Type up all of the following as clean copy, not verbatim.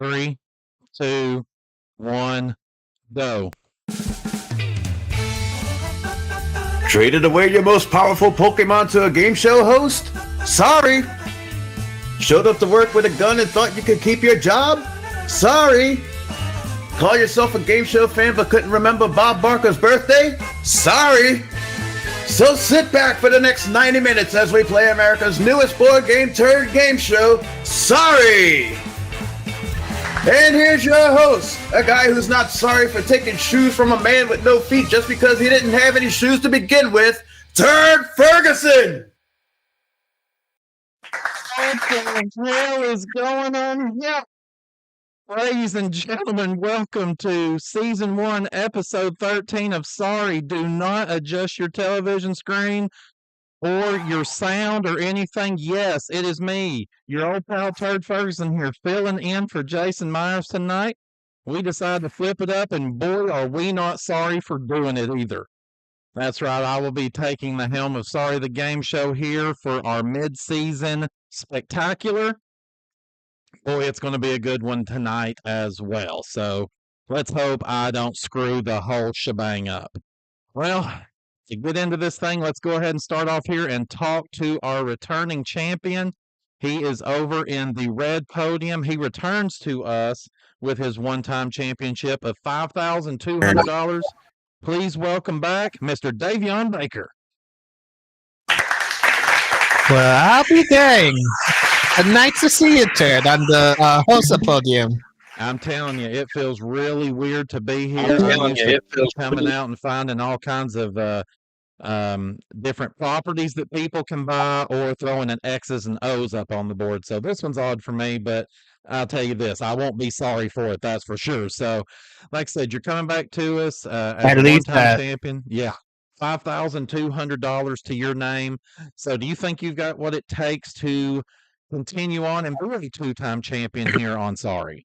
3, 2, 1, go. Traded away your most powerful Pokemon to a game show host? Sorry. Showed up to work with a gun and thought you could keep your job? Sorry. Call yourself a game show fan but couldn't remember Bob Barker's birthday? Sorry. So sit back for the next 90 minutes as we play America's newest board game turned game show, Sorry! And here's your host, a guy who's not sorry for taking shoes from a man with no feet just because he didn't have any shoes to begin with, Turd Ferguson! What the hell is going on here? Ladies and gentlemen, welcome to Season 1, Episode 13 of Sorry. Do not adjust your television screen or your sound or anything. Yes, it is me, your old pal Turd Ferguson here, filling in for Jason Myers tonight. We decided to flip it up, and boy, are we not sorry for doing it either. That's right, I will be taking the helm of Sorry the Game Show here for our mid-season spectacular. Boy, it's going to be a good one tonight as well. So let's hope I don't screw the whole shebang up. Well, to get into this thing, let's go ahead and start off here and talk to our returning champion. He is over in the red podium. He returns to us with his one-time championship of $5,200. Please welcome back Mr. Daeveon Baker. Well, happy day. Nice to see you, Ted, on the host podium. I'm telling you, it feels really weird to be here. It feels coming out and finding all kinds of different properties that people can buy or throwing an X's and O's up on the board. So this one's odd for me, but I'll tell you this, I won't be sorry for it, that's for sure. So, like I said, you're coming back to us as a one-time champion. Yeah, $5,200 to your name. So do you think you've got what it takes to continue on and be a two-time champion here on Sorry?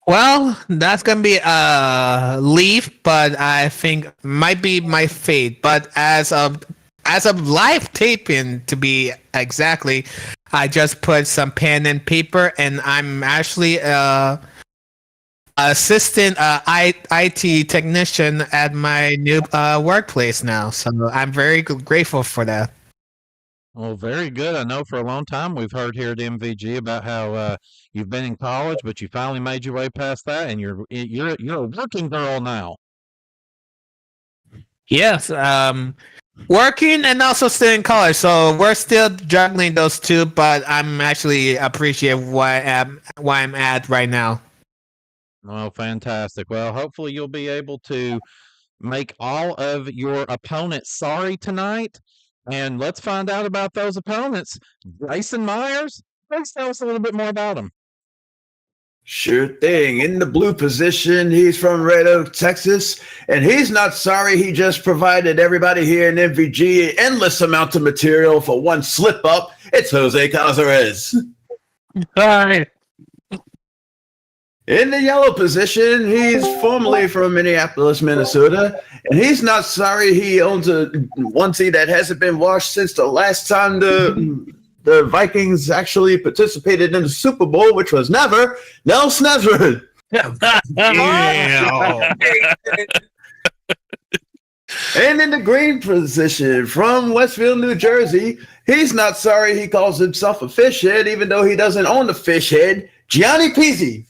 Well, that's going to be a leap, but I think might be my fate. But as of live taping, to be exactly, I just put some pen and paper, and I'm actually assistant IT technician at my new workplace now. So I'm very grateful for that. Well, very good. I know for a long time we've heard here at MVG about how you've been in college, but you finally made your way past that, and you're a working girl now. Yes, working and also still in college, so we're still juggling those two. But I'm actually appreciate where I'm at right now. Well, fantastic. Well, hopefully you'll be able to make all of your opponents sorry tonight. And let's find out about those opponents. Jason Myers, please tell us a little bit more about him. Sure thing. In the blue position, he's from Red Oak, Texas, and he's not sorry. He just provided everybody here in MVG an endless amount of material for one slip up. It's Jose Cazares. Hi. In the yellow position, he's formerly from Minneapolis, Minnesota, and he's not sorry he owns a onesie that hasn't been washed since the last time the Vikings actually participated in the Super Bowl, which was never. Nell Snezford. And in the green position, from Westfield, New Jersey, he's not sorry he calls himself a fish head, even though he doesn't own the fish head, Gianni Pizzi.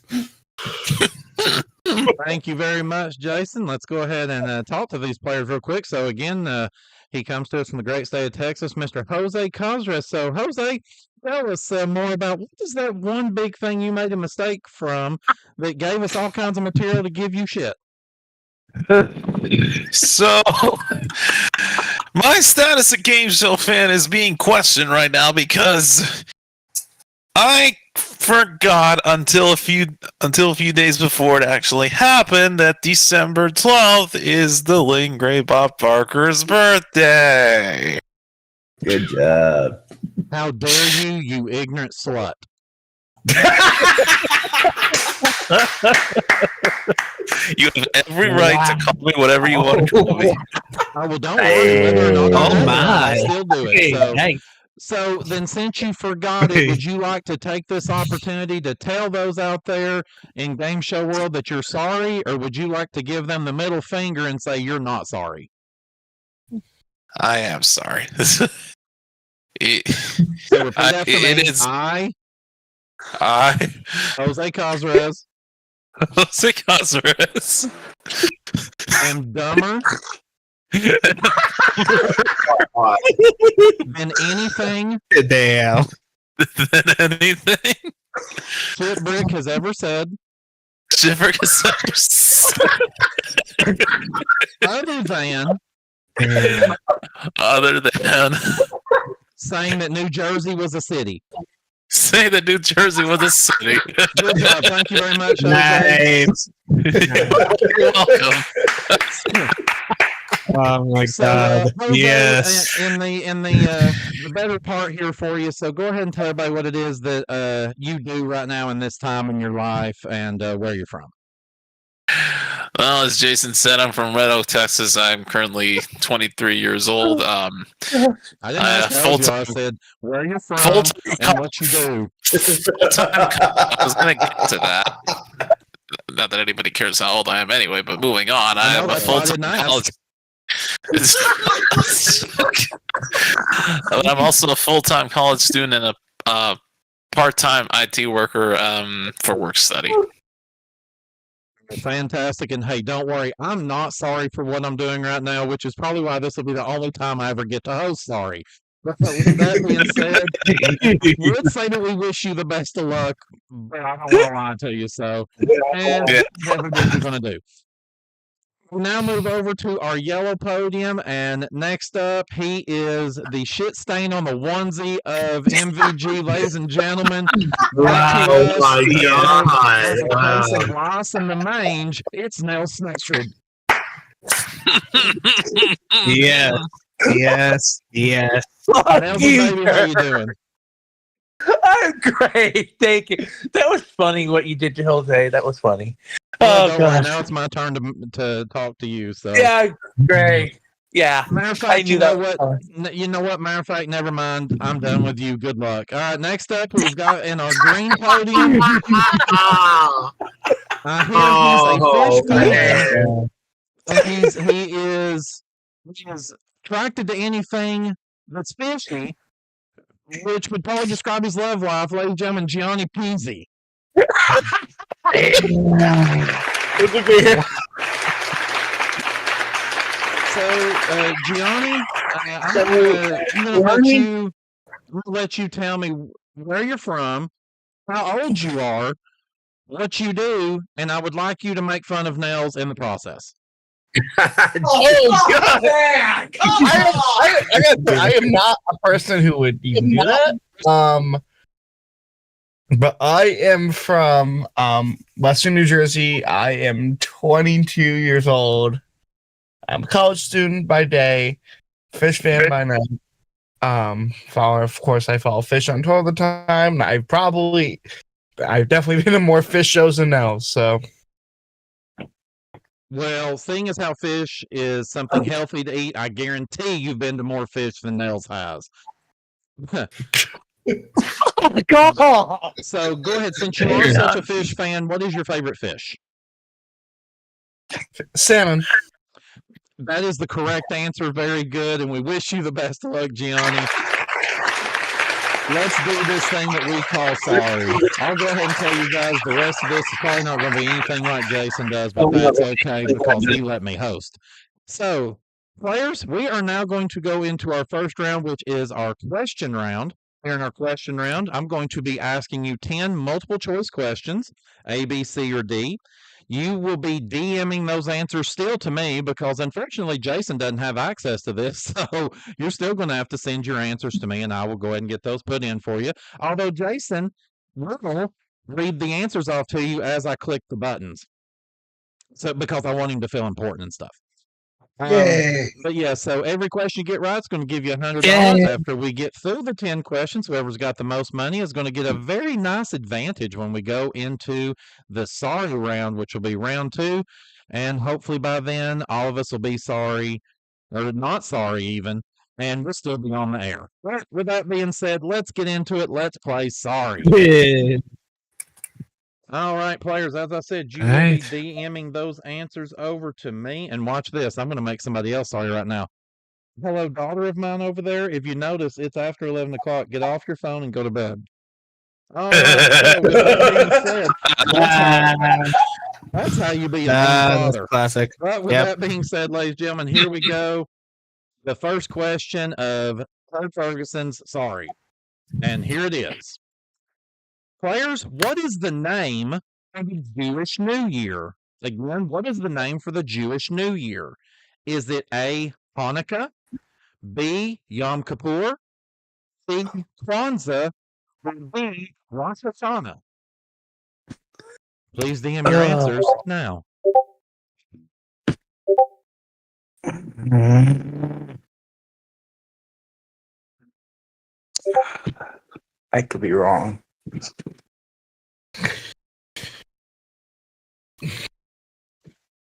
Thank you very much, Jason. Let's go ahead and talk to these players real quick. So again, he comes to us from the great state of Texas, Mr. Jose Cazares. So Jose, tell us more about what is that one big thing you made a mistake from that gave us all kinds of material to give you shit? So, my status as a game show fan is being questioned right now because I forgot until a few days before it actually happened that December 12th is the late great Bob Barker's birthday. Good job. How dare you, you ignorant slut. You have every right to call me whatever you want to call me. Oh, well, don't worry whether or not Oh, my. I still do it. So, So then, since you forgot it, would you like to take this opportunity to tell those out there in game show world that you're sorry, or would you like to give them the middle finger and say you're not sorry? I am sorry. it, So repeat after me. it is. I, I. Jose Cosrez, Jose Cosrez. am dumber than anything Damn. than anything Shitbrick has ever said, Shiver has ever said. other than Other than saying that New Jersey was a city. say that New Jersey was a city. Good job. Thank you very much, Jose. Nice. You're welcome. Oh my So, god. Jose, Yes. in the better part here for you. So go ahead and tell everybody what it is that you do right now in this time in your life and where you're from. Well, as Jason said, I'm from Red Oak, Texas. I'm currently 23 years old. I didn't ask how old you are. I said where you're from and what you do. I was going to get to that. Not that anybody cares how old I am anyway, but moving on. I am a full-time college. But I'm also a full-time college student and a part-time IT worker for work study. Fantastic. And hey, don't worry. I'm not sorry for what I'm doing right now, which is probably why this will be the only time I ever get to host Sorry. But with that being said, let's say that we wish you the best of luck, but I don't want to lie to you. So, and whatever it is you're going to do. We'll now move over to our yellow podium, and next up, he is the shit stain on the onesie of MVG, ladies and gentlemen. Wow, my God. Wow. Gloss and the mange, it's Nell Snexford. Yes. Yes. Yes. Nell's baby, how you doing? I'm great. Thank you. That was funny what you did to Jose. That was funny. Well, Oh, don't worry, gosh. now it's my turn to talk to you. So Yeah, great. Yeah. matter of I fact, knew you know that what? was You know what? Matter of fact, never mind. I'm done with you. Good luck. All right, next up, we've got in our green podium. He's a fish fan. He is attracted to anything that's fishy, which would probably describe his love life, ladies and gentlemen, Gianni Peasy. So, Gianni, I'm gonna let you tell me where you're from, how old you are, what you do, and I would like you to make fun of Nels in the process. Oh, God. I am not a person who would even do that. But I am from Western New Jersey. I am 22 years old. I'm a college student by day, fish fan by night. Of course, I follow fish on tour all the time. I've definitely been to more fish shows than Nels. So, Well, seeing as how fish is something healthy to eat, I guarantee you've been to more fish than Nels has. God. So go ahead, since you are such a fish fan, what is your favorite fish? salmon. That is the correct answer. Very good, and we wish you the best of luck, Gianni. Let's do this thing that we call Sorry. I'll go ahead and tell you guys the rest of this is probably not going to be anything like Jason does, but that's okay because he let me host. So, players, we are now going to go into our first round, which is our question round. Here in our question round, I'm going to be asking you 10 multiple choice questions, A, B, C, or D. You will be DMing those answers still to me because unfortunately Jason doesn't have access to this. So you're still going to have to send your answers to me and I will go ahead and get those put in for you. Although Jason will read the answers off to you as I click the buttons. So because I want him to feel important and stuff. But yeah, so every question you get right is going to give you $100. After we get through the 10 questions, whoever's got the most money is going to get a very nice advantage when we go into the sorry round, which will be round 2. And hopefully by then, all of us will be sorry, or not sorry even, and we'll still be on the air. But with that being said, let's get into it. Let's play Sorry. All right, players, as I said, you will be DMing those answers over to me. And watch this. I'm going to make somebody else sorry right now. Hello, daughter of mine over there. If you notice, it's after 11 o'clock. Get off your phone and go to bed. All right, so with that being said, that's how you be a father. Classic. But with that being said, ladies and gentlemen, here we go. The first question of Kurt Ferguson's Sorry. And here it is. Players, what is the name of the Jewish New Year? Again, what is the name for the Jewish New Year? Is it A, Hanukkah, B, Yom Kippur, C, Kwanzaa, or D, Rosh Hashanah? Please DM your answers now. I could be wrong.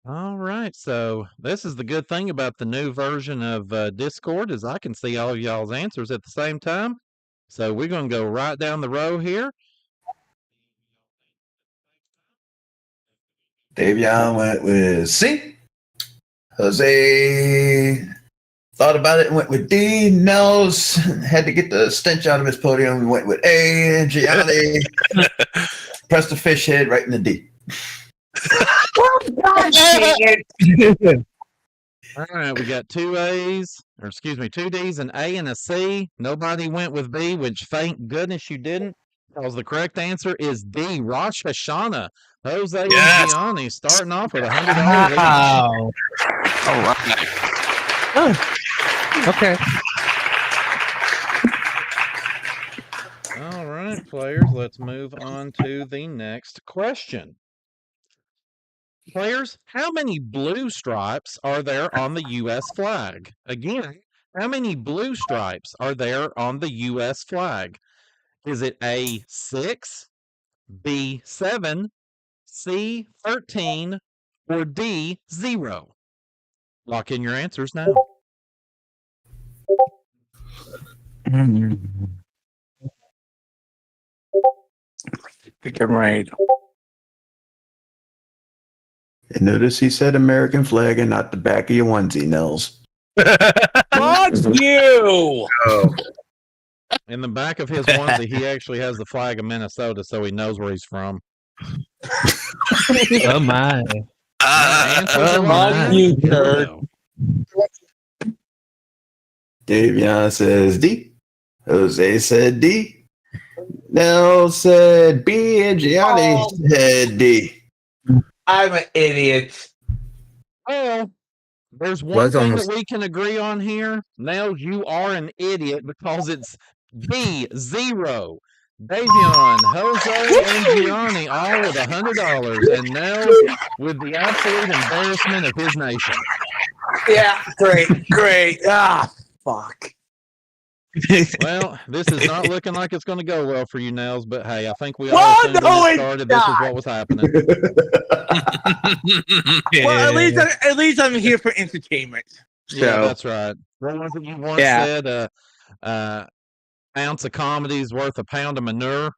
All right, so this is the good thing about the new version of Discord is I can see all of y'all's answers at the same time. So we're going to go right down the row here. Daeveon went with C. Jose thought about it and went with D. Nels had to get the stench out of his podium and went with A. And Gianni pressed the fish head right in the D. God dang it. All right, we got two D's, an A and a C. Nobody went with B, which thank goodness you didn't, because the correct answer is D, Rosh Hashanah. Jose and Gianni starting off with $100 each. Wow. All right. Okay. All right, players, let's move on to the next question. Players, how many blue stripes are there on the U.S. flag? Again, how many blue stripes are there on the U.S. flag? Is it A, 6, B, 7, C, 13, or D, 0? Lock in your answers now. I think I'm right. And notice he said American flag and not the back of your onesie, Nels. Fuck you! Oh. In the back of his onesie, he actually has the flag of Minnesota, so he knows where he's from. Oh my. You turd. Daeveon says D. Jose said D. Nels said B. And Gianni said D. I'm an idiot. Well, there's one thing that we can agree on here. Nels, you are an idiot because it's B, 0. Daeveon, Jose, and Gianni all with $100, and Nels with the absolute embarrassment of his nation. Yeah, great. Ah, fuck. Well, this is not looking like it's going to go well for you, Nels, but hey, I think we all assumed when it started this is what was happening. Well, at least I'm here for entertainment. Yeah, that's right. What was it you once said? Ounce of comedy is worth a pound of manure.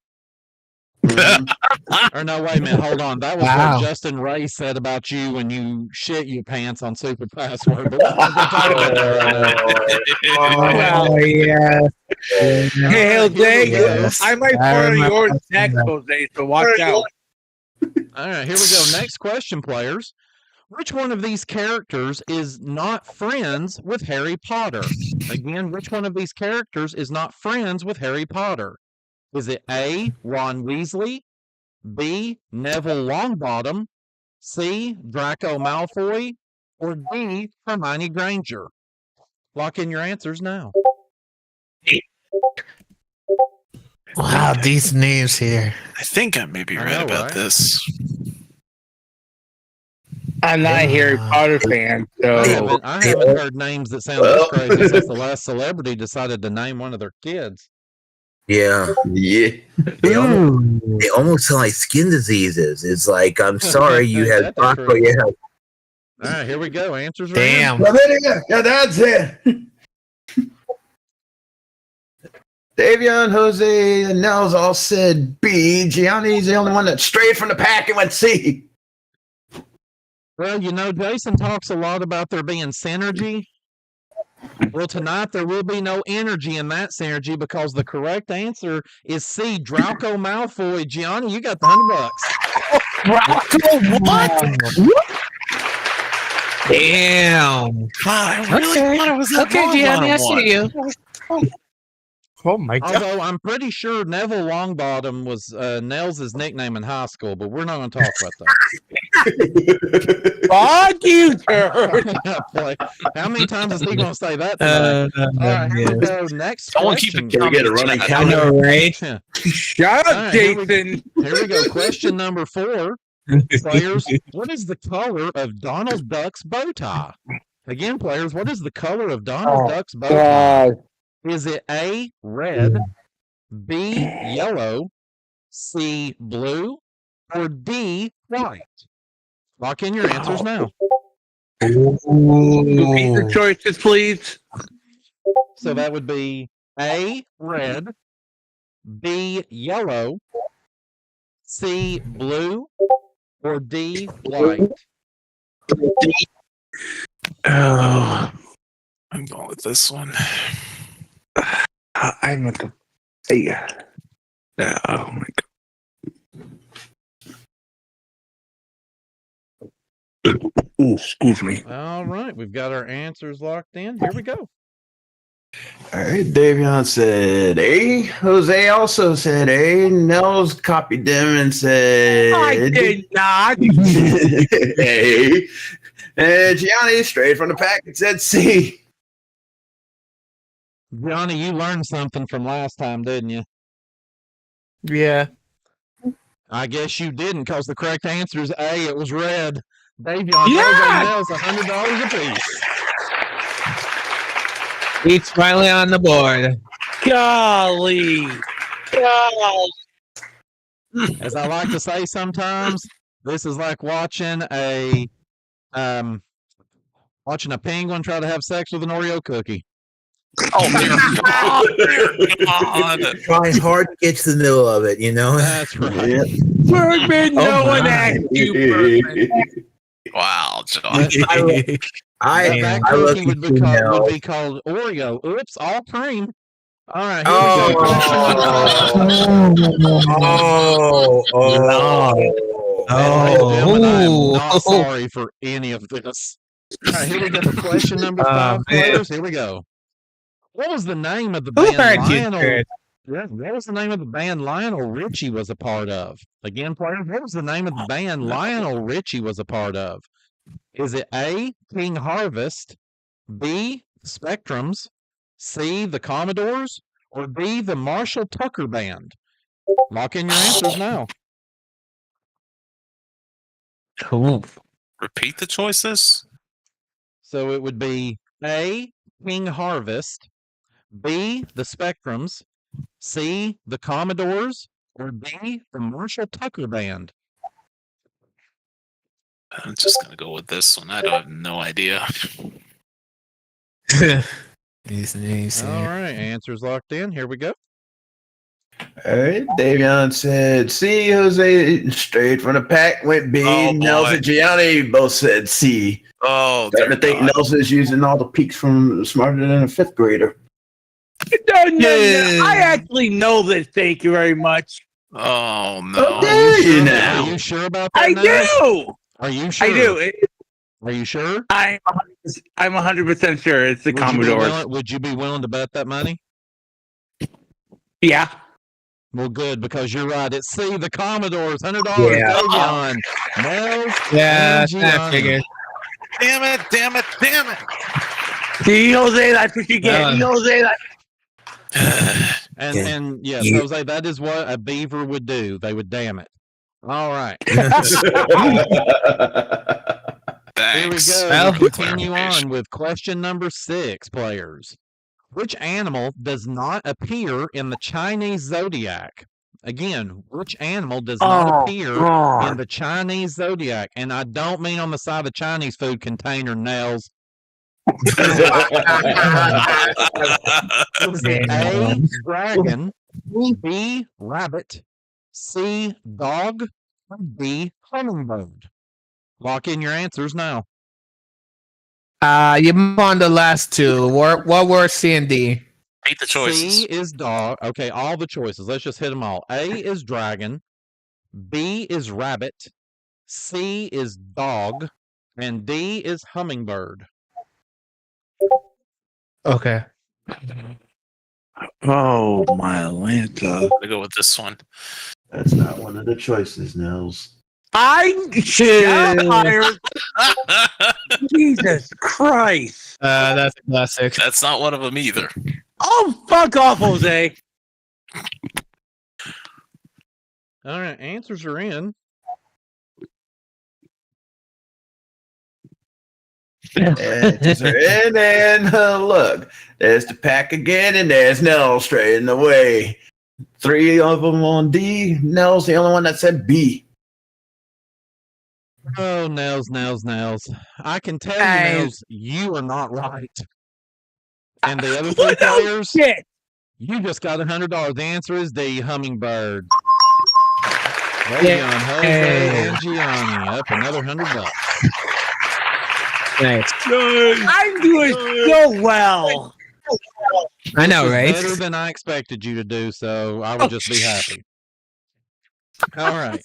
Or no, wait a minute, hold on. That was what Justin Ray said about you when you shit your pants on Super Password. But we're not talking about that right now. Yeah. Hey, Jose, Yes. I might borrow your text, Jose, so watch out. All right, here we go. Next question, players. Which one of these characters is not friends with Harry Potter? Again, which one of these characters is not friends with Harry Potter? Is it A, Ron Weasley, B, Neville Longbottom, C, Draco Malfoy, or D, Hermione Granger? Lock in your answers now. Wow, these names here. I think I may be right about this. I'm not a Harry Potter fan, so I haven't heard names that sound this crazy since the last celebrity decided to name one of their kids. Yeah. They almost sound like skin diseases. It's like, I'm sorry you had Paco. Yeah. All right, here we go. Answers are Damn. Well, there you go. Yeah, that's it. Daeveon, Jose, and Nels all said B. Gianni's the only one that strayed from the pack and went C. Well, Jason talks a lot about there being synergy. Well, tonight there will be no energy in that synergy because the correct answer is C. Draco Malfoy. Gianni, you got the $100. What? Damn. God, I really thought it was that Okay, Gianni, I Longbottom one. see you. Oh my god. Although I'm pretty sure Neville Longbottom was Nels' nickname in high school, but we're not going to talk about that. Fuck you, turd. Like, how many times is he going to say that tonight? All right, here we go. Next Someone keep question. it Can we get a coming, running chat. I count? know, right? Shut All up, right, here we Jason. Here we go. Question number 4. Players, what is the color of Donald Duck's bow tie? Again, players, what is the color of Donald Duck's bow tie? Is it A, red, B, yellow, C, blue, or D, white? Lock in your answers now. Repeat the choices, please. So that would be A, red, B, yellow, C, blue, or D, white. Oh, I'm going with this one. I'm at the. Yeah. Oh my Ooh, excuse me. All right, we've got our answers locked in. Here we go. All right, Daeveon said A. Jose also said A. Nels copied them and said I did not. A. And Gianni straight from the pack and said C. Johnny, you learned something from last time, didn't you? Yeah. I guess you didn't, because the correct answer is A. It was red. Daeveon Yeah! Nails $100 apiece. He's finally on the board. Golly. As I like to say sometimes, this is like watching a penguin try to have sex with an Oreo cookie. Oh, dear God. Dear God. Trying hard to get to the middle of it, you know? That's right. Yeah. Birdman, no one asked you, Birdman. Wow, John. That I love cookie you would too, be Nels. called Oreo. Oops, all cream. All right, here Oh, we go. Ladies and gentlemen, I am not sorry for any of this. All right, here we go. Question number 5, players. Here we go. What was the name of the Who band heard you, Lionel? Jared? Yeah, what was the name of the band Lionel Richie was a part of? Again, players, what was the name of the band Lionel Richie was a part of? Is it A, King Harvest, B, Spectrums, C, the Commodores, or D, the Marshall Tucker Band? Lock in your answers now. Cool. Repeat the choices. So it would be A, King Harvest, B, the Spectrums, C, the Commodores, or D, the Marshall Tucker Band. I'm just going to go with this one. I don't have no idea. Easy. All right, answers locked in. Here we go. All right, Daeveon said C. Jose straight from the pack went B. Oh, boy. Nels and Gianni both said C. Oh, Starting to think God. Nelson's using all the peaks from Smarter Than a Fifth Grader. No. I actually know this. Thank you very much. Oh, no. Oh, there you Are now. you sure about that? I Nels? do. Are you sure? I do. Are you sure? I'm 100% sure it's the Commodores. Would you be willing to bet that money? Yeah. Well, good, because you're right. It's C, the Commodores, $100. Yeah. Daeveon. Nels Yeah, and I Gianni. figured. Damn it. See, Jose, that's what you get. Jose, And yes, You- Jose, that is what a beaver would do. They would damn it. All right. Here we Thanks. go. Well, We continue on with question number 6, players. Which animal does not appear in the Chinese zodiac? Again, which animal does not appear in the Chinese zodiac? And I don't mean on the side of the Chinese food container, Nels. Was it A, dragon, B, rabbit, C, dog, or D, hummingbird? Lock in your answers now. You move on the last two. What were C and D? Hate the choices. C is dog. Okay, all the choices. Let's just hit them all. A is dragon, B is rabbit, C is dog, and D is hummingbird. Okay. Oh my Atlanta. I go with this one. That's not one of the choices, Nels. Jesus Christ. That's a classic. That's not one of them either. Oh, fuck off, Jose. All right, answers are in. Answers are in, and look, there's the pack again, and there's Nels straight in the way. 3 of them on D. Nels the only one that said B. Oh, Nels. I can tell you, Hey. Nels, you are not right. And the other 3 players, Shit. you just got $100. The answer is D, hummingbird. Daeveon, Jose, and Gianni up another $100. Nice. I'm doing so well. I know, This is right? better than I expected you to do, so I would just be happy. All right.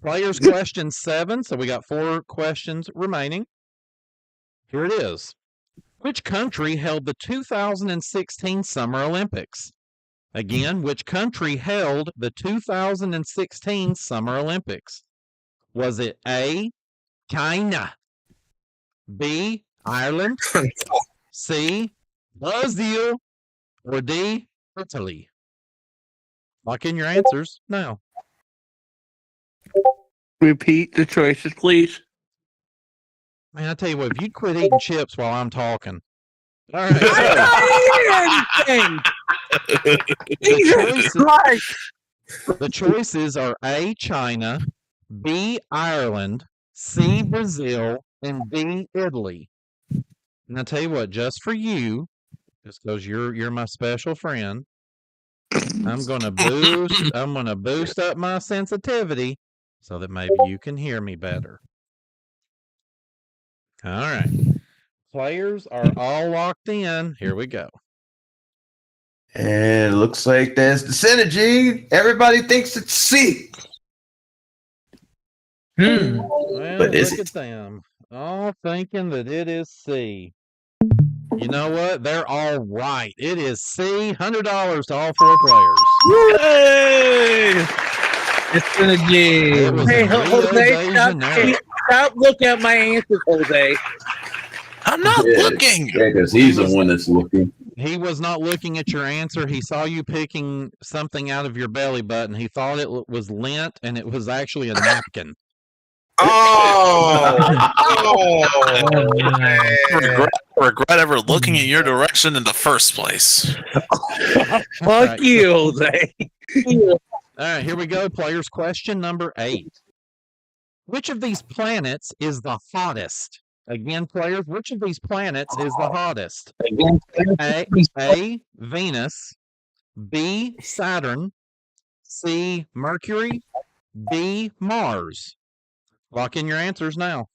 Players question 7. So we got 4 questions remaining. Here it is. Which country held the 2016 Summer Olympics? Again, which country held the 2016 Summer Olympics? Was it A, China, B, Ireland, C, Brazil, or D, Italy? Lock in your answers now. Repeat the choices, please. Man, I tell you what, if you'd quit eating chips while I'm talking. All right. I'm not eating anything. Jesus Christ. The choices are A, China, B, Ireland, C, Brazil, and D, Italy. And I tell you what, just for you, just because you're my special friend, I'm gonna boost up my sensitivity so that maybe you can hear me better. All right. Players are all locked in. Here we go. And it looks like there's the synergy. Everybody thinks it's C. Well, But is look it? at them. All thinking that it is C. You know what? They're all right. It is C. $100 to all 4 players. Yay! It's gonna It be. was Hey, in Rio Jose, de Janeiro. stop looking at my answers, Jose. I'm not Yeah. looking. Yeah, because he's the one that's looking. He was not looking at your answer. He saw you picking something out of your belly button. He thought it was lint, and it was actually a napkin. Oh! Regret ever looking in your direction in the first place. Fuck Right. you, Jose. All right, here we go. Players question number 8. Which of these planets is the hottest? Again, players, which of these planets is the hottest? A, Venus, B, Saturn, C, Mercury, D, Mars. Lock in your answers now.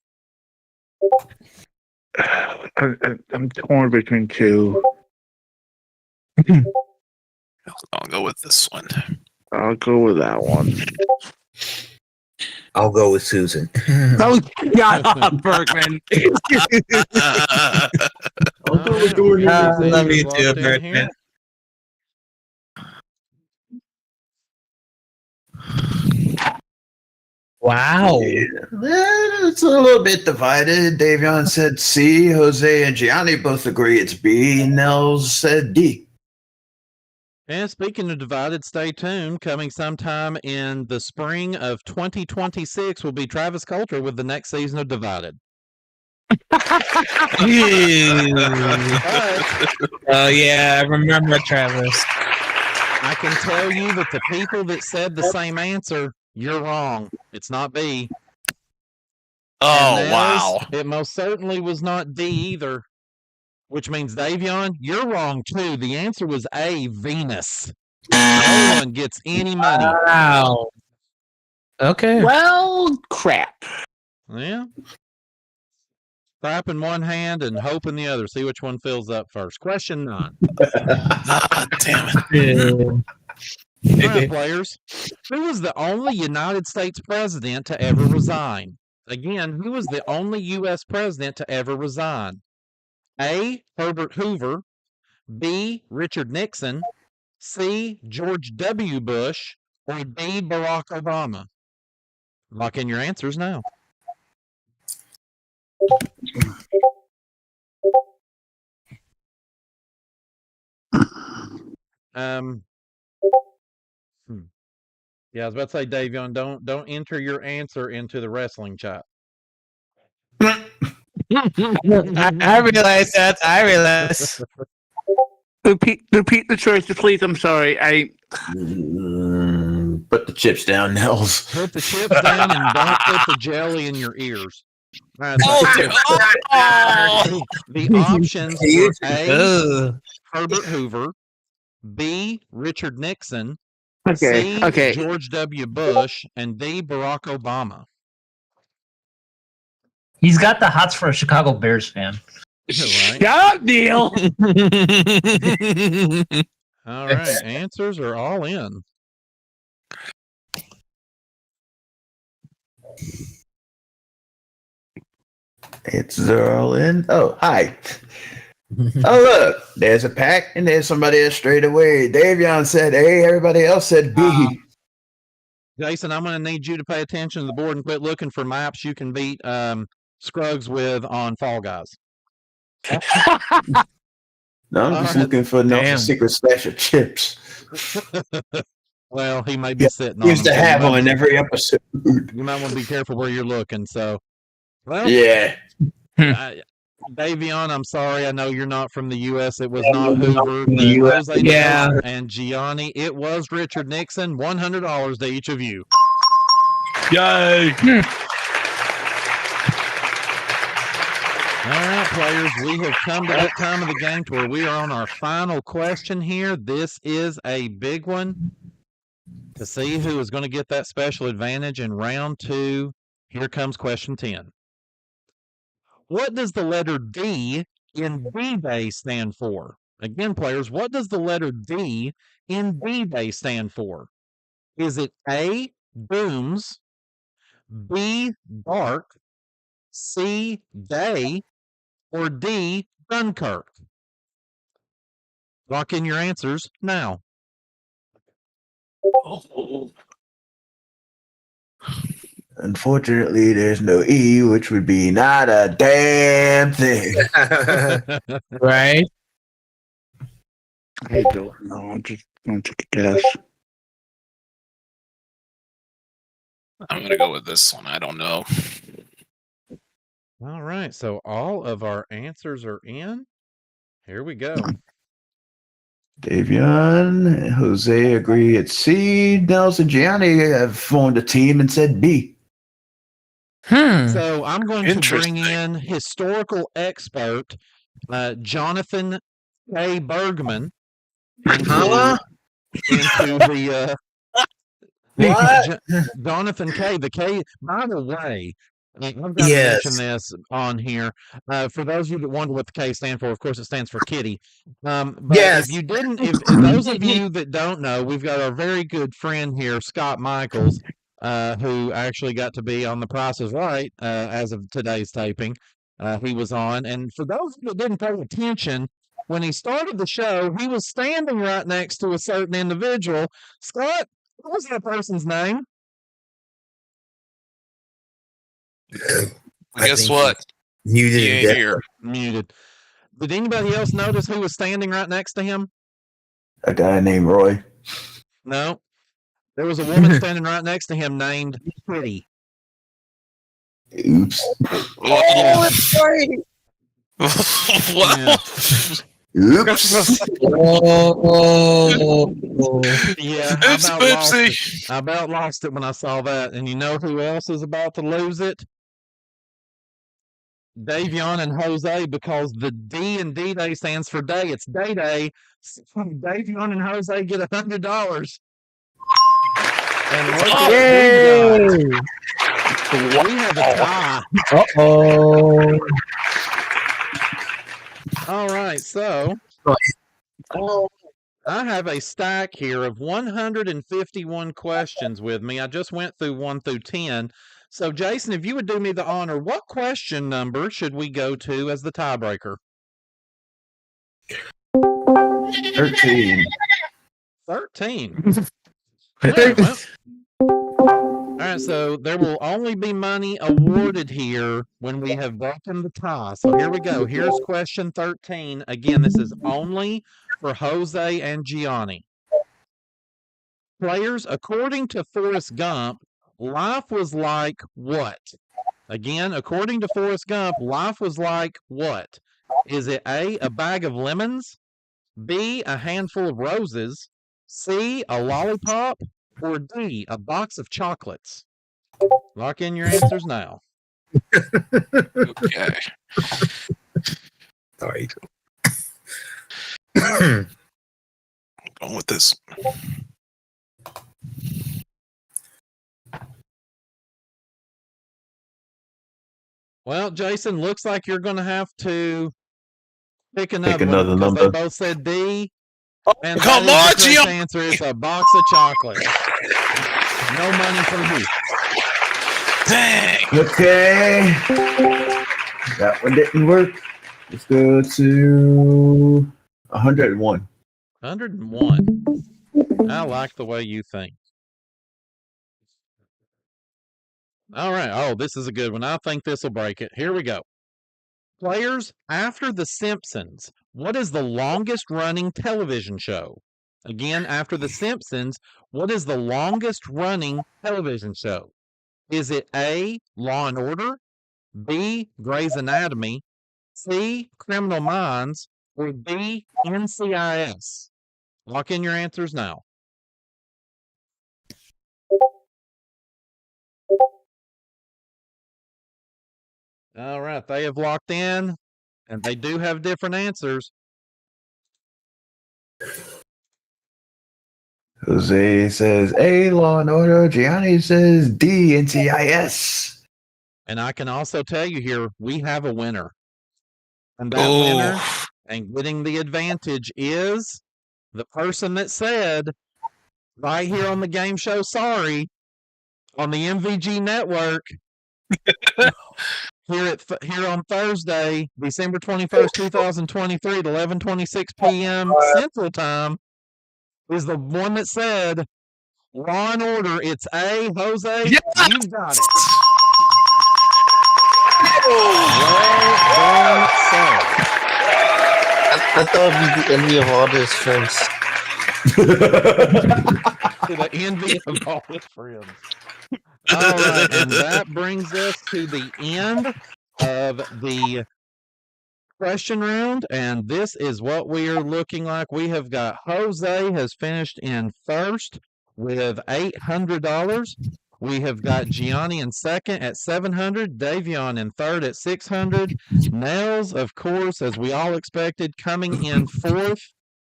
I'm torn between 2. I'll go with this one. I'll go with that one. I'll go with Susan. Oh, shut up, Bergman. I'll go with Gordon. love you Locked too, in Bergman. here. Wow. Yeah, it's a little bit divided. Daeveon said C. Jose and Gianni both agree it's B. And Nels said D. And speaking of divided, stay tuned. Coming sometime in the spring of 2026 will be Travis Coulter with the next season of Divided. But Oh yeah, I remember Travis. I can tell you that the people that said the same answer, you're wrong. It's not B. Oh, And wow. Nels, it most certainly was not D either. which means, Daeveon, you're wrong too. The answer was A, Venus. No one gets any money. Wow. Okay. Well, crap. Yeah. Clap in one hand and hope in the other. See which one fills up first. Question 9. Ah, damn it. All right, players. Who was the only United States president to ever resign? Again, who was the only U.S. president to ever resign? A, Herbert Hoover. B, Richard Nixon. C, George W. Bush. Or D, Barack Obama? Lock in your answers now. Yeah, I was about to say, Daeveon, don't enter your answer into the wrestling chat. I realize that. I realize. Repeat the choices, please. I'm sorry. Put the chips down, Nels. Put the chips down and don't put the jelly in your ears. All right, the options were A, Herbert Hoover. B, Richard Nixon. C, George W. Bush. And D, Barack Obama. He's got the hots for a Chicago Bears fan. Right. Shut up, Neil. All right, answers are all in. Answers are all in. Oh, hi. Oh, look, there's a pack and there's somebody else straight away. Daeveon said A, everybody else said B. Jason, I'm going to need you to pay attention to the board and quit looking for maps you can beat Scruggs with on Fall Guys. No, I'm just looking for no secret stash of chips. Well, he may be sitting on He used them, to so have them in every episode. you might want to be careful where you're looking. So, well, Yeah. Daeveon, I'm sorry. I know you're not from the U.S. It was not Hoover. Jose Yeah. and Gianni. It was Richard Nixon. $100 to each of you. Yay. All right, players, we have come to that time of the game to where we are on our final question here. This is a big one to see who is going to get that special advantage in round 2. Here comes question 10. What does the letter D in D-Day stand for? Again, players, what does the letter D in D-Day stand for? Is it A, Dooms, B, Dark, C, Day, or D, Dunkirk? Lock in your answers now. Unfortunately, there's no E, which would be not a damn thing. Right? I don't know. I'm just going to take a guess. I'm going to go with this one. I don't know. All right, so all of our answers are in. Here we go. Daeveon, Jose agree at C. Nels and Gianni have formed a team and said B. So I'm going to Interesting. bring in historical expert Jonathan K. Bergman into the What? Jonathan K. The K. By the way, I've got to Yes. mention this on here. For those of you that wonder what the K stands for, of course, it stands for kitty. But Yes. if you didn't, if those of you that don't know, we've got our very good friend here, Scott Michaels, who actually got to be on The Price is Right as of today's taping. He was on. And for those that didn't pay attention, when he started the show, he was standing right next to a certain individual. Scott, what was that person's name? Guess what? Muted He and ain't deaf. here. Muted. Did anybody else notice who was standing right next to him? A guy named Roy. No. There was a woman standing right next to him named Kitty. Oops. Yeah. Wow. Oops. Yeah, Oops, oopsie. I about lost it when I saw that. And you know who else is about to lose it? Daeveon and Jose because the D in D-Day stands for day. It's Day Day. So Daeveon and Jose get $100. And look at Yay! we have a tie. Uh-oh. All right, so I have a stack here of 151 questions with me. I just went through 1 through 10. So, Jason, if you would do me the honor, what question number should we go to as the tiebreaker? 13. 13. All right, so there will only be money awarded here when we have broken the tie. So here we go. Here's question 13. Again, this is only for Jose and Gianni. Players, according to Forrest Gump, life was like what? Again, according to Forrest Gump, life was like what? Is it A, a bag of lemons, B, a handful of roses, C, a lollipop, or D, a box of chocolates? Lock in your answers now. Okay. Sorry. Going with this. Well, Jason, looks like you're going to have to pick another another one because they number. both said D. And Come that on, is the correct Gio! answer. It's a box of chocolates. No money for you. Dang. Okay. That one didn't work. Let's go to 101. 101. I like the way you think. All right. Oh, this is a good one. I think this will break it. Here we go. Players, after The Simpsons, what is the longest running television show? Again, after The Simpsons, what is the longest running television show? Is it A, Law and Order, B, Grey's Anatomy, C, Criminal Minds, or D, NCIS? Lock in your answers now. All right, they have locked in, and they do have different answers. Jose says A, Law and Order. Gianni says D, NCIS. And I can also tell you here, we have a winner. And that winner Oh, and getting the advantage is the person that said right here on the game show, sorry, on the MVG network, here on Thursday, December 21st, 2023 at 11:26 p.m. Central Time, is the one that said Law and Order. It's A, Jose. yes! You've got it. Well done, sir. I thought it'd be the envy of all his friends. To the envy of all his friends. All right, and that brings us to the end of the question round, and this is what we are looking like. We have got Jose has finished in first with $800. We have got Gianni in second at 700, Daeveon in third at 600, Nels, of course, as we all expected, coming in fourth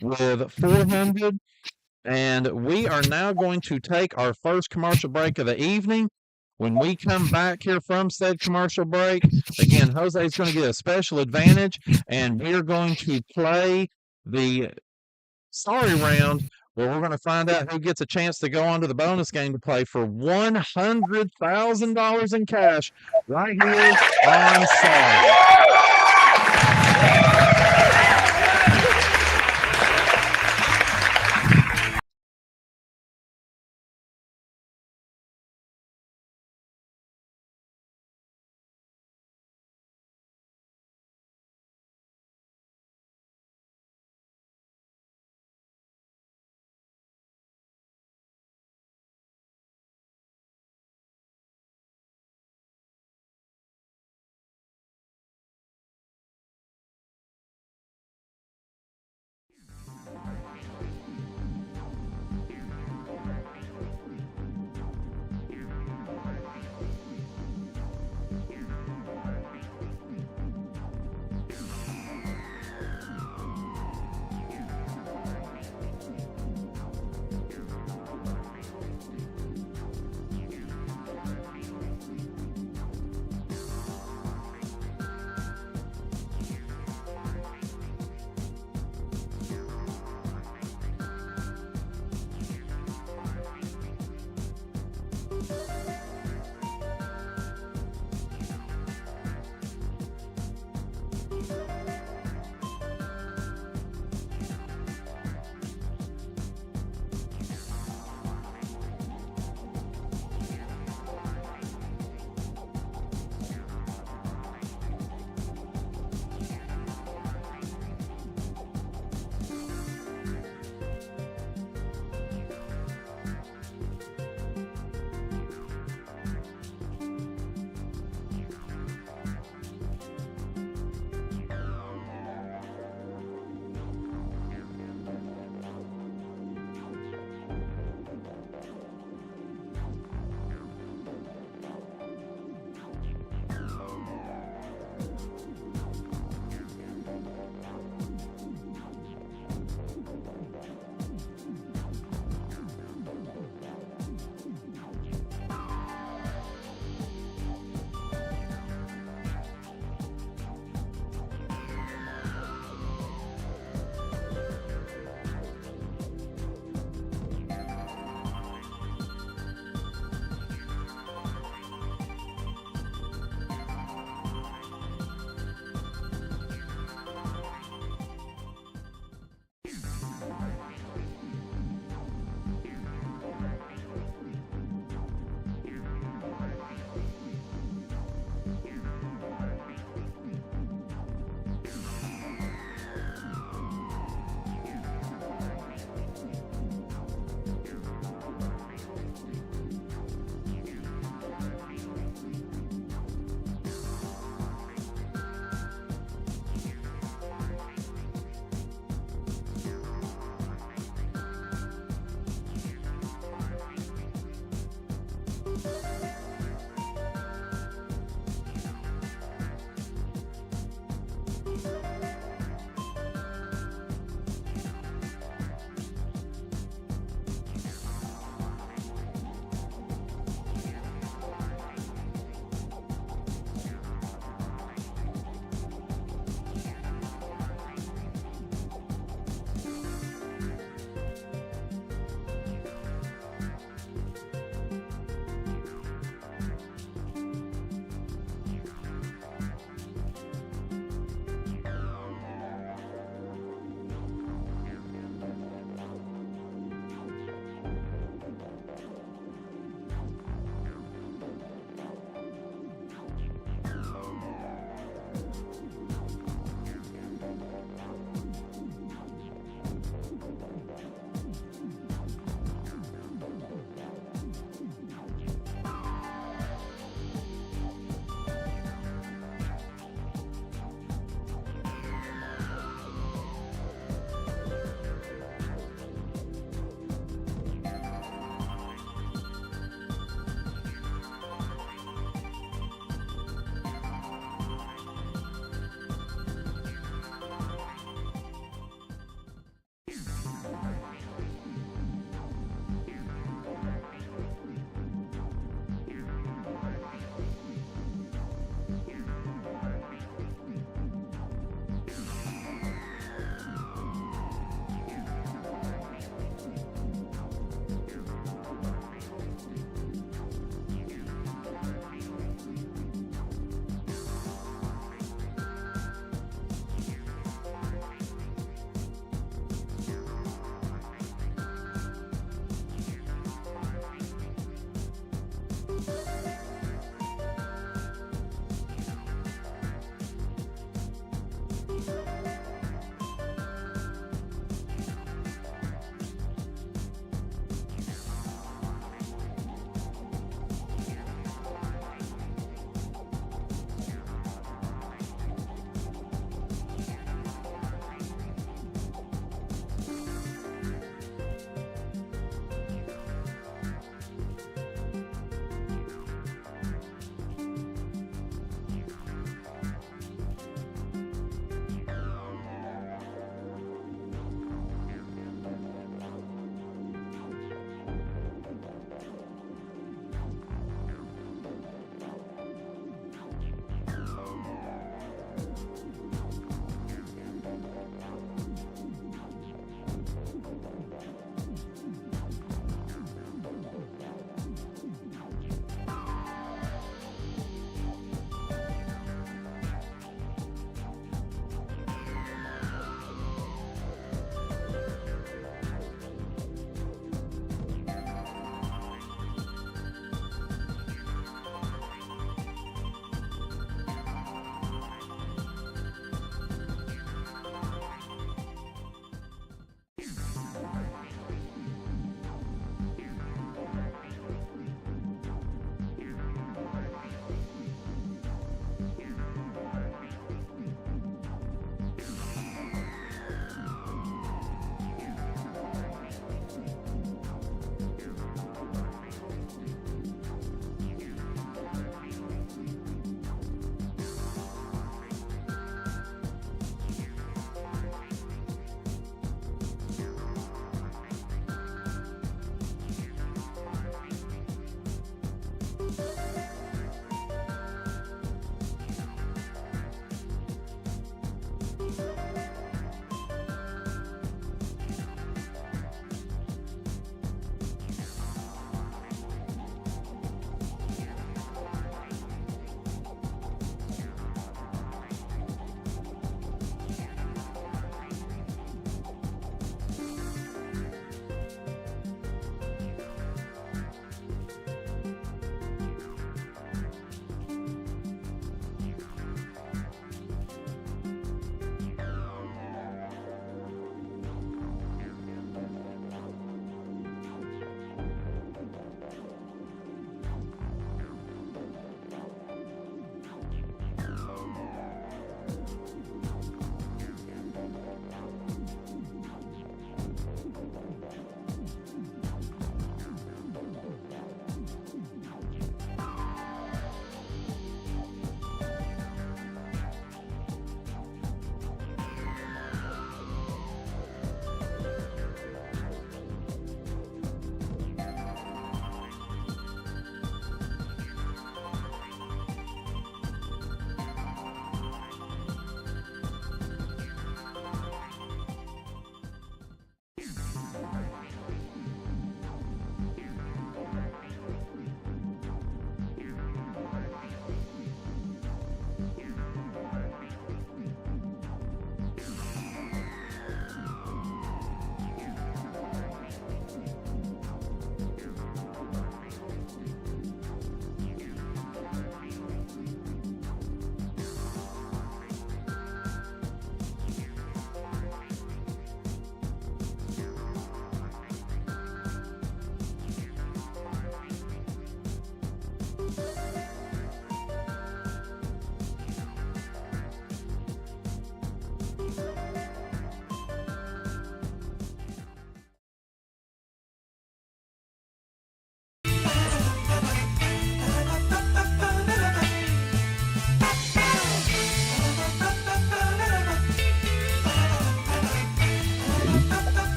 with 400. And we are now going to take our first commercial break of the evening. When we come back here from said commercial break, again, Jose is going to get a special advantage, and we're going to play the sorry round where we're going to find out who gets a chance to go on to the bonus game to play for $100,000 in cash right here on Sorry.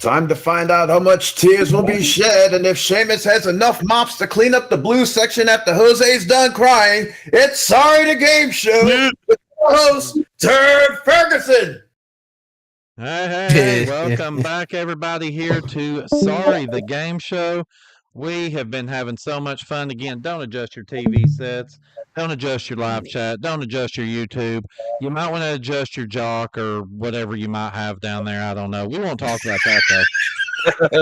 Time to find out how much tears will be shed and if Seamus has enough mops to clean up the blue section after Jose's done crying. It's Sorry the Game Show with host Turd Ferguson. Hey, welcome back, everybody, here to Sorry the Game Show. We have been having so much fun. Again, don't adjust your TV sets. Don't adjust your live chat. Don't adjust your YouTube. You might want to adjust your jock or whatever you might have down there. I don't know. We won't talk about that, though.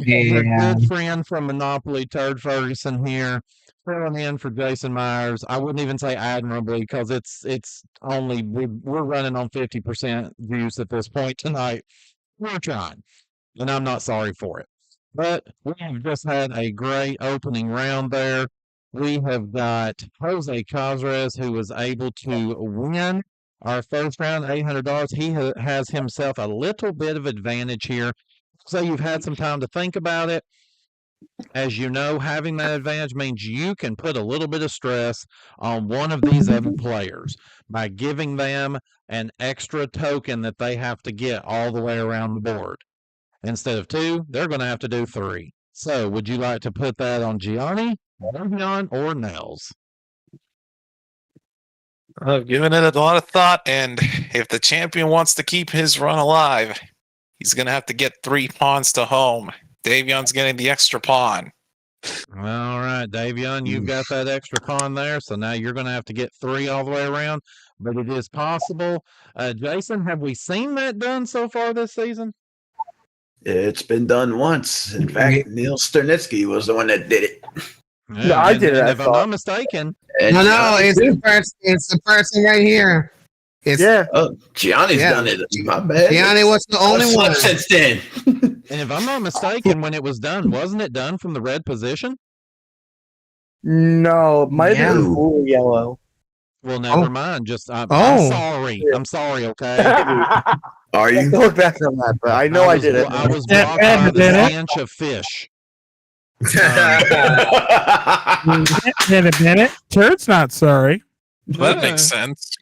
Your good friend from Monopoly, Turd Ferguson here, filling in for Jason Myers. I wouldn't even say admirably because it's only we're running on 50% juice at this point tonight. We're trying, and I'm not sorry for it. But we have just had a great opening round there. We have got Jose Cazres, who was able to win our first round, $800. He has himself a little bit of advantage here. So you've had some time to think about it. As you know, having that advantage means you can put a little bit of stress on one of these other players by giving them an extra token that they have to get all the way around the board. Instead of 2, they're going to have to do 3. So would you like to put that on Gianni, Daeveon, or Nels? I've given it a lot of thought, and if the champion wants to keep his run alive, he's going to have to get 3 pawns to home. Daeveon's getting the extra pawn. All right, Daeveon, you've got that extra pawn there, so now you're going to have to get 3 all the way around, but it is possible. Jason, have we seen that done so far this season? It's been done once. In fact, Neil Sternitsky was the one that did it. Yeah, No, I did it, I If I'm thought. not mistaken. And No, it's the person right here. It's Gianni's done it. My bad. Gianni was the only I've one. slept since then. And if I'm not mistaken, when it was done, wasn't it done from the red position? No, it might have been No. blue or yellow. Well, never mind. Just I'm Oh. sorry. I'm sorry. Okay. Are I you? have to look back on that, but I know I was- did it. I was blocked by the stench of fish. Bennett. Turd's not sorry. That makes sense.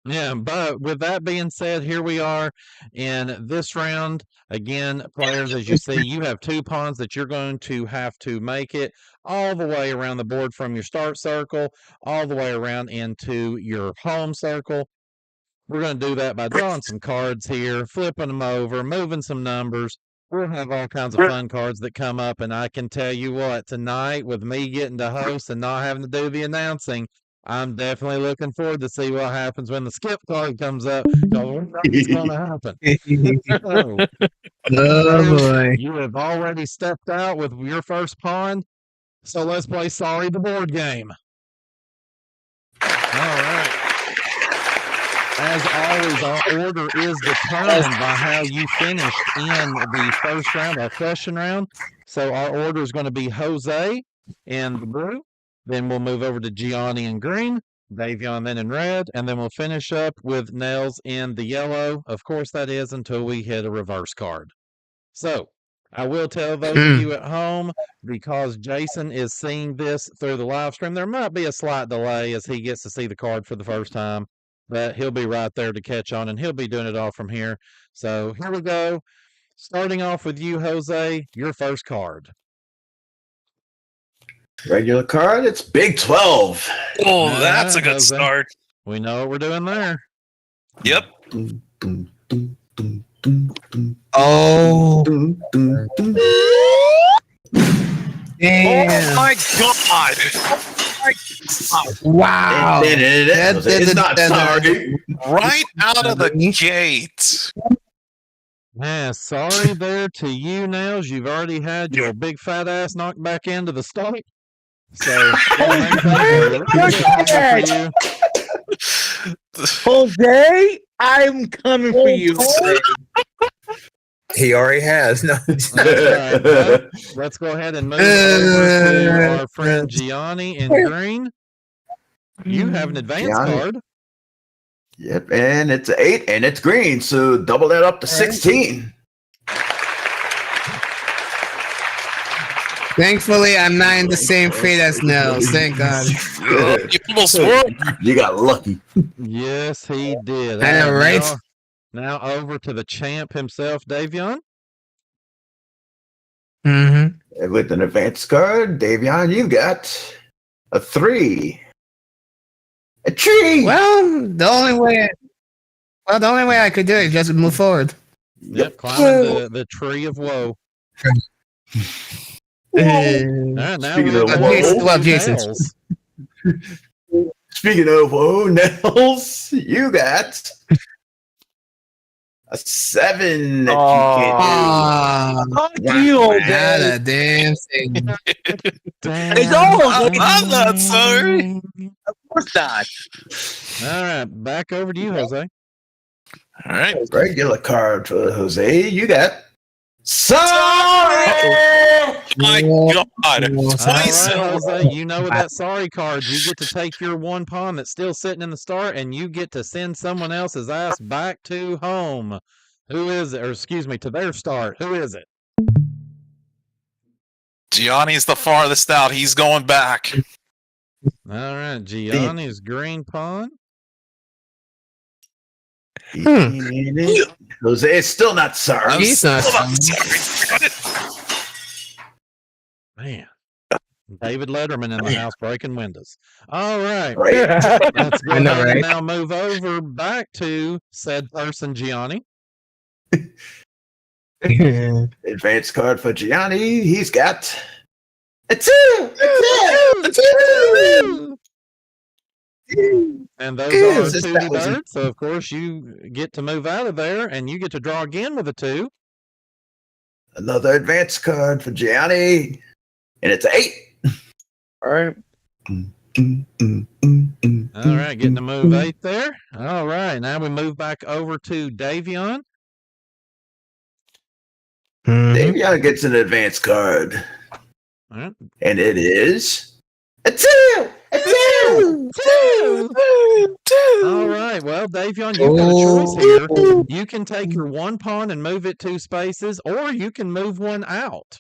Yeah, but with that being said, here we are in this round. Again, players, as you see, you have 2 pawns that you're going to have to make it all the way around the board from your start circle, all the way around into your home circle. We're going to do that by drawing some cards here, flipping them over, moving some numbers. We'll have all kinds of fun cards that come up, and I can tell you what, tonight, with me getting to host and not having to do the announcing, I'm definitely looking forward to see what happens when the skip card comes up, because we know what's going to happen. Oh boy. You have already stepped out with your first pawn, so let's play Sorry the board game. All right. As always, our order is determined by how you finished in the first round, our question round. So our order is going to be Jose in the blue. Then we'll move over to Gianni in green, Daeveon then in red, and then we'll finish up with Nels in the yellow. Of course, that is until we hit a reverse card. So I will tell those of you at home, because Jason is seeing this through the live stream, there might be a slight delay as he gets to see the card for the first time. But he'll be right there to catch on, and he'll be doing it all from here. So here we go. Starting off with you, Jose, your first card. Regular card, it's Big 12. Oh, that's a good Jose. start. We know what we're doing there. Yep. Oh, Oh damn. my god! Wow. It's not sorry. Right out of the gate. Yeah, sorry there to you, Nails. You've already had your big fat ass knocked back into the start. So, Jose, I'm coming for you. He already has. No. Right, well, let's go ahead and move over to our friend Gianni in green. You have an advance Gianni. card. Yep, and it's 8 and it's green, so double that up to 16. Thankfully, I'm not in the same fate as Nels. Thank God. You almost won. You got lucky. Yes, he did. I know, right? Now over to the champ himself, Daeveon. Mm-hmm. And with an advanced card, Daeveon, you got a 3. A tree! Well, the only way I could do it is just move forward. Yep, climbing the tree of woe. All right, now Speaking we're of going woe. to Well, Jesus. Nels. Speaking of Nels, you got a 7 that you can't Ah, you, not Jose. a damn thing. It's all I'm not sorry. Of course not. All right, back over to you, Jose. All right. do. Regular card for Jose, you got sorry! My God. All Twice. right, Jose, you know with that sorry card, you get to take your one pawn that's still sitting in the start, and you get to send someone else's ass back to home. Who is it? Or excuse me, to their start. Who is it? Gianni's the farthest out. He's going back. All right, Gianni's green pawn. Jose is still not sorry. I'm He's not still sorry. Man. David Letterman in the house breaking windows. All right. Right. Let's go I know, ahead and right? now move over back to said person, Gianni. Advanced card for Gianni. He's got a 2. And those Yes, are two that was birds. So, of course, you get to move out of there and you get to draw again with a 2. Another advanced card for Gianni. And it's 8. All right. All right, getting to move 8 there. All right, now we move back over to Daeveon. Daeveon gets an advanced card. All right. And it is a 2. A 2. All right. Well, Daeveon, you've got a choice here. You can take your one pawn and move it 2 spaces, or you can move one out.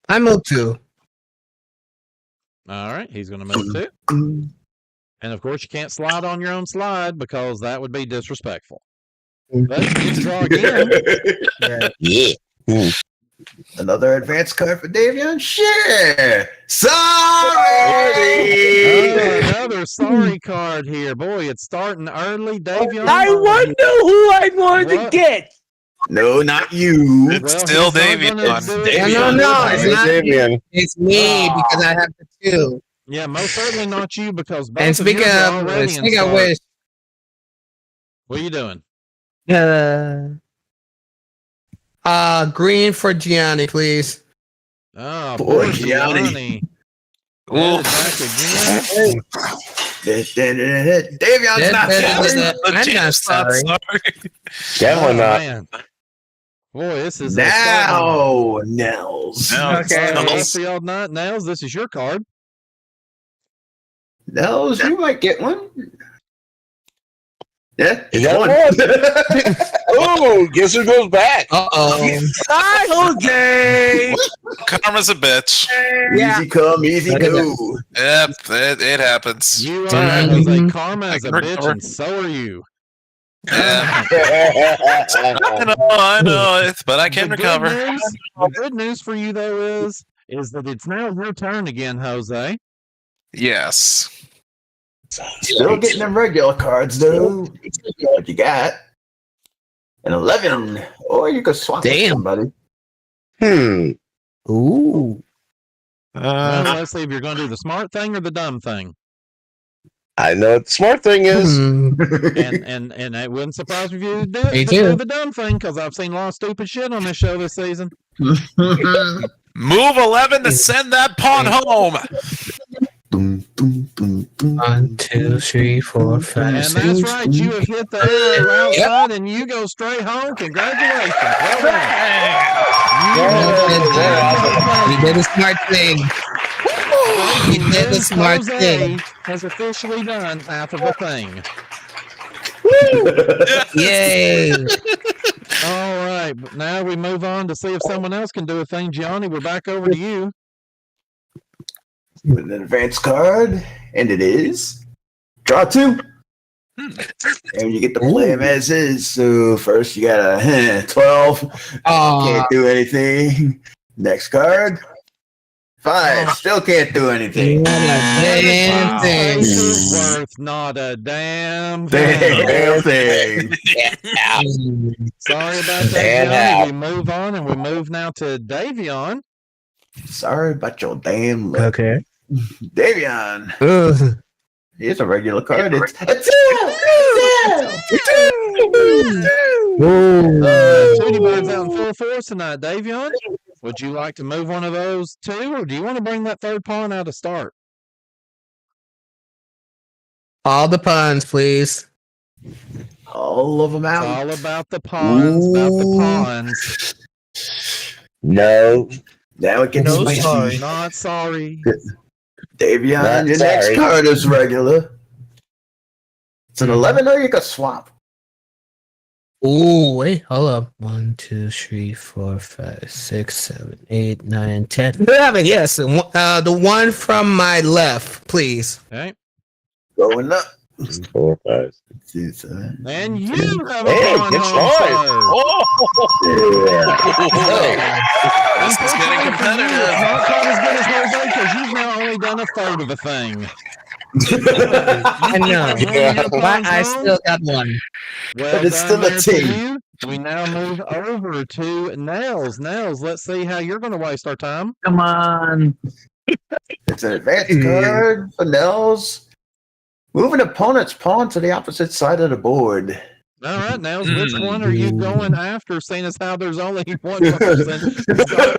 I moved 2. All right. He's going to move 2. And, of course, you can't slide on your own slide because that would be disrespectful. But you get to draw again. Yeah. Another advanced card for Daeveon. Share. Sorry. Another sorry card here. Boy, it's starting early. Daeveon. I wonder who I wanted to get. No, not you. It's Well, still he's not Daeveon. gonna do it. No, it's Hey, not. Daeveon. It's me because I have the 2. Yeah, most certainly not you because both And of yours are already in speaking of start. which, What are you doing? green for Gianni, please. Oh, Poor poor Gianni. Gianni. Oof. Back again. Daeveon's not sorry. I'm not sorry. Definitely not. Man. Boy, this is a starting- Now, Nels. Now it's Okay. Let's Nels. see all night. Nails, this is your card. Nels, you might get one. Yeah, You got one. Oh, guess who goes back? Uh-oh. Hi, Jose. Karma's a bitch. Yeah. Easy come, easy go. Yep, it happens. You are Mhm. as a karma as a I can bitch, recover. and so are you. Yeah. I know, but I can The good recover. the good news for you, though, is that it's now your turn again, Jose. Yes. Still getting them regular cards, though. What you got? An 11. Or you could swap with Damn. somebody. Ooh. Well, let's see if you're going to do the smart thing or the dumb thing. I know what the smart thing is. Hmm. And it wouldn't surprise me if you Me did too. do the dumb thing because I've seen a lot of stupid shit on this show this season. Move 11 to send that pawn home. 1, 2, 3, 4, 5, And 6. that's right, you have hit the arrow outside and you go straight home. Congratulations. Well done. We did a smart thing. We did the smart Jose thing. has officially done half of a thing. Yay. All right, but now we move on to see if someone else can do a thing. Gianni, we're back over to you. With an advanced card, and it is Draw 2. And you get to play him as is. So first you got a 12. Can't do anything. Next card. 5. Still can't do anything. Damn thing. Faces worth not a damn Damn thing. thing. Sorry about that, Johnny. We move on, and we move now to Daeveon. Sorry about your damn luck. Okay. Daeveon. Ugh. Here's a regular card. It's a 2. Tootie Bird's out in full force tonight. Daeveon, would you like to move one of those two, or do you want to bring that third pawn out to start? All the puns, please. All of them It's out. all about the pawns, about the pawns. No. Now it gets No, spicy. sorry. Not sorry. Daeveon, Not your next sorry. card is regular. It's an 11 or you can swap. Ooh, wait, hold up. 1, 2, 3, 4, 5, 6, 7, 8, 9, 10. 11, yes. The one from my left, please. Okay. Going up. 4, 5, 6, 7. And you have a Hey, pawn good home choice. show. This is getting Unfortunately for you, competitive. it's not quite as good as Jose because you've now only done a third of a thing. I know. Yeah. But I still got one. Well But it's done still a there to team. you. We now move over to Nails. Nails, let's see how you're going to waste our time. Come on. It's an advanced card for Nels. Move an opponent's pawn to the opposite side of the board. All right, Nails, which one are you going after, seeing as how there's only one person?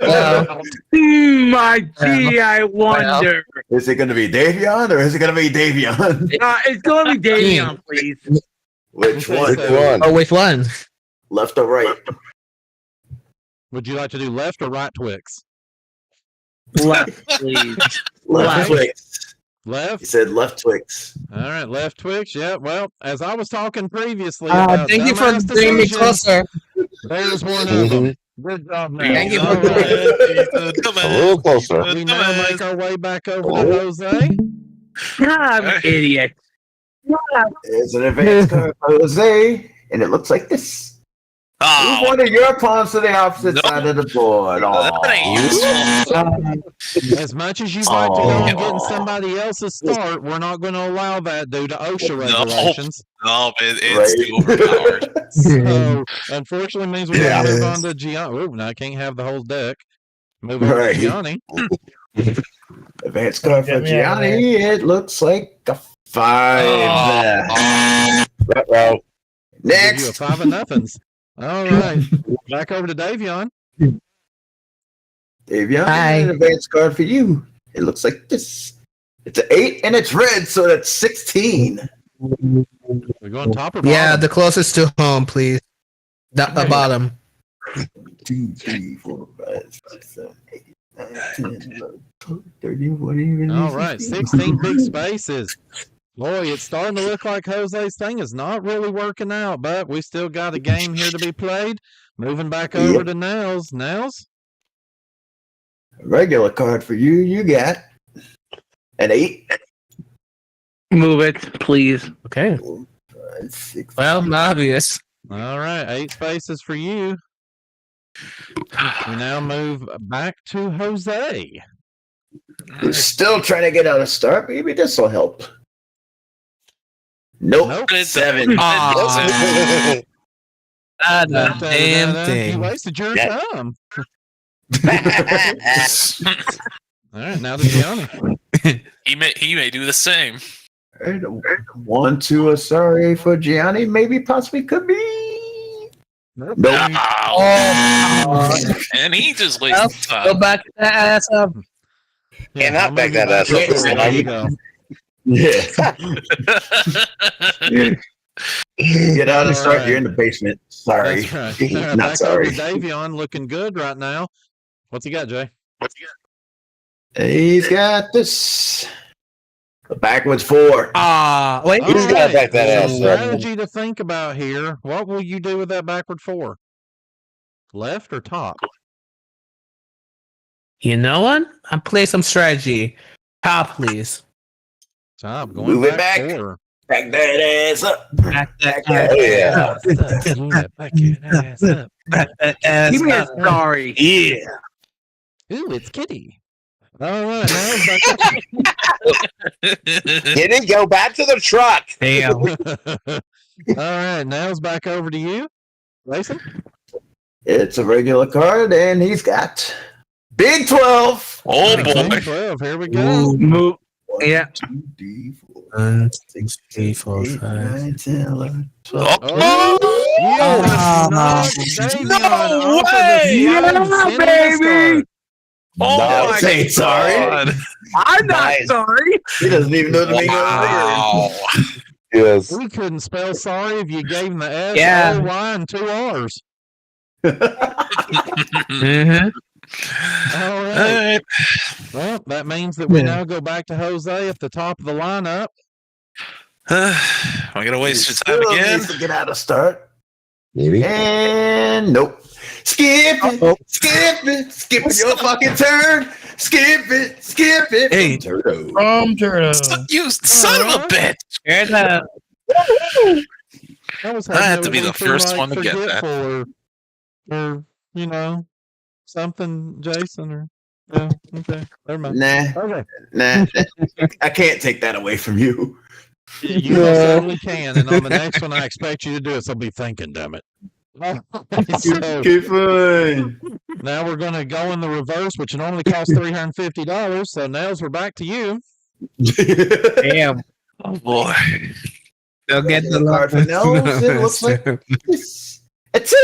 Well, My gee, I wonder. Is it going to be Daeveon or is it going to be Daeveon? It's going to be Daeveon, please. Which Okay, one? so oh, which one? Left or right? would you like to do left or right Twix? Left, please. Left Left. Twix. He Left? said left Twix. All right, left Twix. Yeah, well, as I was talking previously about Thank you for dumbass bringing me decisions, closer. there's one of them. Good job, Nails. Thank you for All right. A little closer. We now make our way back over to Jose. I'm an idiot. It's an advanced card for Jose, and it looks like this. Move Oh, one of your pawns to the opposite Nope. side of the board. that ain't useful. As much as you'd like to go and get in Oh. somebody else's start, we're not going to allow that due to OSHA No. regulations. No, it's Right. too overpowered. So, unfortunately, means we got to move Yeah. on to Gianni. Ooh, now I can't have the whole deck. Move on Right. to Gianni. Advanced card for Yeah. Gianni. It looks like a 5. Ruh-roh. Give you a Next. 5 and nothings. All right. Back over to Daeveon. Daeveon, Hi. an advanced card for you. It looks like this. It's an 8 and it's red, so that's 16. We're going top or bottom? Yeah, the closest to home, please. The bottom. 2, 3, 4, 5, 6, 7, 8, 9, 10, 11, 12, 13, 14, All right, 16 big spaces. Boy, it's starting to look like Jose's thing is not really working out, but we still got a game here to be played. Moving back over to Nails. Nails? Regular card for you. You got an 8. Move it, please. Okay. 4, 5, 6. Well, obvious. All right, 8 spaces for you. We now move back to Jose. Who's still trying to get out of start? Maybe this will help. Nope. Nope. 7. Aw. Damn You thing. wasted your Yeah. time. All right, now to Gianni. He may do the same. 1, 2, sorry for Gianni. Maybe, possibly, could be. Nope. Oh. And he just Well, wasted Go time. back to that ass up. Cannot I'll back move that you ass back up. over. There you go. Yeah. Get out and start. Alright. You're in the basement. Sorry. That's right. All right, Not back sorry. over to Daeveon, looking good right now. What's he got, Jay? He's got this. A backwards 4. Wait. All gotta right, back that so ass up. strategy to think about here. What will you do with that backward 4? Left or top? You know what? I play some strategy. Top, please. Top. Going Move it back back. 4. Back that ass up. Back that Oh, yeah. Back your ass up. Give me a sorry. Yeah. Ooh, it's Kitty. All right, Nails back Get it? Go back to the truck. Damn. All right, Nails back over to you. Mason? It's a regular card, and he's got Big 12. Oh Big boy. 12, here we go. Move. Yeah. 1, 2, 3, 4, 5. 9, 10, 11, 12. Oh, you have knocked Daeveon off of the Seattle baby. Oh No, my say sorry. God. I'm not Nice. sorry. He doesn't even know the meaning of Wow. Yes. We couldn't spell sorry if you gave him the S, Yeah. O, Y, and 2 R's. Mm-hmm. All All right. right. Well, that means that we Yeah. now go back to Jose at the top of the lineup. Am I gonna waste your time Still again? needs to get out of start. Maybe. And nope. Skip it. Skip it. Skip your fucking turn. Skip it. Skip it. Hey. Turtle. From Turtle. You son of a bitch! Here's a I was I had hoping to it be would the be, first like, one to get that. forgetful or you know, something, Jason, or yeah, okay, never mind. Nah. Okay, Nah. I can't take that away from you. you most certainly can, and on the next one, I expect you to do it. So be thinking, damn it. So Okay, fine. now we're going to go in the reverse, which normally costs $350. So Nails, we're back to you. damn. Oh boy. They'll get the Card for Nels, it looks like this. A 10!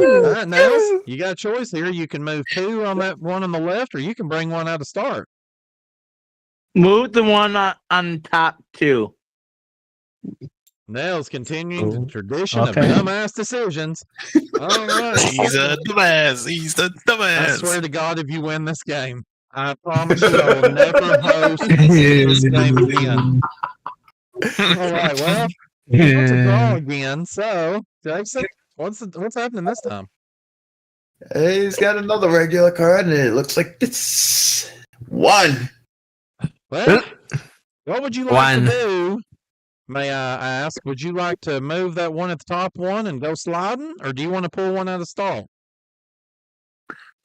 All right, Nails, you got a choice here. You can move 2 on that one on the left, or you can bring one out of start. Move the one on top 2. Nails continuing the tradition Okay. of dumbass decisions. All right. He's a dumbass. He's a I dumbass. swear to God, if you win this game, I promise you I will never host this game again. All right, well, it's a draw again. So, Jason, what's happening this time? He's got another regular card, and it looks like this. 1. Well, what would you like One. to do? May I ask, would you like to move that one at the top one and go sliding, or do you want to pull one out of stall?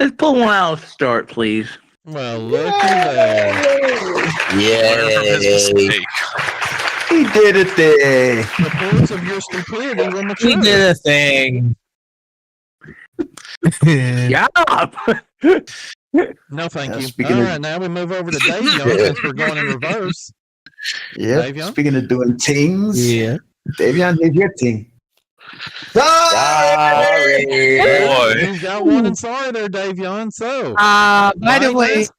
Let's pull one out of start, please. Well, looky there. Learn from his Yay. mistake. He did it there. Reports of your stupidity will mature. We did a thing. Yeah. No, thank Now, you. speaking All of- right, now we move over to Daeveon since we're going in reverse. Yeah. Daeveon? Speaking of doing things, Yeah. Daeveon, here's your team. Sorry. Boy. You've got one and sorry there, Daeveon. So, By the Mine way, is-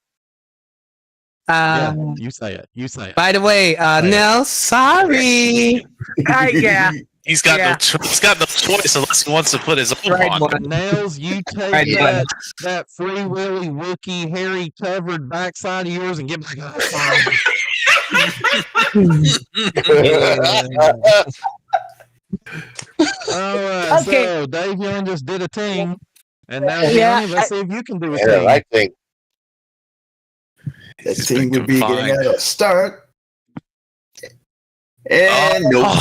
yeah, you say it. You say it. by the way, Nell, sorry. Yeah. He's got Yeah. he's got no choice unless he wants to put his own Right on. one. Nails, you take Right one. that free willy Wookie hairy covered backside of yours and get back outside. All right, Okay. so Daeveon just did a ting, and now Yeah, Johnny, let's see if you can do a Yeah, ting. I think. That He's team been would be getting confined. out of start. And nope.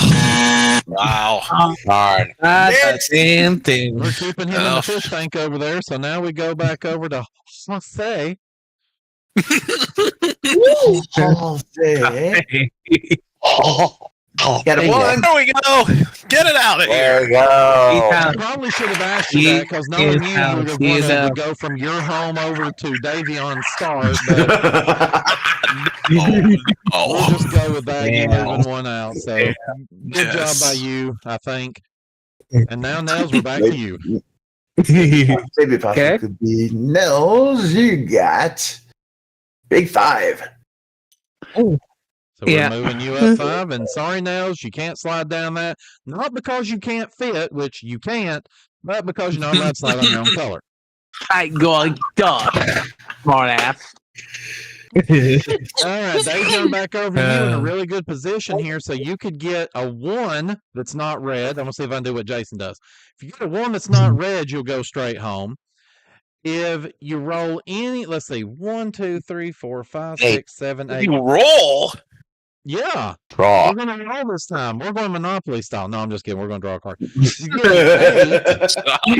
Wow. Darn. The same thing. We're keeping him in the Ugh. fish tank over there, so now we go back over to Jose. Jose. Oh, Got a There you 1. There we go. Get it out of there here. we go. I probably should have asked you that because knowing you, you would have He is wanted to out. go from your home over to Daeveon's start, but Oh, we'll just go with that. You Yeah. moving one out. So good job by you, I think. And now, Nels, we're back to you. Maybe possibly Okay. could be Nels. You got Big 5. So we're Yeah. moving you up 5. And sorry, Nels, you can't slide down that. Not because you can't fit, which you can't, but because you know I'm not sliding on your own color. I go, duh. Smart ass. All right, Daeveon, back over to you in a really good position here. So you could get a 1 that's not red. I'm going to see if I can do what Jason does. If you get a 1 that's not red, you'll go straight home. if you roll any, let's see, 1, 2, 3, 4, 5, Eight. 6, 7, 8. You roll. Yeah, Draw. we're gonna roll this time. We're going Monopoly style. No, I'm just kidding. We're gonna draw a card. You get an 8,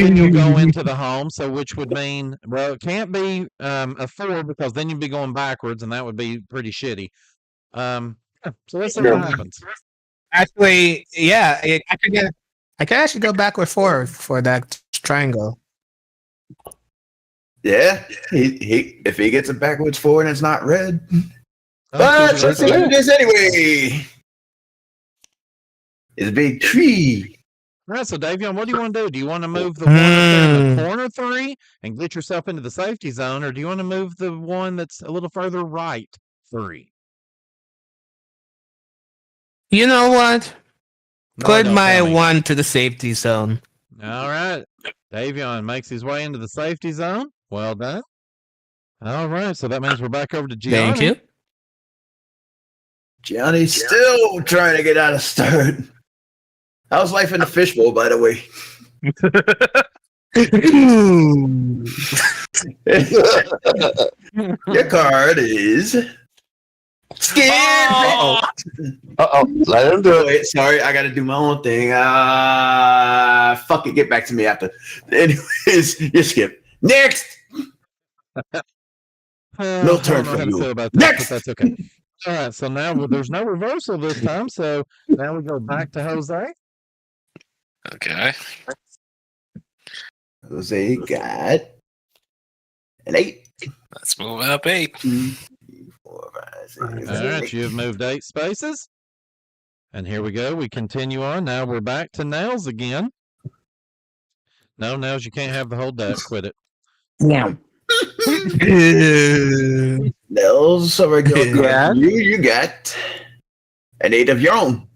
then you'll go into the home. So which would mean, well, it can't be a 4 because then you'd be going backwards, and that would be pretty shitty. So let's see what happens. Actually, yeah, I could actually go backward forward for that triangle. Yeah, he if he gets it backwards forward and it's not red. Okay, But let's see what it is anyway. It's a big tree. All right, so Daeveon, what do you want to do? Do you want to move the one up there in the corner 3 and get yourself into the safety zone, or do you want to move the one that's a little further right 3? You know what? No, Put don't my tell me. one to the safety zone. All right. Daeveon makes his way into the safety zone. Well done. All right, so that means we're back over to Gianni. Thank you. Gianni's still trying to get out of start. How's life in the fishbowl, by the way? Your card is skin. Let him do it. Wait, sorry, I got to do my own thing. Fuck it, get back to me after. Anyways, you skip. Next. No turn for you. About that, Next! but that's okay. All right, so now there's no reversal this time, so now we go back to Jose. Okay. Jose got an 8. Let's move up 8. 2, 4, 5, 6, All 7, right, 8. you have moved 8 spaces. And here we go. We continue on. Now we're back to Nails again. No, Nails, you can't have the whole deck. Quit it. Yeah. Nels, a regular card. Yeah. You got an 8 of your own.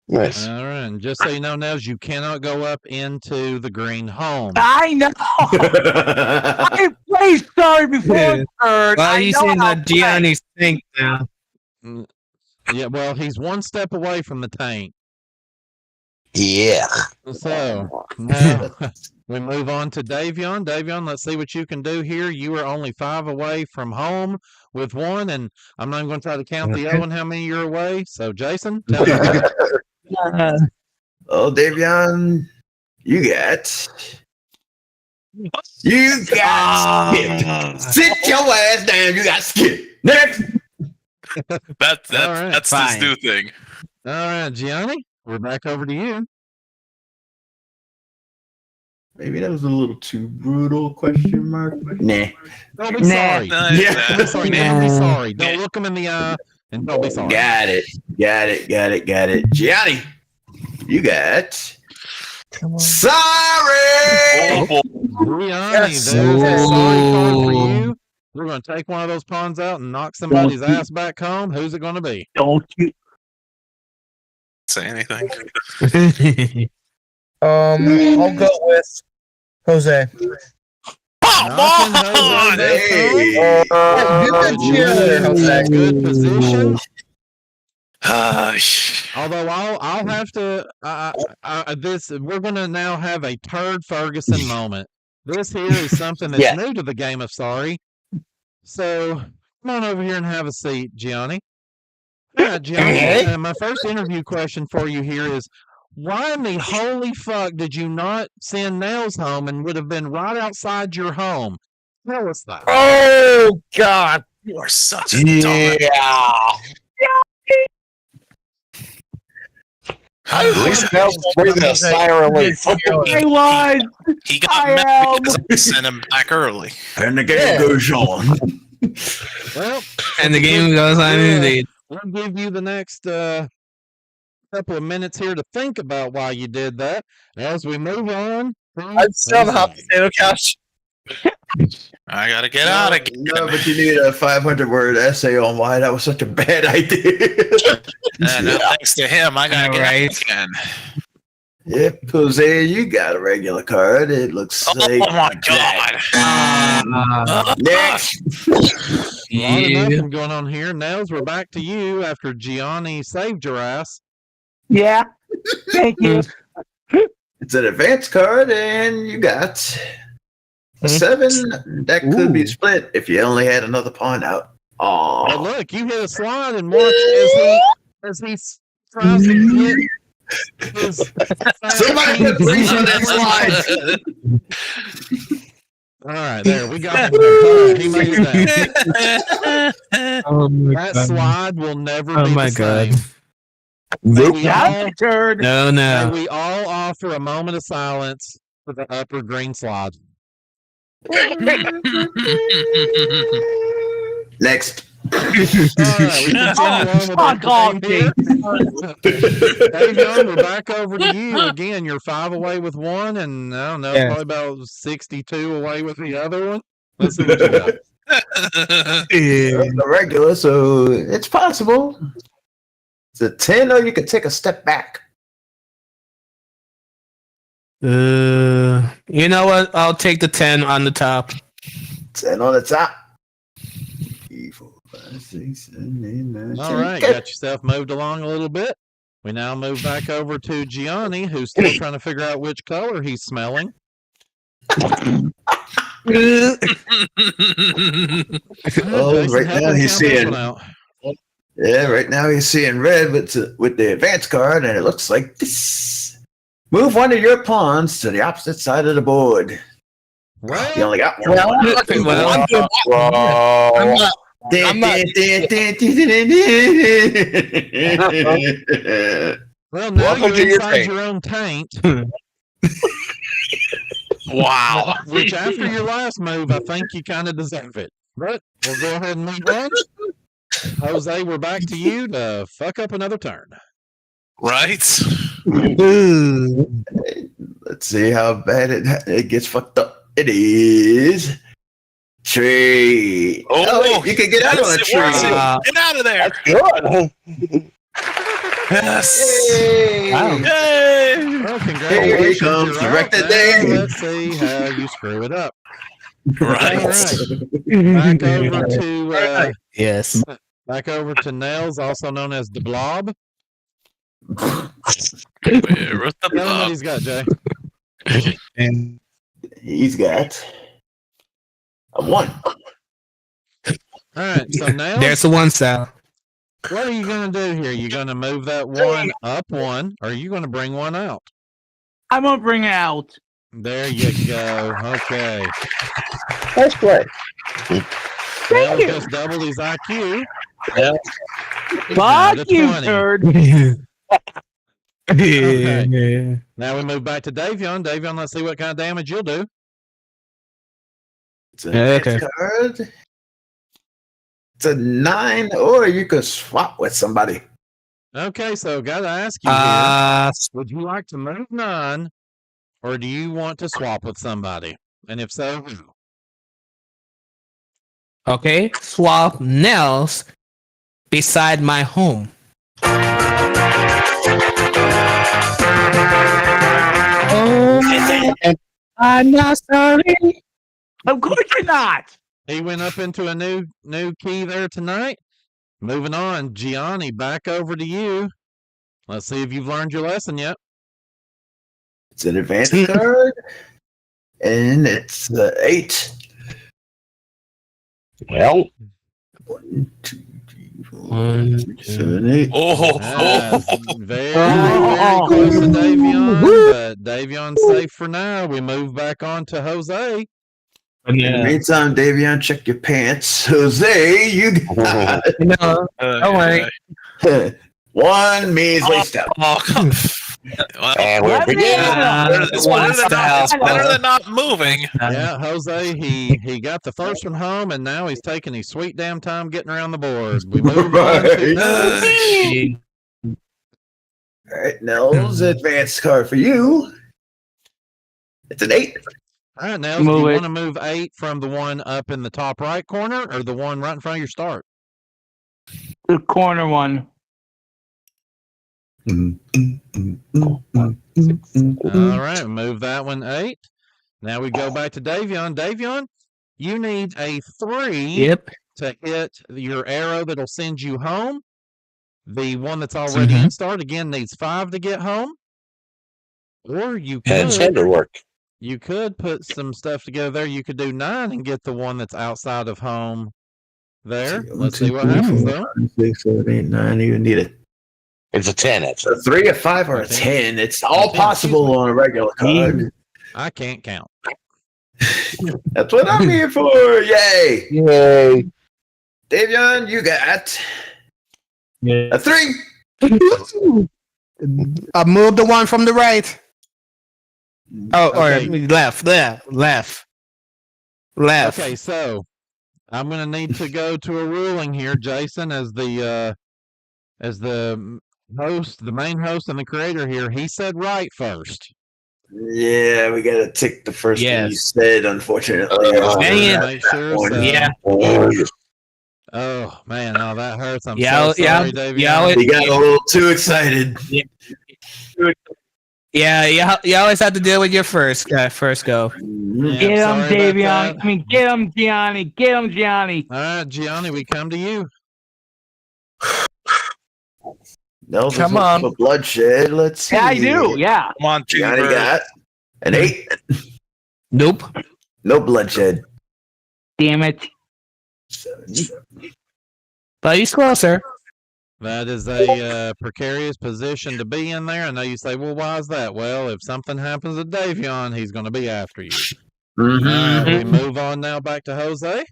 Nice. All right, and just so you know, Nails, you cannot go up into the green home. I know. I played sorry before Yeah. third. Well, I you know seen how the to play. Gianni's thing now. Yeah, well, he's one step away from the tank. Yeah. So now we move on to Daeveon. Daeveon, let's see what you can do here. You are only 5 away from home with 1, and I'm not even going to try to count the other one how many you're away. So, Jason, tell me. Oh, Daeveon, you got skipped. Sit your ass down. You got skipped. Next. That's All right, this fine. new thing. All right, Gianni, we're back over to you. Maybe that was a little too brutal? Question mark. Nah. Don't be Nah. sorry. Yeah. Don't be sorry. Don't be sorry. Don't look him in the eye and don't be sorry. Got it. Gianni, you got sorry. Oh, Gianni, there's a sorry card for you. We're going to take one of those pawns out and knock somebody's ass back home. Who's it going to be? Don't you? say anything. I'll go with Jose. Come Knocking Jose on! back home. Hey. Get that cheer there, Jose. Good position. Uh, Although I'll have to we're gonna now have a turd Ferguson moment. This here is something that's Yeah. new to the game of sorry. So come on over here and have a seat, Gianni. Yeah, Gianni. My first interview question for you here is, why in the holy fuck did you not send Nails home and would have been right outside your home? Tell us that. Oh God! you are such a dumbass. Yeah. At least now bring the siren like I was. He got I mad am. because I sent him back early. And the game goes on. Well, And the game goes on indeed. we'll give you the next couple of minutes here to think about why you did that as we move on. I'm still on the hot potato couch. I gotta get out again. No, but you need a 500-word essay on why that was such a bad idea. And thanks to him, I gotta get out again. Yep, Jose, you got a regular card. It looks Oh like my god! next. A lot of nothing going on here. Nails, we're back to you after Gianni saved your ass. Yeah. Thank you. It's an advance card, and you got a 7. That could be split if you only had another pawn out. But Oh, look, you hit a slide and watch as he tries to get his. somebody put freeze on that slide. All right, there we got it. He made it down. Oh my That god. slide will never Oh be my the god. same. May we all, No, may no. we all offer a moment of silence for the upper green slide. Next. All right, we continue on with our game here. Daeveon, we're back over to you again. You're 5 away with one, and I don't know, Yeah. probably about 62 away with the other one. Let's see what you got. It's a regular, so it's possible. It's a 10, or you can take a step back. You know what? I'll take the 10 on the top. 10 on the top. 3, 4, 5, 6, 7, 8, 9, 10. All right, got yourself moved along a little bit. We now move back over to Gianni, who's still trying to figure out which color he's smelling. Oh, Jason, right help now us he's count this seeing. one out. Yeah, right now he's seeing red with the advance card, and it looks like this. Move one of your pawns to the opposite side of the board. Well, You only got one. Well, I'm not. I'm not- well, now Welcome you're to your inside taint. your own taint. Wow. Which, after your last move, I think you kind of deserve it. But we'll go ahead and move on. Jose, we're back to you to fuck up another turn. Right? Let's see how bad it gets fucked up. It is tree. Oh, you can get out on a Yes, it tree. works. Get out of there. Good. Yes. Wow. Yay. Well, Here he congratulations. comes, you're direct out. the day. Now let's see how you screw it up. Right. All right. Back over to Yes. back over to Nels, also known as the Blob. Where was the Tell him what blob? he's got, Jay. And He's got a 1. All right. So now, there's the one style. what are you going to do here? You going to move that one up one, or are you going to bring one out? I'm gonna bring out. There you go. Okay. That's great. Nels just doubled his IQ. Yeah. Down to Fuck you, 20. turd. Now we move back to Daeveon. Daeveon, let's see what kind of damage you'll do. It's an Yeah, advance card. It's a 9, or you could swap with somebody. Okay, so got to ask you here. Would you like to move 9, or do you want to swap with somebody? And if so, who? Okay. Swap Nels beside my home. Oh, I'm not sorry. Of course you're not. He went up into a new key there tonight. Moving on, Gianni, back over to you. Let's see if you've learned your lesson yet. It's an advance card, and it's 8. Well, 1, 2, 3, 4, 1, 5, 6, 7, 8. Oh, That's very, very close to Daeveon, but Daevion's safe for now. We move back on to Jose. In the meantime, Daeveon, check your pants. Jose, you got No, don't worry. 1 measly step. Oh, come. Well, and we're beginning. it's better than not moving. Yeah, Jose, he got the first one home, and now he's taking his sweet damn time getting around the board. We move on to All right, Nels, advance card for you. It's an 8. All right, now, do you want to move 8 from the one up in the top right corner or the one right in front of your start? The corner one. All right, move that one 8. Now we go back to Daeveon. Daeveon, you need a 3 Yep. to hit your arrow that'll send you home. The one that's already in start, again, needs 5 to get home. Or you And could gender work. put some stuff together there. You could do 9 and get the one that's outside of home there. Let's see what happens though. 6, 7, 8, 9. You need a It's a 10, actually. 3, a 5, or a 10. It's all possible on a regular card. I can't count. That's what I'm here for. Yay! Yay. Daeveon, you got a 3. Move the one from the right. Oh, Okay. or left. Okay, so I'm gonna need to go to a ruling here, Jason, as the host, the main host and the creator here. He said right first. Yeah, we gotta tick the first thing you Yes. said, unfortunately. Dang it. Make sure. So, Yeah. Oh man, oh that hurts. I'm Yeah, so yeah, sorry, David. yeah, He got a little too excited. Yeah, you always have to deal with your first go. Yeah, Get I'm him, sorry about Daeveon. that. I mean, get him, Gianni. Get him, Gianni. All right, Gianni, we come to you. Nels Come is looking on. for bloodshed. Let's see. Yeah, I do. Yeah. Come on, Johnny Cheeseburger. got an 8. Nope. No bloodshed. Damn it. 7. But he's closer. That is a precarious position to be in there. I know you say, well, why is that? Well, if something happens to Daeveon, he's going to be after you. We move on now back to Jose.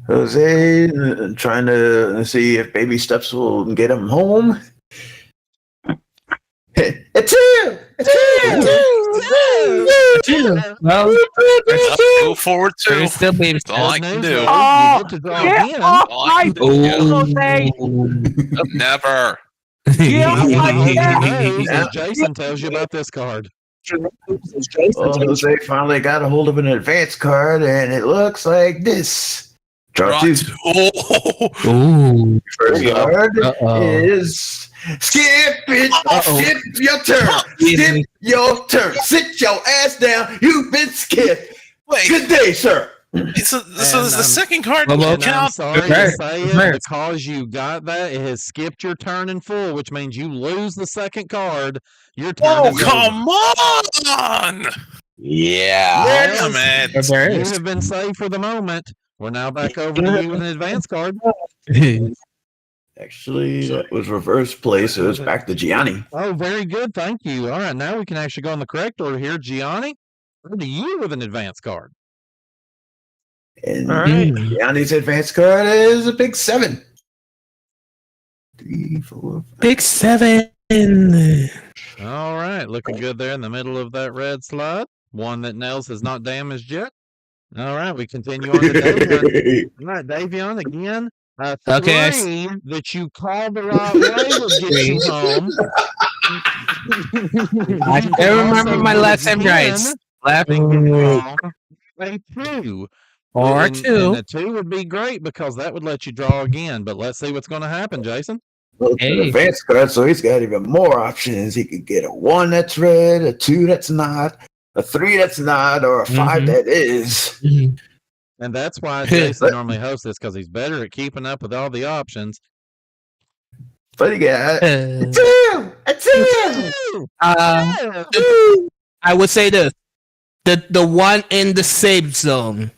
Jose trying to see if baby steps will get him home. A 2! Well, Go forward, too. there's still baby. That's all I can do. Oh, You get to draw get again. off All I my can do. Jose. Never. Get off my Knows Yeah. as Jason tells you about this card. Well, Jose finally got a hold of an advance card, and it looks like this. Draw 2. Oh, Ooh. First card Uh-oh. is skip it. Uh-oh. Skip your turn. Skip your turn. Sit your ass down. You've been skipped. wait. Good day, sir. So this is the second card Well, that And I'm counts. sorry to Hurts. say it, Hurts. because you got that, it has skipped your turn in full, which means you lose the second card. Your turn Oh, is over. come on. Yeah. Damn it. You have been saved for the moment. We're now back over to you with an advance card. Actually, that was reverse play, so it's back to Gianni. Oh, very good. Thank you. All right, now we can actually go in the correct order here. Gianni, over to you with an advance card. And All right. Gianni's advance card is a big 7. 3, 4, 5. Big 7. All right, looking good there in the middle of that red slide. One that Nels has not damaged yet. All right, we continue on to Daeveon. All right, Daeveon again. Okay, Three that you called the right way will get you home. I You can't can remember also my do it left and again rights. Left and get wrong a 2. or And 2. a 2 would be great because that would let you draw again. But let's see what's going to happen, Jason. Well, it's an Hey. advance card, so he's got even more options. He could get a 1 that's red, a 2 that's not, a 3 that's not, or a 5 Mhm. that is. And that's why Jason normally hosts this, because he's better at keeping up with all the options. But he got a Uh, 2! A 2! I would say the one in the safe zone.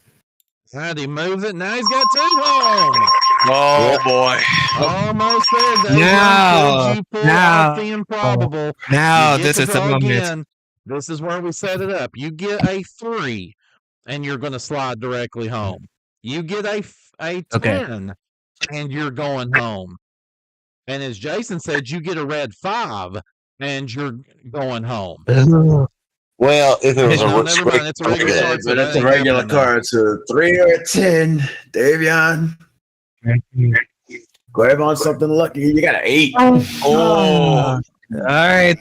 And he moves it. Now he's got 2 home. Oh, boy. Almost there, David. Now, Could you pull now. off the improbable? Now You get this to is the draw moment. again. This is where we set it up. You get a 3, and you're going to slide directly home. You get a 10, Okay. and you're going home. And as Jason said, you get a red 5, and you're going home. Well, if it was No, a never mind. It's a regular Okay, card, so but that it's a ain't regular happening now. card, so 3 or a 10. Daeveon, grab on something lucky. You got an 8. Oh. All right.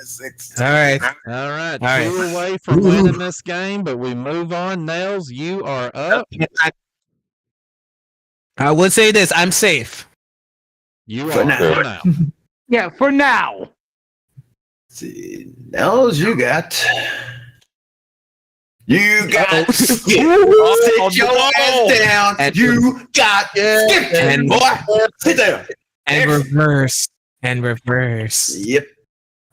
6. All right. All right, All right. 2 away from winning this game, but we move on. Nails, you are up. I would say this. I'm safe. You For are now. for now. Yeah, for now. See, Nels, you got. You got. Skip. Oh, Sit your no. ass down. And- You got. Skip. And- Boy, sit down. And reverse. And reverse. Yep.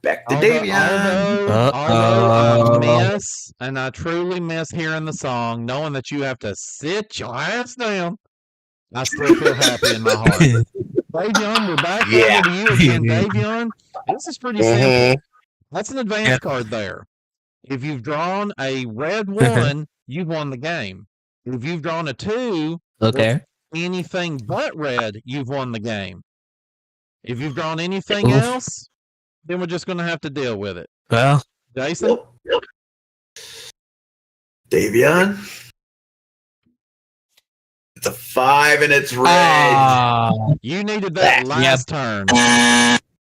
Back to Daeveon. Although I miss, and I truly miss hearing the song, knowing that you have to sit your ass down, I still feel happy in my heart. Daeveon, we're back over to you again, Daeveon. This is pretty simple. That's an advance card there. If you've drawn a red 1, you've won the game. If you've drawn a 2, anything but red, you've won the game. If you've drawn anything else, then we're just going to have to deal with it. Well, Jason? Daeveon. It's a 5 and it's red. You needed that last turn.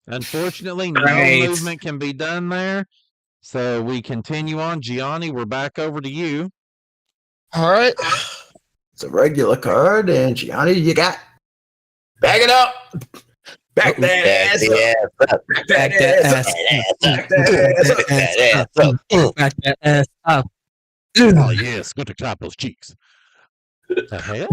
Unfortunately, no movement can be done there. So we continue on. Gianni, we're back over to you. All right. It's a regular card, and Gianni, you got. Back it up. Back that ass up. Back that ass up. Back that ass up. Oh, yes. Good to clap those cheeks. The hell?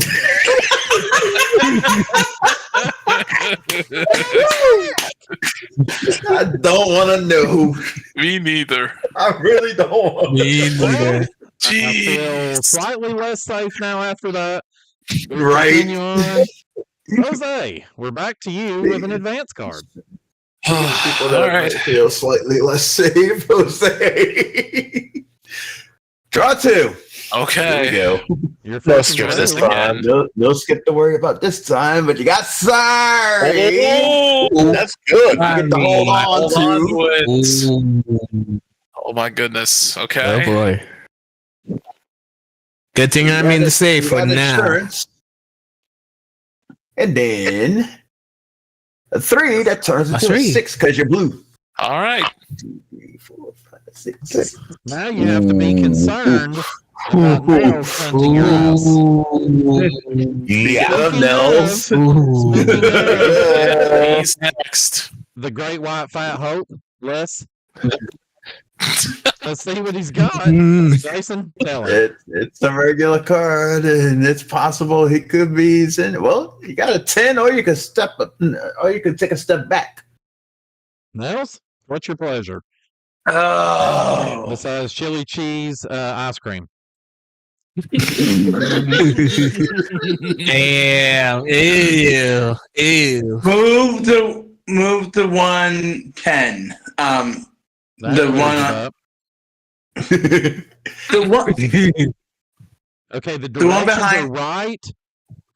I don't want to know. Me neither. I really don't want to. Me neither. I feel slightly less safe now after that. Right. Jose, we're back to you with an advance card. People that might feel slightly less safe, Jose. Draw 2. Okay. Here we go. You're No first stress and this early. time. No skip to worry about this time, but you got sorry. Oh, that's good. You get to hold on to. Oh my goodness. Oh Okay. boy. Good thing I'm in the safe You for got now. insurance. And then a 3 that turns into a 3. 6 because you're blue. All right. 2, 3, 4, 5, 6, 7. Now you have to be concerned about nails hunting your house. Yeah, Speaking Nels. of, He's next. the great white fat hope, Les. Let's see what he's got. Jason, tell him. It's a regular card, and it's possible he could be in. Well, you got a 10, or you can step up, or you can take a step back. Nels, what's your pleasure? Oh. Besides chili cheese ice cream. Damn. Ew. Ew. Move to 110. That The clears one it on- up. The one, Okay, the The one directions are behind- right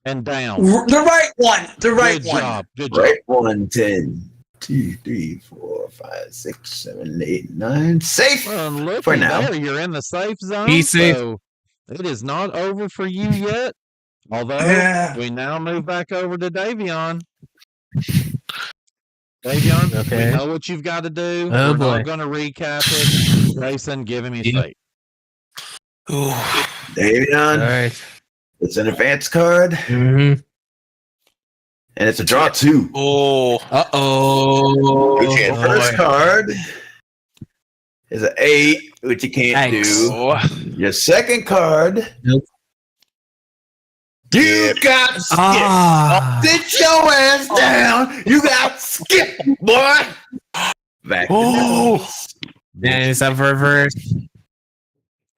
and down. the right one. The right Good one. job. Good job. Right, 1, 10, 2, 3, 4, 5, 6, 7, 8, 9. Safe. Well, and look For at now. there, you're in the safe zone. He's safe. So it is not over for you yet. Although Yeah. we now move back over to Daeveon. Daeveon, Okay. we know what you've got to do. Oh, We're boy. not going to recap it. Jason, give him his Yeah. fate. Ooh. Daeveon, All right. it's an advance card, Mm-hmm. and it's a draw 2. Oh. Uh-oh. Good Your chance. first card is an 8, which you can't Yikes. do. Oh. Your second card, Nope. you got skip. Ah. Sit your ass down. You got skip, boy. Back to Oh. And it's up for reverse.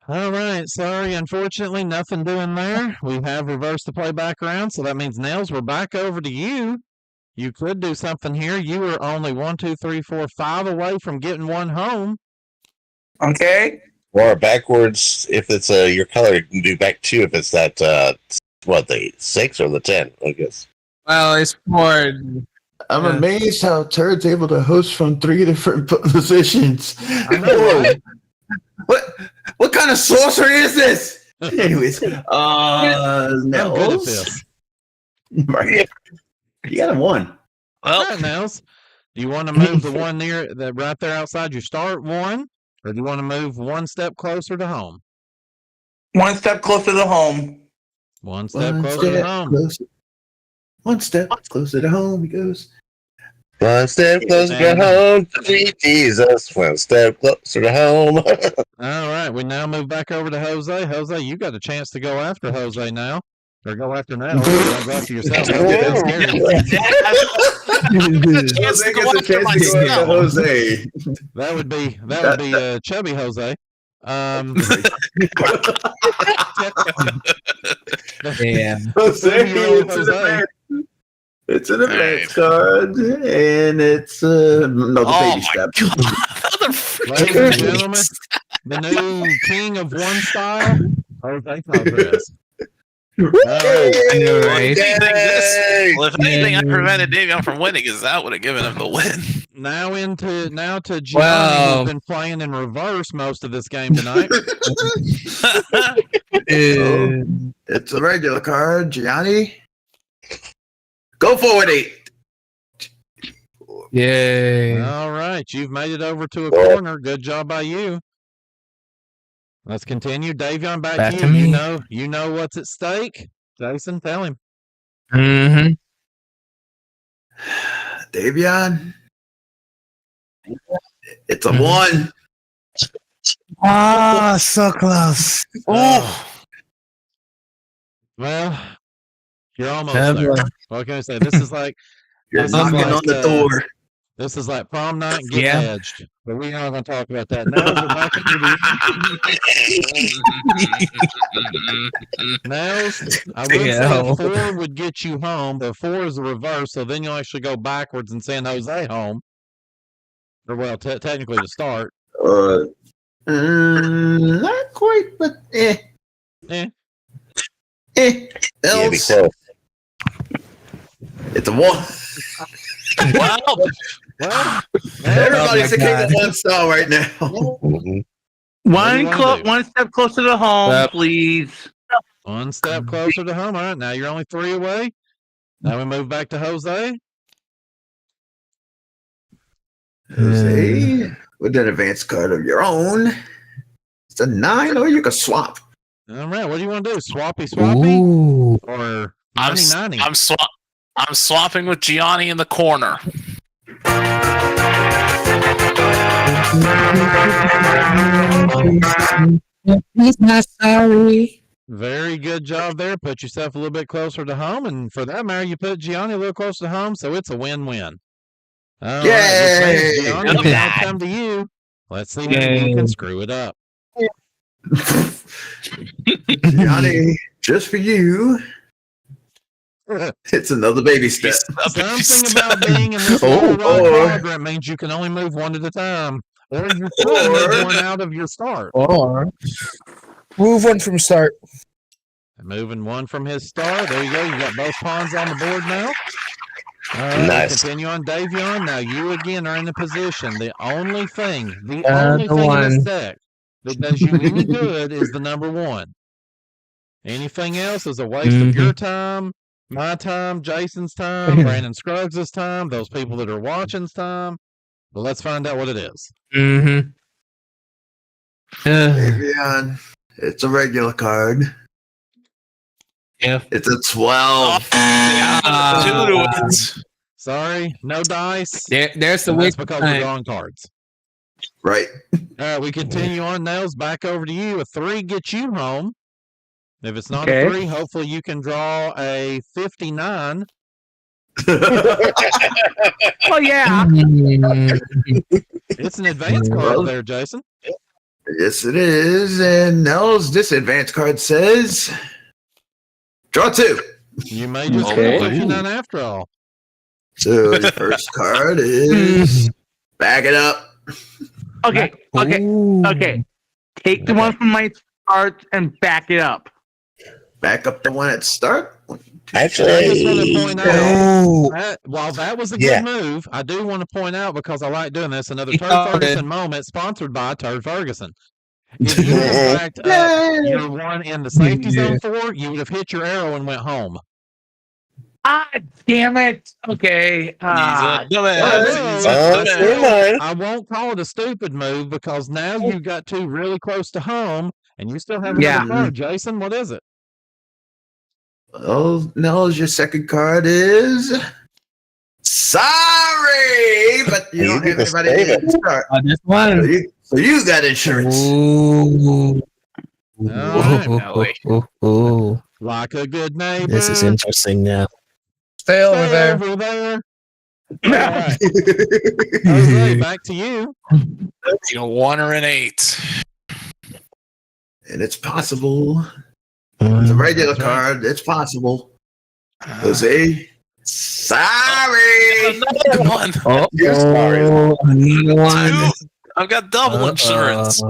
All right. Sorry. Unfortunately, nothing doing there. We have reversed the play back around. So that means, Nails, we're back over to you. You could do something here. You were only 1, 2, 3, 4, 5 away from getting one home. Okay. Or backwards, if it's your color, you can do back 2 if it's that, the 6 or the 10, I guess. Well, it's for. I'm amazed how Turd's able to host from 3 different positions. I know, right? What kind of sorcery is this? Anyways, I'm good at Nels. this. Right. You got a 1. All Well, right, Nels. Do you want to move the one near the right there outside your start 1, or do you want to move one step closer to home? One step closer to home. One step closer to home. closer. One step closer to home, he goes. One step closer to home, sweet Jesus. One step closer to home. All right, we now move back over to Jose. Jose, you got a chance to go after Jose now. Or go after Nels. Don't go after yourself. Don't get them scared. Jose gets a chance to go after Jose. That would be chubby Jose. Damn. Jose, Jose. it's an advance card, and it's another baby step. Ladies and gentlemen, the new king of one style, Jose Tavares. Right. If anything, I prevented Daeveon from winning, because that would have given him the win. Now to Gianni, who's been playing in reverse most of this game tonight. It's a regular card, Gianni. Go forward 8. Yay. All right, you've made it over to a corner. Good job by you. Let's continue. Daeveon, back to you. You know what's at stake. Jason, tell him. Mm-hmm. Daeveon, it's a 1. Ah, so close. Oh. Well, you're almost there. What can I say? This is like You're knocking on the door. This is like prom night and get edged. But we're not going to talk about that. Now we're back into Nails, I would say 4 would get you home, but 4 is the reverse, so then you'll actually go backwards and send Jose home. Or, well, technically to start. Not quite, but Yeah, be close. It's a 1. Well, everybody's a king of one style right now. One step closer to home, please. One step closer to home. All right, now you're only 3 away. Now we move back to Jose. Jose, with an advanced card of your own. It's a 9, or you can swap. All right, what do you want to do? Swappy? Or 90-90? I'm swapping with Gianni in the corner. He's not sorry. Very good job there. Put yourself a little bit closer to home, and for that matter, you put Gianni a little closer to home, so it's a win-win. All right, Gianni, we now come to you. Let's see if you can screw it up. Gianni, just for you. It's another baby step. Something about being in this little quadrant means you can only move 1 at a time. Or you can move 1 out of your start. Or move 1 from start. Moving 1 from his start. There you go. You got both pawns on the board now. Nice. Continue on, Daeveon. Now you again are in the position. The only thing in this deck that does you any good is the number 1. Anything else is a waste of your time, my time, Jason's time, Brandon Scruggs' time, those people that are watching's time. But let's find out what it is. Daeveon, it's a regular card. Yeah. It's a 12. Sorry, no dice. There's the That's because we're drawing cards. Right. All right, we continue on. Nails, back over to you. A 3 gets you home. If it's not a 3, hopefully you can draw a 59. Oh, yeah. It's an advanced card there, Jason. Yes, it is. And Nels, this advanced card says draw 2. You may just get 59 after all. So the first card is back it up. Okay. Take the one from my start and back it up. Back up the one at start. Actually, I just want to point out, while that was a good move, I do want to point out, because I like doing this, another Turd Ferguson moment sponsored by Turd Ferguson. If you had backed up your 1 in the safety zone 4, you would have hit your arrow and went home. Ah, damn it. Okay. I won't call it a stupid move, because now you've got 2 really close to home, and you still have another card. Jason, what is it? Well, Nels, your second card is sorry, but you don't have anybody to start. This one. So you got insurance. Like a good neighbor. This is interesting now. Stay over there. All right. Jose, back to you. You know, 1 or an 8. And it's possible. It's a regular card. It's possible. Jose. Sorry. Another one. Oh, You're sorry. another one. 2. I've got double insurance.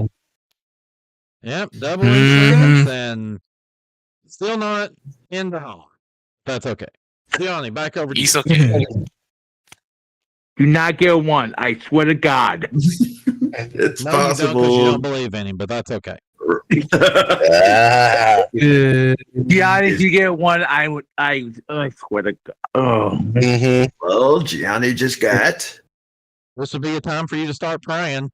Yep, double insurance and still not in the home. That's okay. Gianni, back over to you. He's okay. Do not get 1. I swear to God. It's No, you don't because you possible. don't believe in him, but that's okay. Ah. Gianni, if you get 1, I swear to God. Oh. Mhm. Well, Gianni just got This would be a time for you to start praying.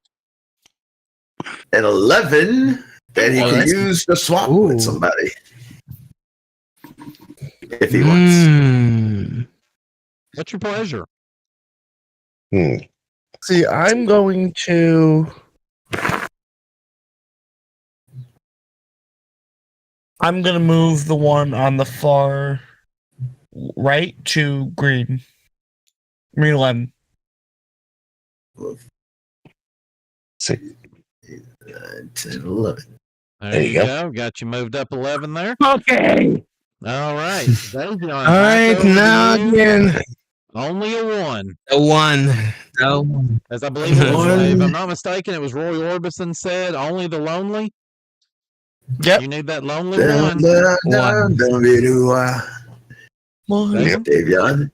an 11 that he can use to swap with somebody. If he wants. What's your pleasure? See, I'm going to. I'm going to move the one on the far right to green. Green 11. 6. 9, 10, 11. There you go. Got you moved up 11 there. Okay. All right. Daeveon, All right, now again. Only a 1. The 1. No. As I believe it was, One. if I'm not mistaken, it was Roy Orbison said, only the lonely. Yep. You need that lonely Dun, one. dun, dun, dun, be do, Daeveon? Daeveon,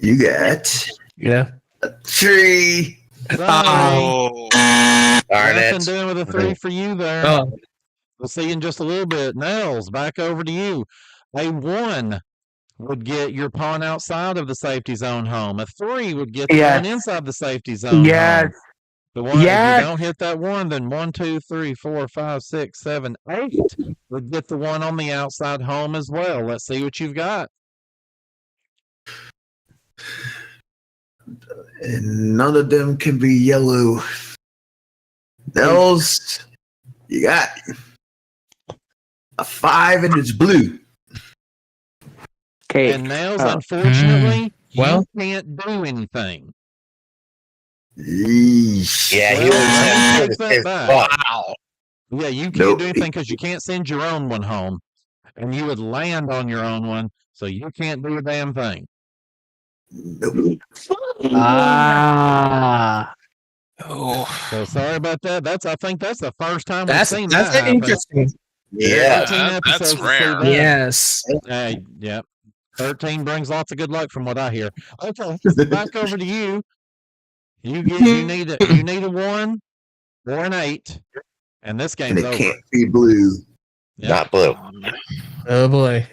you got Yeah. a 3. Sorry. Oh. Darn Nothing it. doing with a 3 for you there. Oh. We'll see you in just a little bit. Nels, back over to you. A 1 would get your pawn outside of the safety zone home. A 3 would get the Yes. one inside the safety zone Yes. home. The one, Yes. if you don't hit that 1, then 1, 2, 3, 4, 5, 6, 7, 8 would get the one on the outside home as well. Let's see what you've got. And none of them can be yellow. Nels, you got a 5 and it's blue. Okay. And Nails, Oh. unfortunately, Well. you can't do anything. Yeesh. Yeah, he Well, was let me his take that back. Wow. Yeah, you can't Nope. do anything because you can't send your own one home. And you would land on your own one, so you can't do a damn thing. Nope. Ah. Oh. So sorry about that. I think that's the first time That's we've seen that that's happen. interesting. Yeah. 13 That's episodes to see rare. that. Yes. Yeah. 13 brings lots of good luck from what I hear. Okay, back over to you. You need a 1 or an 8, and this And game's it over. can't be blue. Yep. Not blue. Oh boy.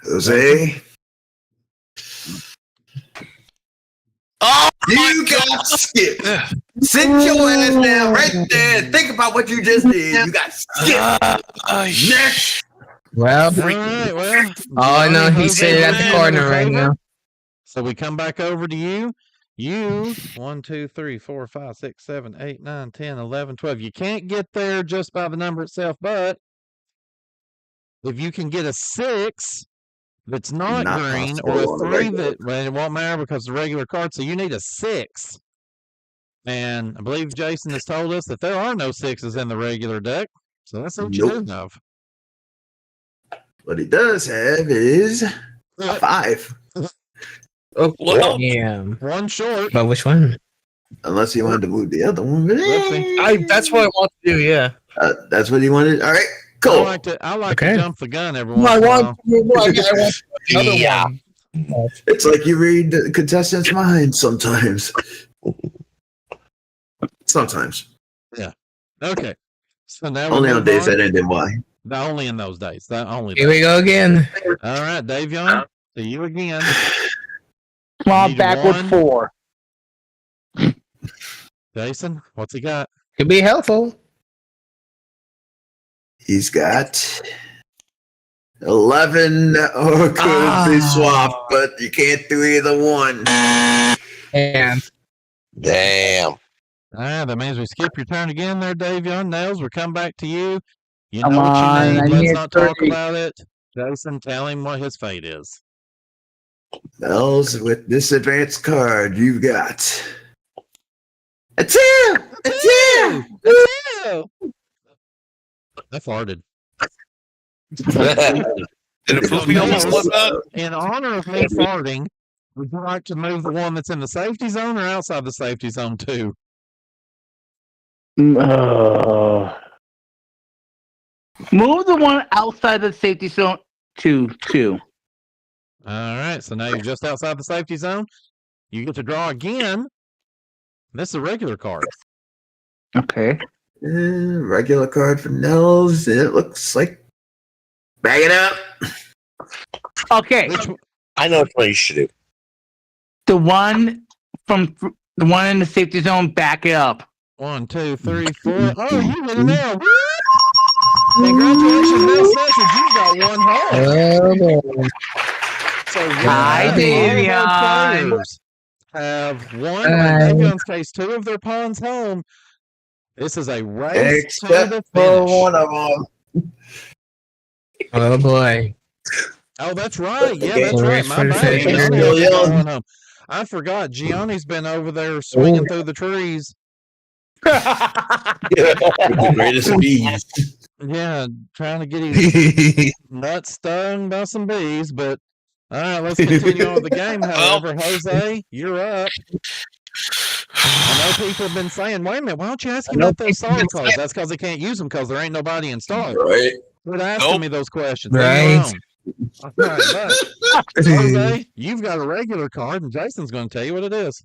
Jose, Oh, you got skipped. Sit your ass down right there and think about what you just did. You got skipped. Next. Well, All right, well. oh, I know Gianni, he's Jose sitting at did the me corner another right favor. now. So we come back over to you. You 1, 2, 3, 4, 5, 6, 7, 8, 9, 10, 11, 12. You can't get there just by the number itself, but if you can get a 6 that's not green or possible on a a 3 regular. well, it won't matter because it's a regular card, so you need a 6. And I believe Jason has told us that there are no 6s in the regular deck. So that's what you Nope. do know. What he does have is a 5. Oh, Well. yeah. One short. But which one? Unless he wanted to move the other one. That's what I want to do, yeah. That's what he wanted. All right, I cool. like to Okay. jump the gun every No, once I in a while. want the other Yeah. one. It's like you read the contestant's mind sometimes. Sometimes. Okay. So now we Only on move days on. that end in Y. Only in those days. Only Here we go again. All right, Daeveon, to you again. Come on, Need back with 1. 4. Jason, what's he got? Could be helpful. He's got 11 or could be swapped, but you can't do either one. And Damn. That means we skip your turn again there, Daeveon. Nails, we'll come back to you. You Come know what on, you I need. Let's need not talk 30. about it. Jason, tell him what his fate is. Nels, with this advanced card, you've got a 2! A 2! I farted. Did a poopy almost slip out? In honor of me farting, would you like to move the one that's in the safety zone or outside the safety zone too? Move the one outside the safety zone to 2. All right, so now you're just outside the safety zone. You get to draw again. This is a regular card. Okay. Regular card for Nels. It looks like. Bag it up. Okay. I know what you should do. The one in the safety zone, back it up. 1, 2, 3, 4. Oh, you hit it now. Congratulations, Nels Sessions. You've got one hole. So Hi, Daeveon. players have one, in Daeveon's case, 2 of their pawns home. This is a race to the Except for finish. one of them. Oh boy. Oh, that's right. Yeah, Okay. that's right. Race My for the bad. finish. Gianni Still has got young. one home. I forgot. Gianni's been over there swinging through the trees. The greatest bees. Yeah, trying to get his nuts stung by some bees. But all right, let's continue on with the game. However, Jose, you're up. I know people have been saying, wait a minute, why don't you ask him about those sorry cards? That's because they can't use them because there ain't nobody installed. Right. Quit asking Nope. me those questions. Right. Leave me alone. All right, but Jose, you've got a regular card, and Jason's going to tell you what it is.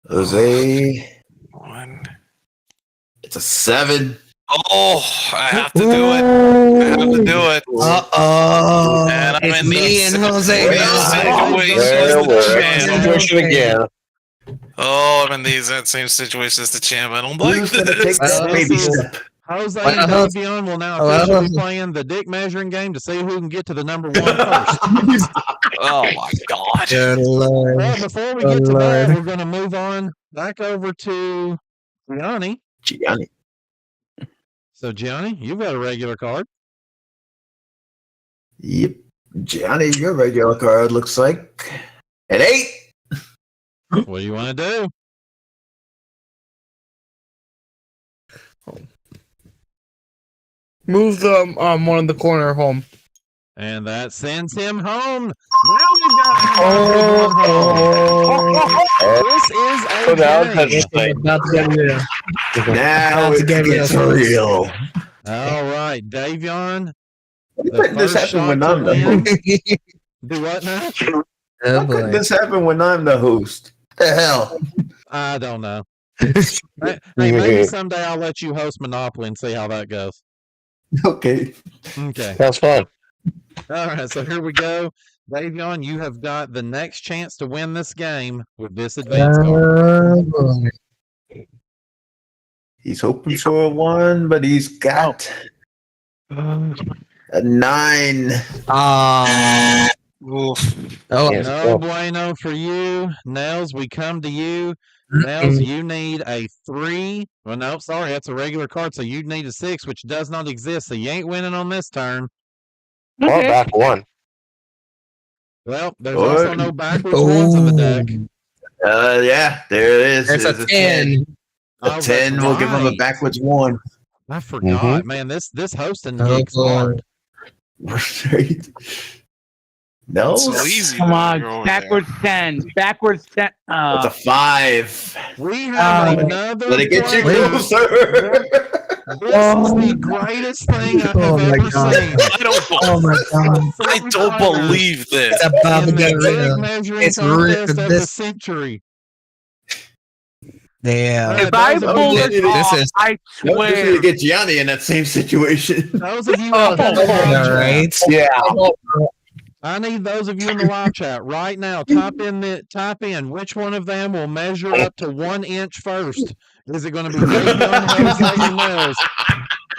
Jose, One. it's a 7. Oh, I have to do it. I have to do it. Uh-oh. And I'm It's in me the and Jose same now. situation as the champ. Situation again. Oh, I'm in the exact same situation as the champ. I don't like Who's going to take this. that baby step? Jose Well, and Daeveon will now officially be playing the dick measuring game to see who can get to the number 1 first. Oh my god. Good Lord. Well, before we get to that, we're going to move on back over to Gianni. Gianni. So, Gianni, you've got a regular card. Yep. Gianni, your regular card looks like an 8. What do you want to do? Move the one in the corner home. And that sends him home. Now we've got home. This is So now a that's game. like, About to get rid of. Now That's it a game gets of real. All right, Daeveon. Why couldn't this first happen when shot I'm to the win. host? Do what now? Oh Why couldn't boy. this happen when I'm the host? The hell? I don't know. Hey, maybe someday I'll let you host Monopoly and see how that goes. Okay. Okay. sounds fun. All right, so here we go. Daeveon, you have got the next chance to win this game with this advance card. Oh boy. He's hoping for a 1, but he's got a 9. Ah. oof. Oh. Yes. No bueno for you. Nels, we come to you. Nels, you need a 3. Well, no, sorry, that's a regular card, so you need a 6, which does not exist, so you ain't winning on this turn. Or back 1. Well, there's Or- also no backwards ones in the deck. Yeah, there it is. There's a 10. Oh, A 10 will give him a right. backwards 1. I forgot, man. This hosting Oh, gig's hard. Right. No, So easy. Come when on, you're over backwards 10. Backwards 10. it's a 5. We have Oh, another. Let it get you player. closer. This is the greatest thing I have Oh, my ever God. seen. there. I don't, Oh my god. I don't believe this. It's about to In get the big real. measuring It's contest of the this. century. Damn. Right. If I those of pull you- this this off, is- I Nope, just need swear. to get Gianni in that same situation. Those of you Oh, out in the oh, live All chat, right. Yeah. I need those of you in the live chat right now. Type in which one of them will measure up to 1 inch first. Is it going to be Daeveon, Jose, or Nels?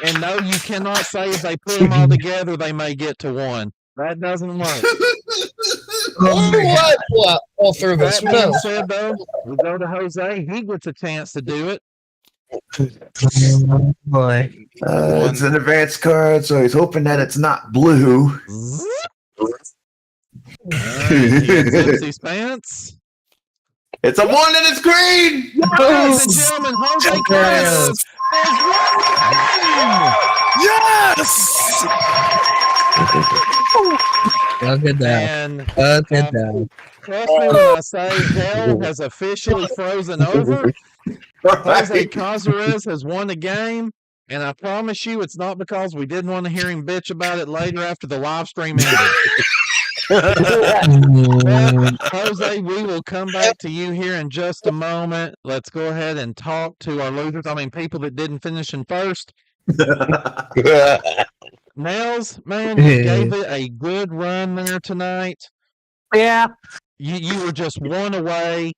And no, you cannot say if they put them all together, they may get to 1. That doesn't work. What? All through this. That being said, though, we go to Jose. He gets a chance to do it. Oh, boy. It's an advanced card, so he's hoping that it's not blue. He accepts his pants. It's a 1 and it's green. Ladies and gentlemen, Jose Carlos has won Yes! Look at the that. game. And Look at that. trust me when I say hell has officially frozen over. Jose Cazares has won the game, and I promise you it's not because we didn't want to hear him bitch about it later after the live stream ended. Well, Jose, we will come back to you here in just a moment. Let's go ahead and talk to our losers. I mean, people that didn't finish in first. Nels, man, you gave it a good run there tonight. Yeah. You were just one away.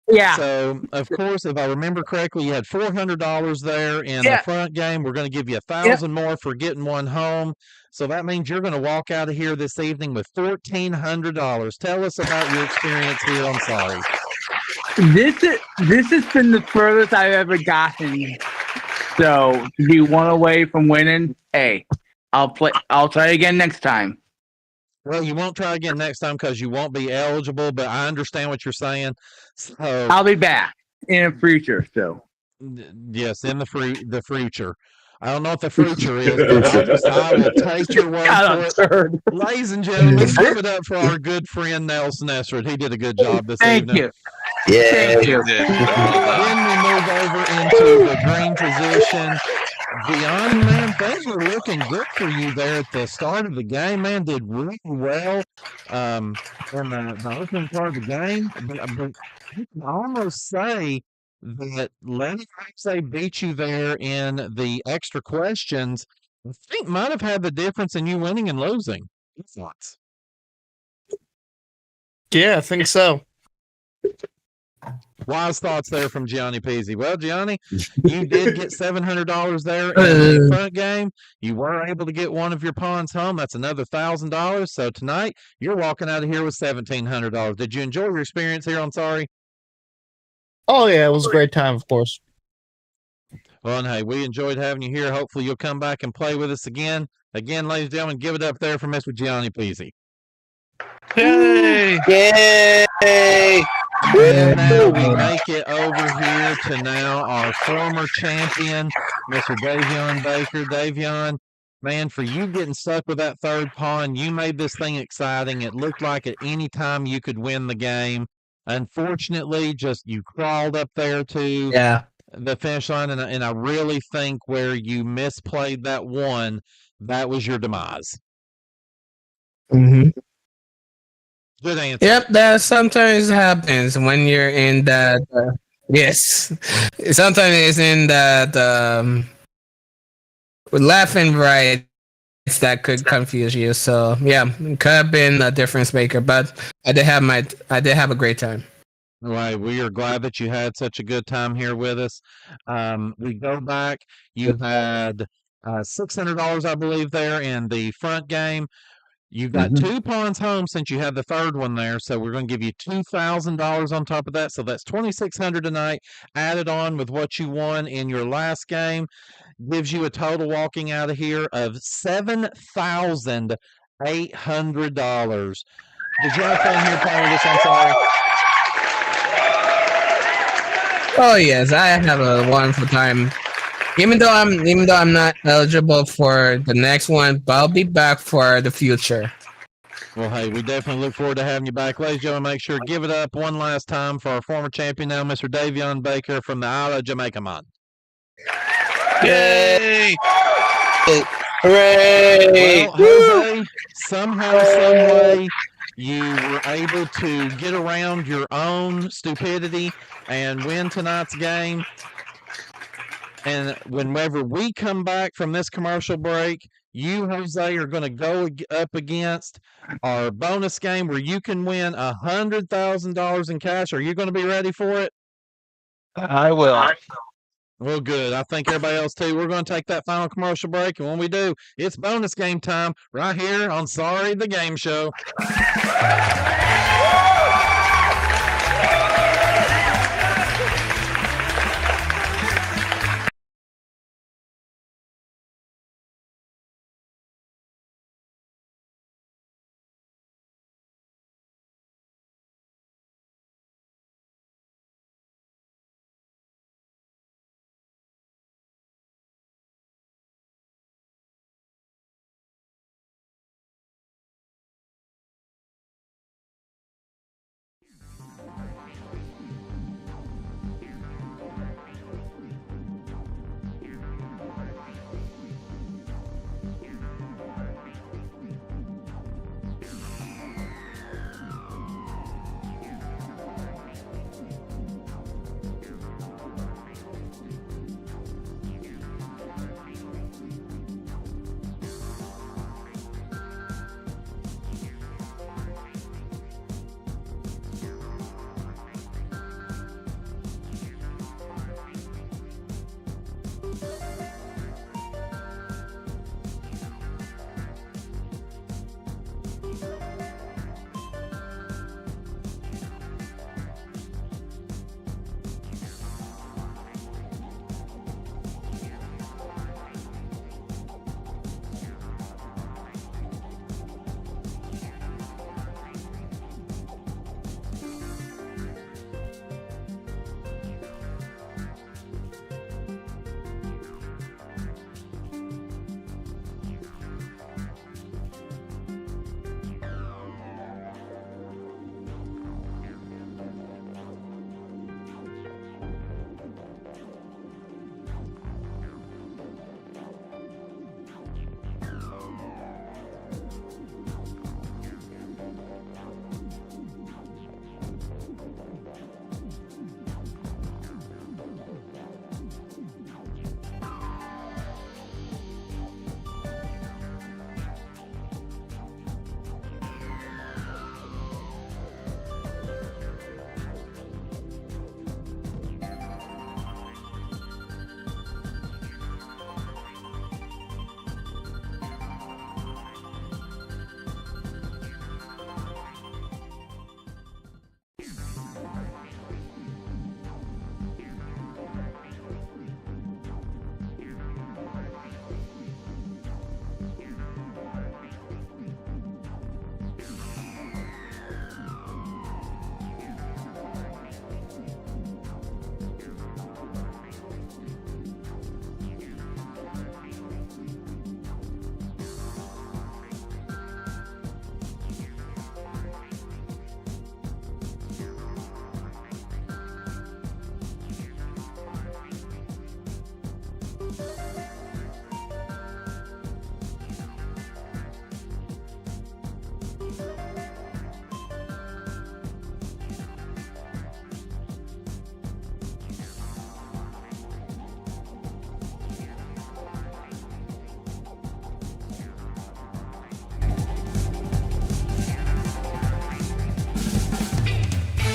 Yeah. So, of course, if I remember correctly, you had $400 there in the front game. We're going to give you $1,000 more for getting one home. So that means you're going to walk out of here this evening with $1,400. Tell us about your experience here. I'm sorry. This has been the furthest I've ever gotten. So to be one away from winning, hey, I'll try again next time. Well, you won't try again next time because you won't be eligible, but I understand what you're saying. So I'll be back in the future. So yes, in the future. I don't know what the future is, but I will take your word for it. Ladies and gentlemen, give it up for our good friend Nelson Esrod. He did a good job this evening. Thank you. Yeah. Thank you. Then we move over into the green position. Gianni, man, things were looking good for you there at the start of the game. Man, did really well in the opening part of the game. But I can almost say that Lenny Ramsey beat you there in the extra questions. I think might have had the difference in you winning and losing. Your thoughts? Yeah, I think so. Wise thoughts there from Gianni Pizzi. Well, Gianni, you did get $700 there in the front game. You were able to get one of your pawns home. That's another $1,000. So tonight, you're walking out of here with $1,700. Did you enjoy your experience here on Sorry? Oh, yeah, it was a great time, of course. Well, and hey, we enjoyed having you here. Hopefully, you'll come back and play with us again. Again, ladies and gentlemen, give it up there for Mr. Gianni Pizzi. Yay! Yay! And now we make it over here to now our former champion, Mr. Daeveon Baker. Daeveon, man, for you getting stuck with that third pawn, you made this thing exciting. It looked like at any time you could win the game. Unfortunately, just you crawled up there to the finish line, and I really think where you misplayed that one, that was your demise. Mm-hmm. Good answer. Yep, that sometimes happens when you're in that. Yes, sometimes it's in that laughing right that could confuse you. So yeah, it could have been a difference maker, but I did have a great time. Right, we are glad that you had such a good time here with us. We go back. You had $600, I believe, there in the front game. You've got 2 pawns home since you had the third one there, so we're going to give you $2,000 on top of that. So that's $2,600 tonight, added on with what you won in your last game, gives you a total walking out of here of $7,800. Did you have fun here playing with us? I'm sorry. Oh yes, I have a wonderful time. Even though I'm not eligible for the next one, but I'll be back for the future. Well, hey, we definitely look forward to having you back. Ladies and gentlemen, make sure to give it up one last time for our former champion now, Mr. Daeveon Baker from the Isle of Jamaica. Yay! Hooray! Well, Jose, somehow, some way, you were able to get around your own stupidity and win tonight's game. And whenever we come back from this commercial break, you, Jose, are going to go up against our bonus game where you can win $100,000 in cash. Are you going to be ready for it? I will. Well, good. I think everybody else, too. We're going to take that final commercial break. And when we do, it's bonus game time right here on Sorry, the Game Show.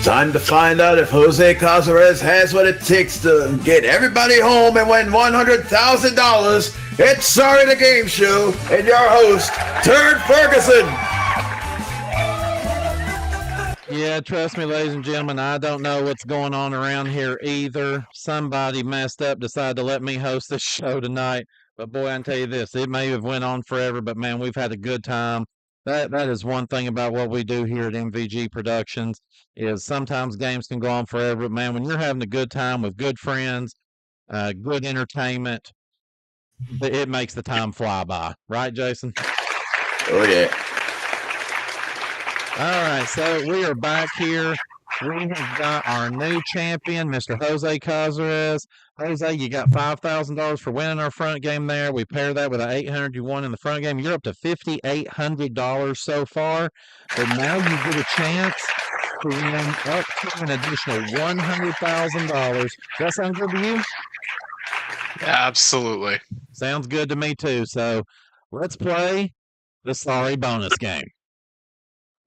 Time to find out if Jose Cazares has what it takes to get everybody home and win $100,000. It's Sorry the Game Show and your host, Turd Ferguson. Yeah, trust me, ladies and gentlemen, I don't know what's going on around here either. Somebody messed up, decided to let me host this show tonight. But boy, I can tell you this, it may have went on forever, but man, we've had a good time. That is one thing about what we do here at MVG Productions is sometimes games can go on forever. But man, when you're having a good time with good friends, good entertainment, it makes the time fly by. Right, Jason? Oh, yeah. All right, so we are back here. We have got our new champion, Mr. Jose Cazares. Jose, you got $5,000 for winning our front game there. We pair that with the $800 you won in the front game. You're up to $5,800 so far. But now you get a chance to win up to an additional $100,000. Does that sound good to you? Absolutely. Sounds good to me too. So let's play the sorry bonus game.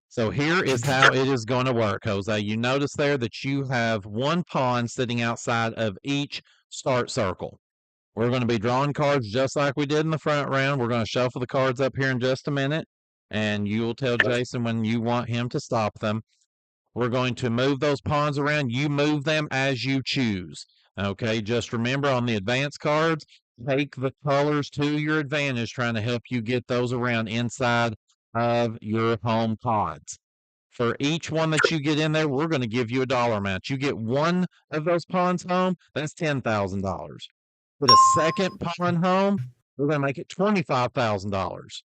So here is how it is going to work, Jose. You notice there that you have one pawn sitting outside of each start circle. We're going to be drawing cards just like we did in the front round. We're going to shuffle the cards up here in just a minute, and you will tell Jason when you want him to stop them. We're going to move those pawns around. You move them as you choose. Okay, just remember on the advance cards, take the colors to your advantage, trying to help you get those around inside of your home pods. For each one that you get in there, we're going to give you a dollar amount. You get one of those pawns home, that's $10,000. Put a second pawn home, we're going to make it $25,000.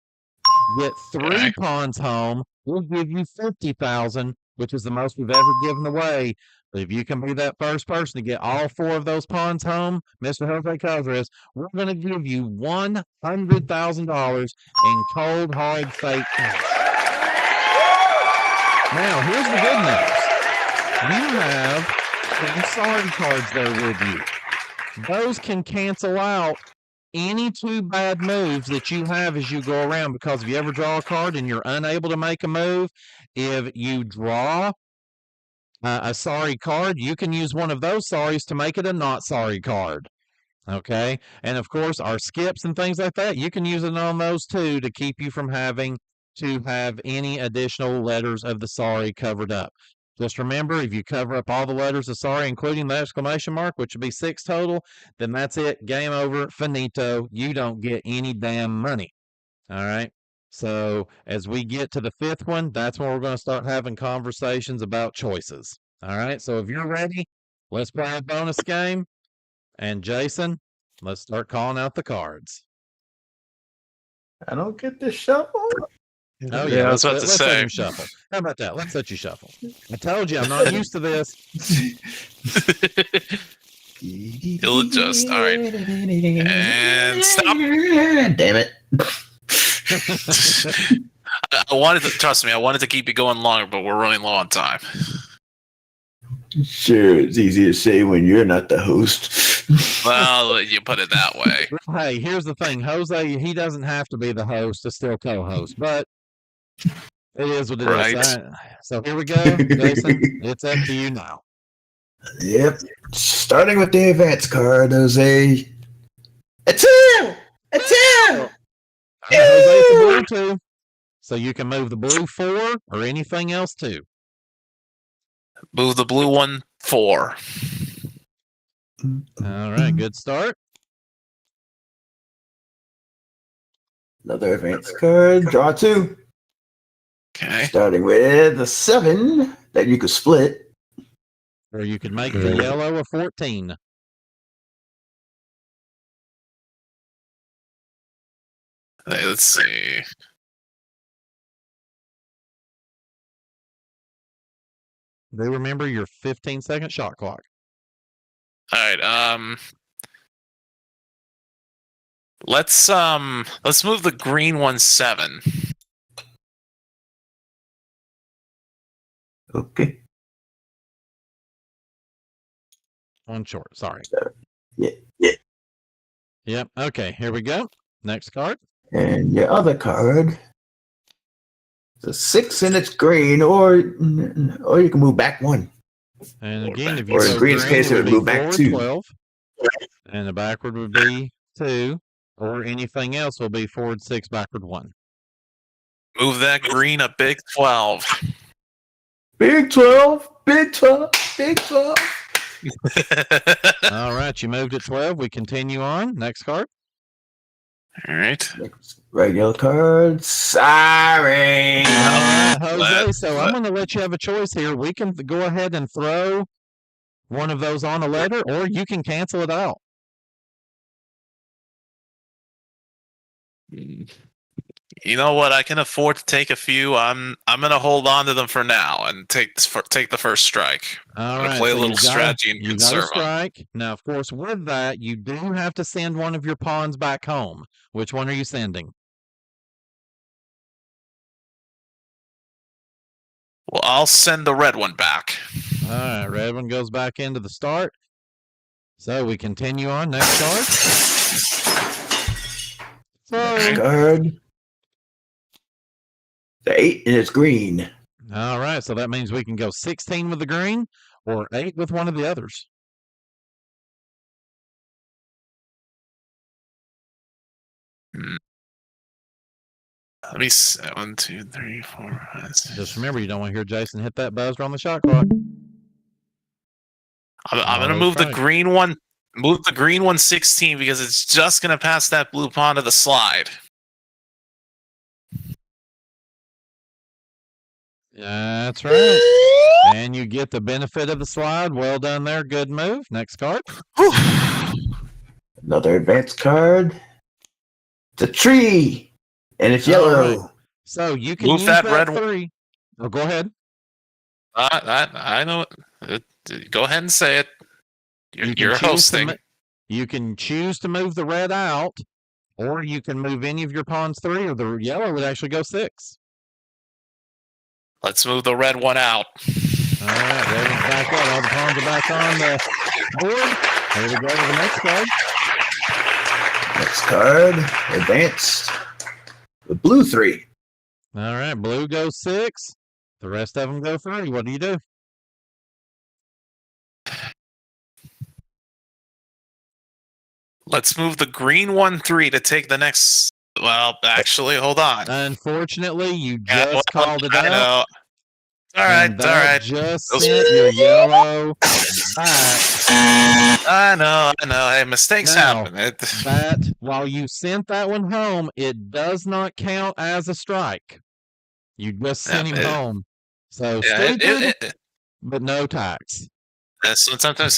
Get three pawns home, we'll give you $50,000, which is the most we've ever given away. But if you can be that first person to get all four of those pawns home, Mr. Jose Cazares, we're going to give you $100,000 in cold, hard, fake cash. Now, here's the good news. You have some sorry cards there with you. Those can cancel out any two bad moves that you have as you go around, because if you ever draw a card and you're unable to make a move, if you draw a sorry card, you can use one of those sorries to make it a not sorry card. Okay. And of course, our skips and things like that, you can use it on those too to keep you from having to have any additional letters of the sorry covered up. Just remember, if you cover up all the letters of sorry, including the exclamation mark, which would be 6 total, then that's it. Game over. Finito. You don't get any damn money. All right. So as we get to the fifth one, that's when we're going to start having conversations about choices. All right. So if you're ready, let's play a bonus game. And Jason, let's start calling out the cards. I don't get the shuffle. Oh, yeah, I was about to let's say. let you shuffle. How about that? Let's let you shuffle. I told you, I'm not used to this. He'll adjust. All right. And stop. Damn it. I wanted to, trust me, I wanted to keep it going longer, but we're running low on time. Sure, it's easy to say when you're not the host. Well, you put it that way. Hey, here's the thing. Jose, he doesn't have to be the host to still co-host, but it is what it is. So here we go. Jason, it's up to you now. Yep. Starting with the advance card, Jose. A 2! A 2! Jose, it's a blue 2. So you can move the blue 4 or anything else too. Move the blue 1 4. All right, good start. Another advance card. Draw 2. Okay. Starting with the 7 that you could split. Or you could make the yellow a 14. Hey, let's see. Do remember your 15-second shot clock. All right. Let's move the green 1 7. Okay. One short. Sorry. Yeah. Yep. Okay. Here we go. Next card. And your other card. It's a 6 and it's green, or you can move back 1. And again, if you Or in go Green's case, it would be move back forward 2. 12, and the backward would be 2, or anything else will be forward 6, backward 1. Move that green a big 12. Big 12, big 12, big 12. All right, you moved at 12. We continue on. Next card. All right. Regular card. Sorry. Jose, so I'm going to let you have a choice here. We can go ahead and throw one of those on a letter, or you can cancel it out. You know what? I can afford to take a few. I'm gonna hold on to them for now and take the first strike. All I'm right, gonna play a so little strategy and you got a conserve them. strike. Now, of course, with that, you do have to send one of your pawns back home. Which one are you sending? Well, I'll send the red one back. All right, red one goes back into the start. So we continue on. Next card. Next card. The 8 and it's green. All right, so that means we can go 16 with the green or 8 with one of the others. Let me see. 1, 2, 3, 4, 5, 6. Just remember, you don't want to hear Jason hit that buzzer on the shot clock. I'm gonna move the green one. Move the green one 16 because it's just gonna pass that blue pawn to the slide. That's right. And you get the benefit of the slide. Well done there. Good move. Next card. Another advanced card. It's a tree. And it's yellow. Right. So you can move use that that red 3. Oh, go ahead. I know. Go ahead and say it. You're hosting. You can choose to move the red out, or you can move any of your pawns 3, or the yellow would actually go 6. Let's move the red one out. All right, red one's back out. All the pawns are back on the board. Here we go to the next card. Next card, advanced. The blue 3. All right, blue goes 6. The rest of them go 3. What do you do? Let's move the green 1 3 to take the next. Well, actually, hold on. Unfortunately, you just called it out. I know. All right, all right. Just sent your yellow back. I know. Hey, mistakes happen. That while you sent that one home, it does not count as a strike. You just sent him home. So stupid, but no tax. Sometimes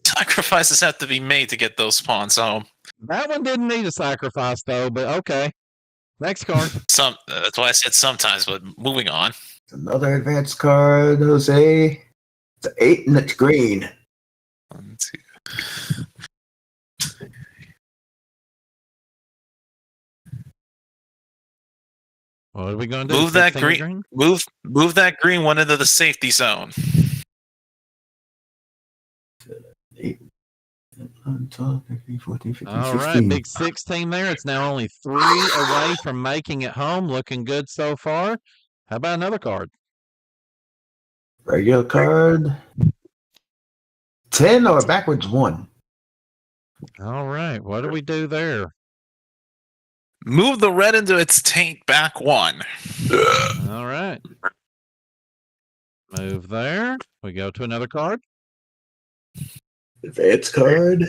sacrifices have to be made to get those pawns home. That one didn't need a sacrifice though, but okay. Next card. That's why I said sometimes, but moving on. Another advanced card, Jose. It's an 8 and it's green. 1, 2. What are we going to do? Move that green. Move that green one into the safety zone. 8, 11, 12, 13, 14, 15, All 16. right, big 16 there. It's now only 3 away from making it home. Looking good so far. How about another card? Regular card. 10 or backwards 1. All right, what do we do there? Move the red into its taint back 1. All right. Move there. We go to another card. Advanced card.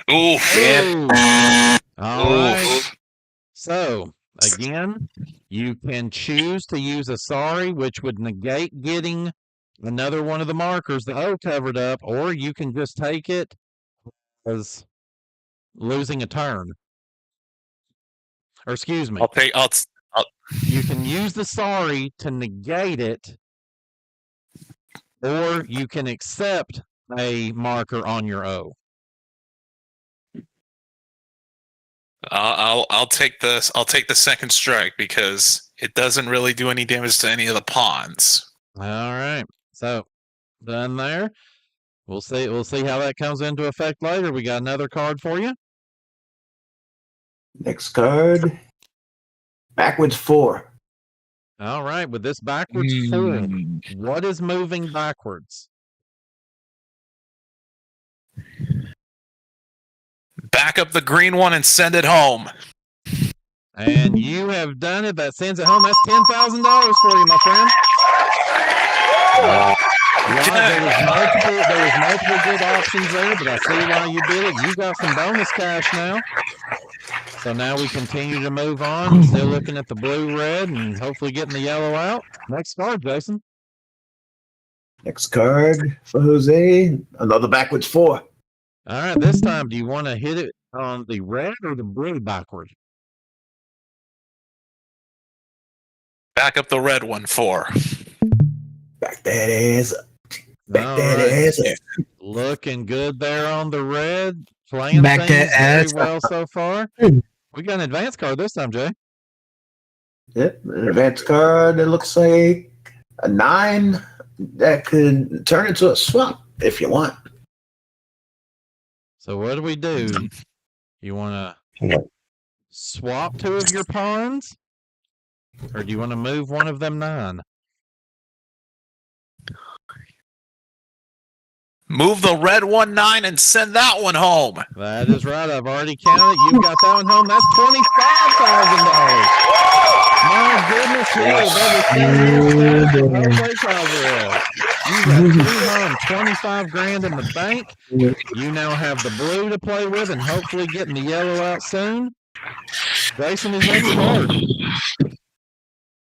Ooh, yeah. All right. So, again, you can choose to use a sorry, which would negate getting another one of the markers, the O covered up, or you can just take it as losing a turn. Or excuse me. You can use the sorry to negate it, or you can accept a marker on your O. I'll take this. I'll take the second strike because it doesn't really do any damage to any of the pawns. All right. So done there. We'll see how that comes into effect later. We got another card for you. Next card. Backwards 4. All right, with this backwards 4, what is moving backwards? Back up the green one and send it home. And you have done it. That sends it home. That's $10,000 for you, my friend. There was multiple good options there, but I see why you did it. You got some bonus cash now. So now we continue to move on. Still looking at the blue, red, and hopefully getting the yellow out. Next card, Jason. Next card for Jose. Another backwards 4. All right, this time, do you want to hit it on the red or the blue backward? Back up the red one 4. Back that ass up. Back that ass up. Looking good there on the red. Playing Back things that very ass well so far. We got an advance card this time, Jay. Yep, an advance card that looks like a 9 that could turn into a swap if you want. So what do we do? You want to swap 2 of your pawns? Or do you want to move one of them 9? Move the red one 9 and send that one home. That is right. I've already counted. You've got that one home. That's $25,000. My goodness, you got 25 grand in the bank. You now have the blue to play with and hopefully getting the yellow out soon. Jason is next card.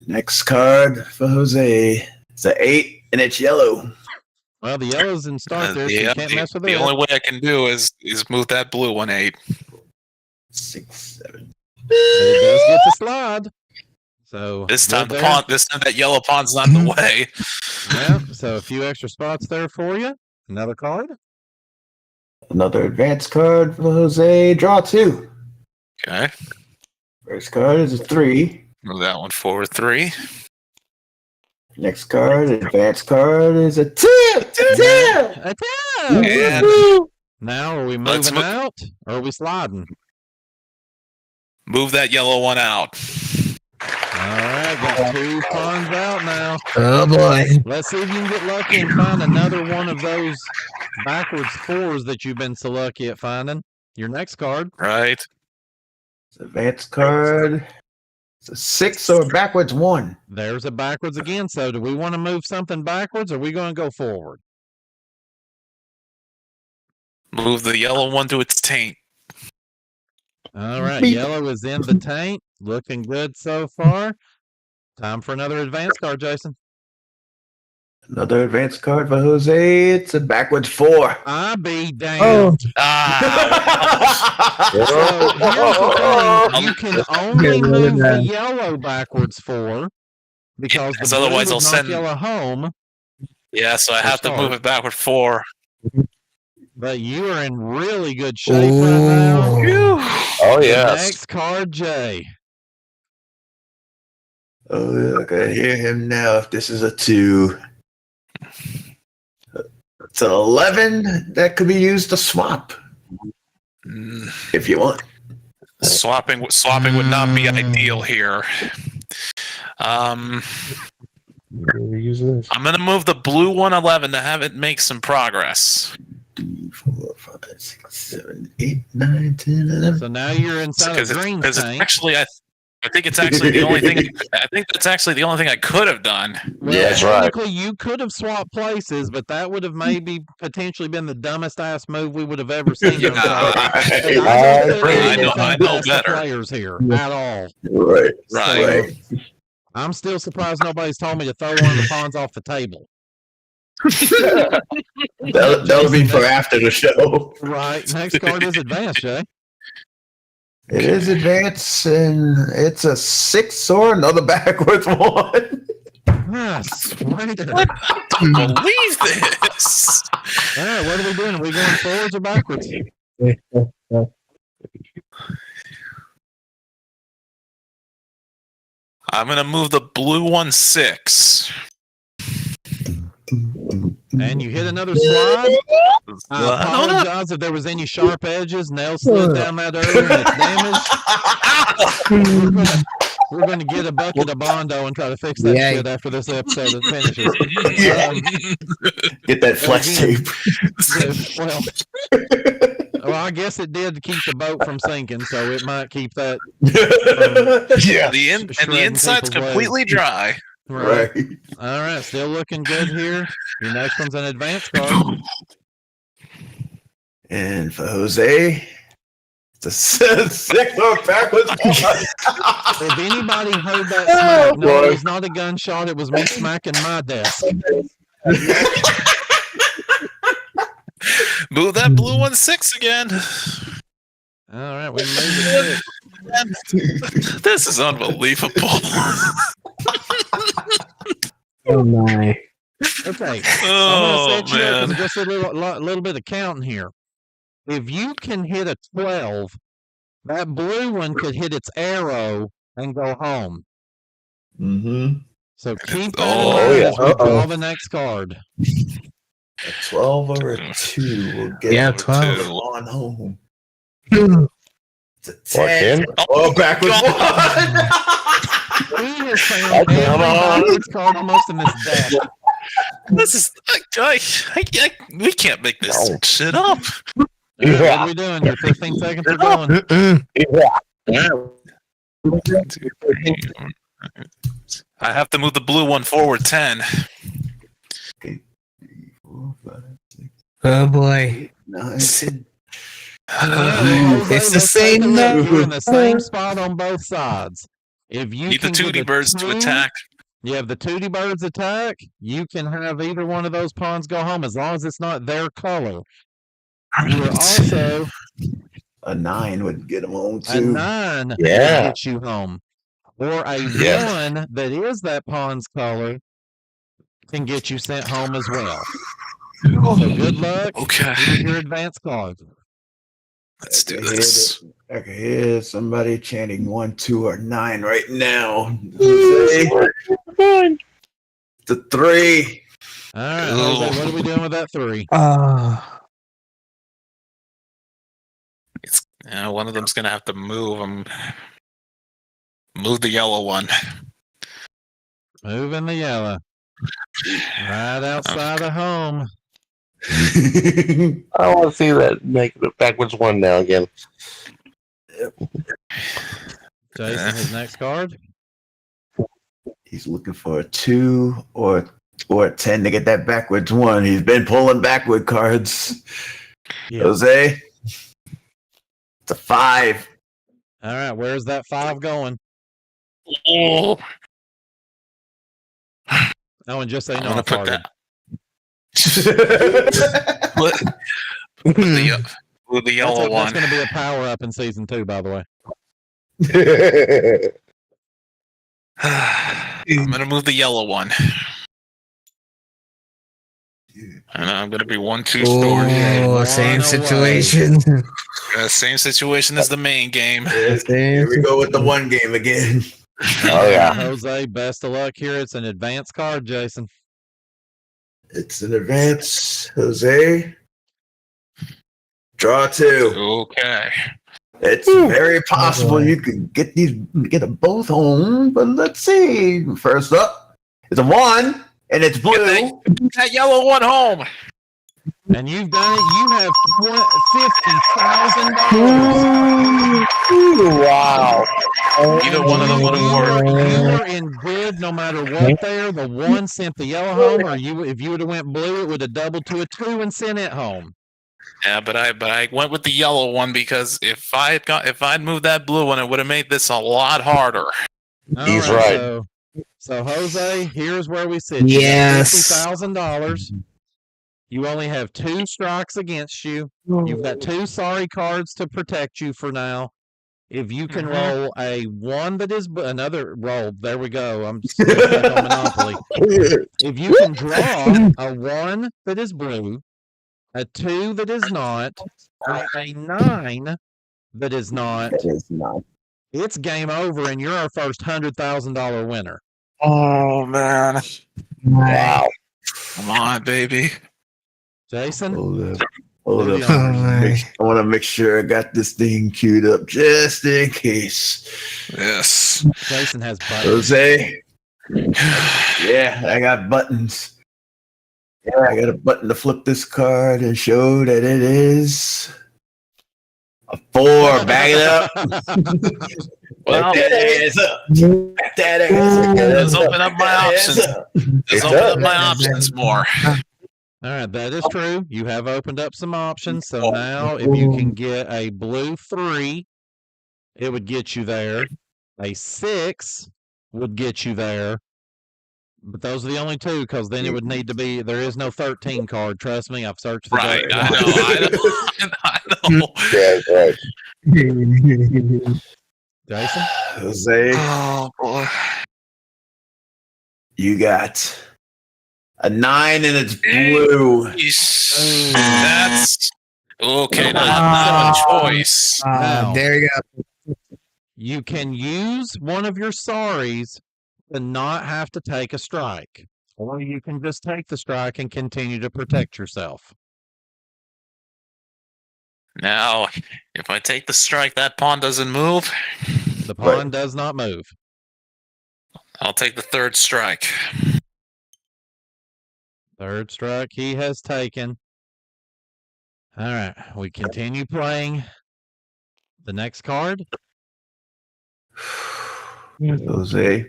Next card for Jose. It's an 8 and it's yellow. Well, the yellow's in start there, so you can't mess with the it. only way I can do is move that blue one 8. 6, 7. It does get the slide. So this time that yellow pawn's not in the way. Yeah, so a few extra spots there for you. Another card. Another advance card for Jose. Draw 2. Okay. First card is a 3. Move that one forward 3. Next card, advance card is a 2. A 2. And Now are we moving out or are we sliding? Move that yellow one out. All right, got 2 pawns out now. Oh boy. Let's see if you can get lucky and find another one of those backwards 4s that you've been so lucky at finding. Your next card. Right. Advance card. It's a 6 or backwards 1. There's a backwards again. So do we want to move something backwards or are we going to go forward? Move the yellow one to its taint. All right, yellow is in the taint. Looking good so far. Time for another advance card, Jason. Another advance card for Jose. It's a backwards 4. I be damned. So here's the thing. You can only move the yellow backwards 4 because the blue otherwise would I'll knock send yellow home. Yeah, so I have to move it backward 4. But you are in really good shape right now. Oh yes. Next card, Jay. Oh, I can hear him now. If this is a 2, it's an 11 that could be used to swap if you want. Swapping would not be ideal here. Use this. I'm gonna move the blue 111 to have it make some progress. 2, 4, 5, 6, 7, 8, 9, 10, 11. So now you're inside of green Because tank. actually, I think it's actually the only thing. I think that's actually the only thing I could have done. Well, Yeah, that's right. technically, you could have swapped places, but that would have maybe potentially been the dumbest ass move we would have ever seen. Yeah, I know better. Players here at all. Right. I'm still surprised nobody's told me to throw one of the pawns off the table. That'll be for after the show. Right. Next card is advanced, Jay. It is advance, and it's a 6 or another backwards 1. Ah, sweeter. I don't believe this. All right, what are we doing? Are we going forwards or backwards? I'm gonna move the blue 6. And you hit another slide. I apologize if there was any sharp edges. Nails slid down that earlier and it's damaged. We're going to get a bucket of Bondo and try to fix that shit after this episode finishes. Get that flex again, tape. Well, I guess it did keep the boat from sinking, so it might keep that. Yeah. The inside's completely dry. Right. All right. Still looking good here. Your next one's an advance card. And for Jose, it's a 6 or backwards one. If anybody heard that smack, no, it was not a gunshot. It was me smacking my desk. Move that blue one 6 again. All right, we moved it. This is unbelievable. Oh my. Okay. Oh, I'm going to set you up man. with just a little bit of counting here. If you can hit a 12, that blue one could hit its arrow and go home. Mm-hmm. So keep that in mind as we draw the next card. A 12 or a 2 will get 12. on home. It's a Or 10. 10. Oh, backwards one. We have found every backwards card almost in this deck. This is we can't make this shit up. All right, what are we doing? Your 15 seconds are going. I have to move the blue one forward 10. Oh boy. 9, 10. It's the same You're in the same spot on both sides. If you Need the can get Tootie a Birds to 2, attack. You have the Tootie Birds attack. You can have either one of those pawns go home as long as it's not their color. You are also A 9 would get them home a too. 9 that Yeah. gets you home, or a Yeah. 1 that is that pawn's color can get you sent home as well. So good luck. Okay. Here's your advance card. Let's do I can this. I can hear somebody chanting 1, 2, or 9 right now. Jose, it's a 3. All right, Jose, what are we doing with that 3? One of them's gonna have to move. Move the yellow one. Moving the yellow. Right outside of home. I want to see that make it backwards one now again. Jason, his next card. He's looking for a 2 or a 10 to get that backwards 1. He's been pulling backward cards. Yeah. Jose, it's a 5. All right, where's that 5 going? Oh, Oh, and just say I'm no. gonna I put farted. that. Put the yellow That's one. going to be a power up in season 2, by the way. I'm gonna move the yellow one. And I'm gonna be 1, 2 stored. Oh, same situation. Same situation as the main game. Here we go with the 1 game again. Oh yeah. Jose, best of luck here. It's an advance card, Jason. It's an advance. Jose, draw 2. Okay. It's very possible you could get them both home, but let's see. First up, it's a 1, and it's blue. Get that yellow one home. And you've done it. You have $50,000. Wow. Either one of them would have worked. You were in good no matter what there. The 1 sent the yellow home, or if you would have went blue, it would have doubled to a 2 and sent it home. Yeah, but I went with the yellow one because if I'd moved that blue one, it would have made this a lot harder. All He's right. So Jose, here's where we sit. Yes. $50,000. You only have 2 strikes against you. You've got 2 sorry cards to protect you for now. If you can roll a 1 that is another roll, there we go. I'm just on Monopoly. If you can draw a 1 that is blue, a 2 that is not, or a 9 that is not, it's game over, and you're our first $100,000 winner. Oh man! Wow. Come on, baby. Jason, Hold up. Hold Do up. the honors. I want to make sure I got this thing queued up just in case. Yes. Jason has buttons. Jose. Yeah, I got buttons. Yeah, I got a button to flip this card and show that it is a 4. Back it up. Well, Back that ass up. Back that ass up. let's open up my options. Let's It's open up. up my options more. All right, that is true. You have opened up some options. So now, if you can get a blue 3, it would get you there. A 6 would get you there. But those are the only two, because then it would need to be. There is no 13 card. Trust me, I've searched the Right. deck. I know. Yeah, right. Jason, Jose, Oh boy. you got a 9 and it's blue. That's okay. Now I have a choice. Now. There you go. you can use one of your sorries to not have to take a strike, or you can just take the strike and continue to protect yourself. Now, if I take the strike, that pawn doesn't move. The pawn does not move. I'll take the third strike. Third strike he has taken. All right, we continue playing the next card. Jose,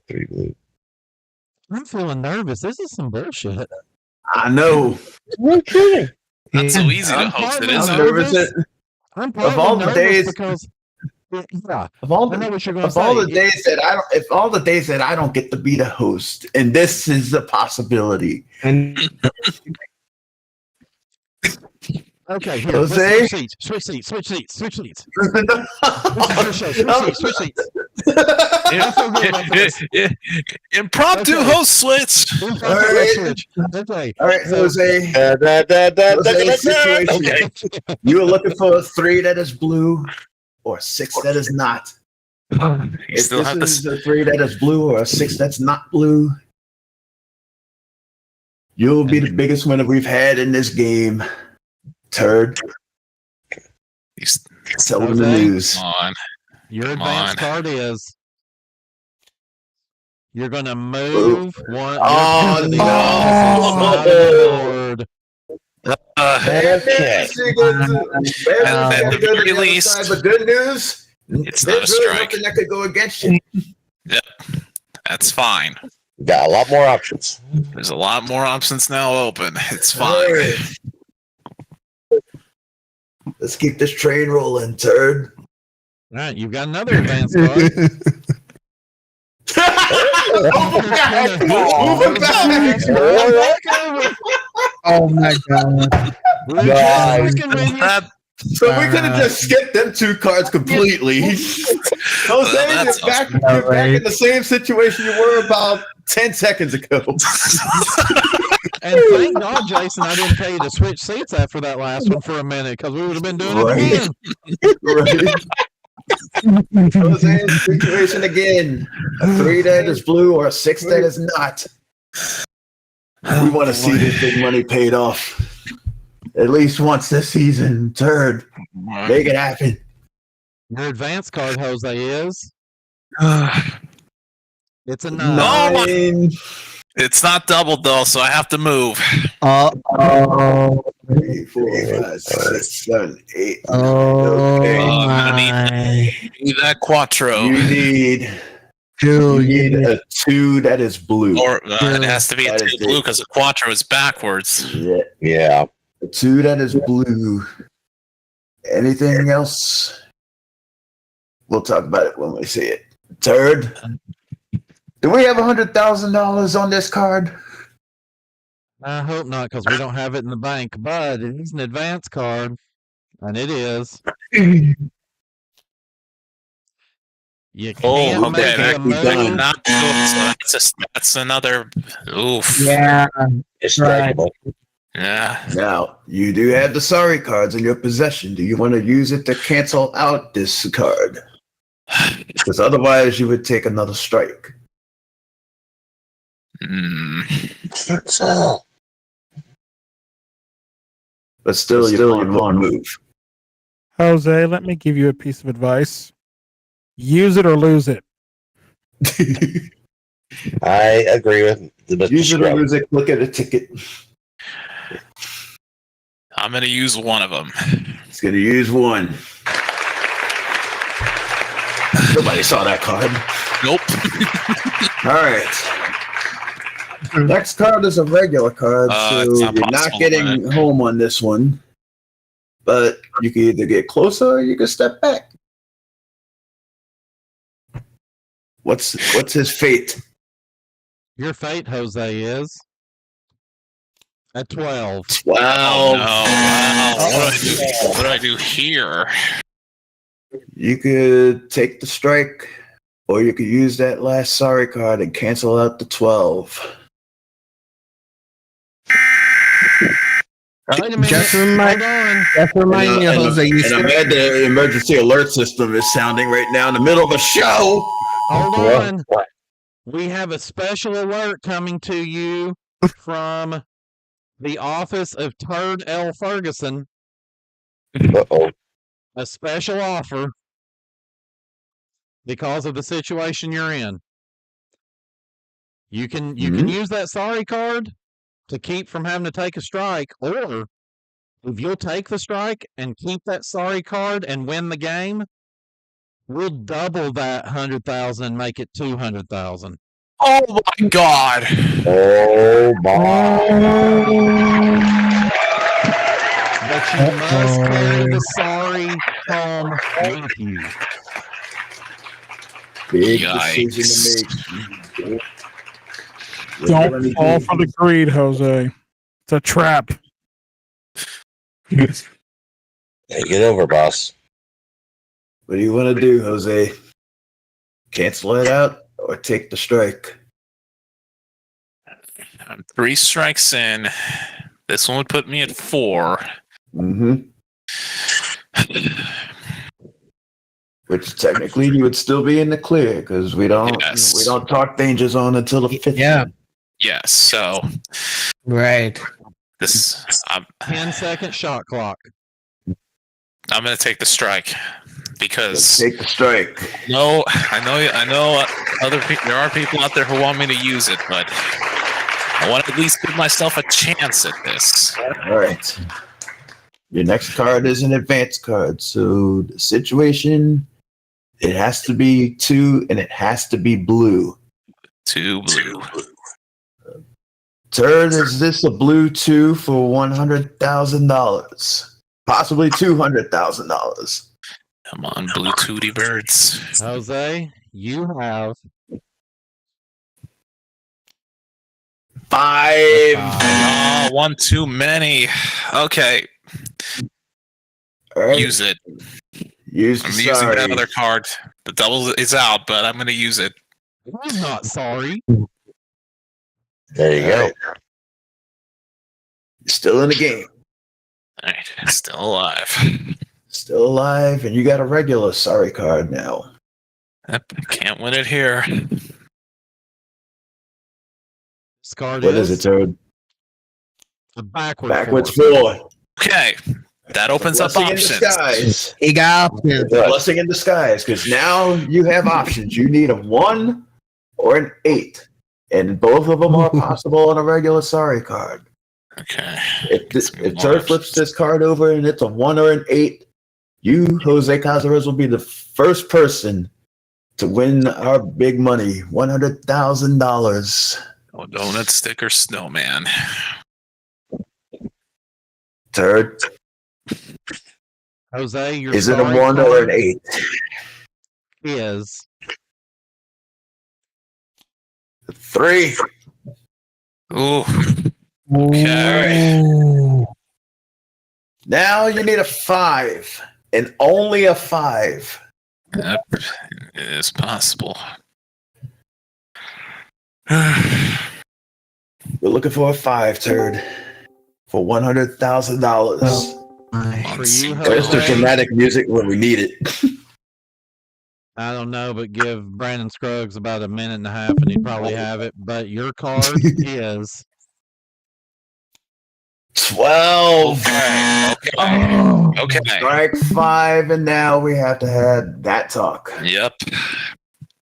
3 blue. I'm feeling nervous. This is some bullshit. I know. Not so easy to I'm host it, partly is I'm it? nervous. I'm Of all partly the nervous days- because yeah, Of all I know the, what you're going to of say. all the days that I don't, if all the days that I don't get to be the host, and this is a possibility. And Okay, here, Jose? let's switch seats. Switch seats. This is your show. Switch seats. I feel good about this. Impromptu Okay. host slits. Switch. Okay. All right, So- Jose. Okay. Situation. You are looking for a 3 that is blue, or a 6 that is not. You If still have this is this. a 3 that is blue or a 6 that's not blue, you'll be the biggest winner we've had in this game. Turd. Tell them the Okay. news. Come on. Your Come advance on. card is you're going to move one. Oh, your no. board. At the very least, the good news, it's not a there's really strike. nothing that could go against you. That's fine. Got a lot more options. There's a lot more options now open. It's All fine. right. Let's keep this train rolling, Turd. All right, you've got another advance card. Moving back. Oh my god. We're God. just fucking with you. That, So we could have just skipped them 2 cards completely. Jose, that's you're back in the same situation you were about 10 seconds ago. And thank God, Jason, I didn't tell you to switch seats after that last one for a minute, because we would have been doing it again. Right. Jose's situation again. A 3 that is blue or a 6 that is not. We want to see this big money paid off. At least once this season. Turd. Make it happen. Your advance card, Jose, is it's a 9. Oh my- 9, it's not doubled though, so I have to move. Oh. 3, 4, 5, 6, 7, 8. Oh Okay. my. Need that quattro, You need Dude, you need a 2 that is blue. or it has to be a That is two blue it. because the quattro is backwards. Yeah. Yeah. A 2 that is blue. Anything else? We'll talk about it when we see it. Turd. Do we have $100,000 on this card? I hope not, because we don't have it in the bank, but it is an advance card, and it is. You can't Oh, okay. make a move. Not so that's another. Oof. yeah. It's Right. strikeable. Yeah. Now, you do have the sorry cards in your possession. Do you want to use it to cancel out this card? Because otherwise, you would take another strike. Hmm. That's all. But still, you want one move. Jose, let me give you a piece of advice. Use it or lose it. I agree with the Mr. Use it or Scrub. lose it. Look at a ticket. I'm gonna use one of them. It's going to use one. Nobody saw that card. Nope. All right. Next card is a regular card, so it's you're not not possible, getting home on this one. But you can either get closer or you can step back. What's his fate? Your fate, Jose, is at 12. 12. Oh, no. What do I do here? You could take the strike, or you could use that last sorry card and cancel out the 12. Wait a minute. Just Hold on. remind you, Jose, you And still I'm mad the emergency alert system is sounding right now in the middle of a show. Hold Well, on. We have a special alert coming to you from the office of Turd L. Ferguson. Uh-oh. A special offer because of the situation you're in. You can use that sorry card to keep from having to take a strike, or if you'll take the strike and keep that sorry card and win the game, we'll double that 100,000 and make it 200,000. Oh my god. Oh, my. But you must carry the sorry home with you. Big Yikes. decision to make. Don't fall for the greed, Jose. It's a trap. Hey, get over, boss. What do you want to do, Jose? Cancel it out or take the strike? I'm 3 strikes in. This one would put me at 4. Mm-hmm. Which technically you would still be in the clear because we don't talk danger zone until the 5th. Yeah. Yes, so Right. this 10-second shot clock. I'm gonna take the strike because Take the strike. no, I know other people. There are people out there who want me to use it, but I want to at least give myself a chance at this. All right. Your next card is an advance card. So the situation, it has to be 2 and it has to be blue. 2 blue. Turd, is this a blue 2 for $100,000? Possibly $200,000. Come on, blue tootie birds. Jose, you have 5. Oh, one too many. Okay, All right. use it. Use I'm the using sorry. that other card. The double is out, but I'm gonna use it. I'm not sorry. There you All go. right. You're still in the game. All right, still alive. Still alive, and you got a regular sorry card now. Yep, can't win it here. This card What is it, Turd? a backward Backwards four. 4. Okay, that opens up Blessing in options. disguise. He got options. Blessing in disguise, because now you have options. You need a 1 or an 8, and both of them are possible on a regular sorry card. Okay. If Turd flips this card over and it's a 1 or an 8, you, Jose Cazares, will be the first person to win our big money, $100,000. Oh, donut, sticker, snowman. Turd, Jose, your is it a sorry 1 or an card 8? is 3. Ooh. Okay. Now you need a 5, and only a 5. Yep, it is possible. We're looking for a 5, Turd, for $100,000. for you, Where's the Jose. dramatic music when we need it? I don't know, but give Brandon Scruggs about a minute and a half and he'd probably have it. But your card is 12. Okay. Strike 5, and now we have to have that talk. Yep.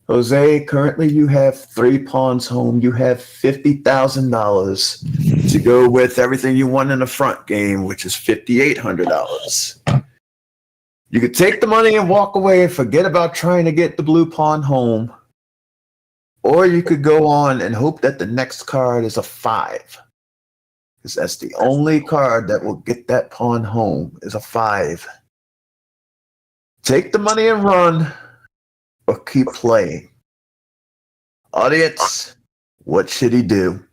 Jose, currently you have 3 pawns home. You have $50,000 to go with everything you won in the front game, which is $5,800. You could take the money and walk away and forget about trying to get the blue pawn home. Or you could go on and hope that the next card is a 5. Because that's the only card that will get that pawn home is a 5. Take the money and run, or keep playing. Audience, what should he do?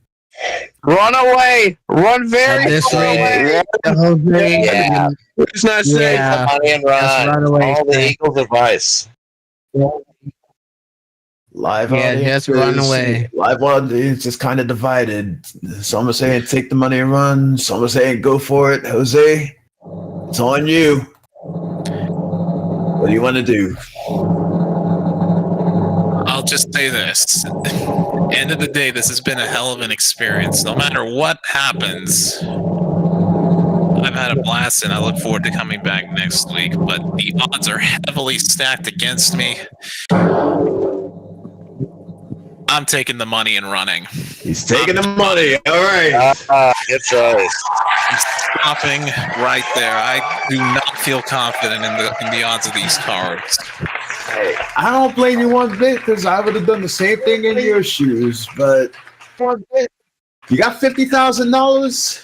Run away! Run very At this far rate, away! Yeah. It's not safe. Yeah. Money and run. run away, All the Stan. Eagles' advice. Live Yeah, audience just run is- away. Live audience is kind of divided. Some are saying take the money and run. Some are saying go for it. Jose, it's on you. What do you want to do? I'll just say this. End of the day, this has been a hell of an experience. No matter what happens, I've had a blast and I look forward to coming back next week, but the odds are heavily stacked against me. I'm taking the money and running. He's taking the money. All right. Good choice. I'm stopping right there. I do not feel confident in the odds of these cards. Hey, I don't blame you one bit because I would have done the same thing in your shoes. But you got $50,000.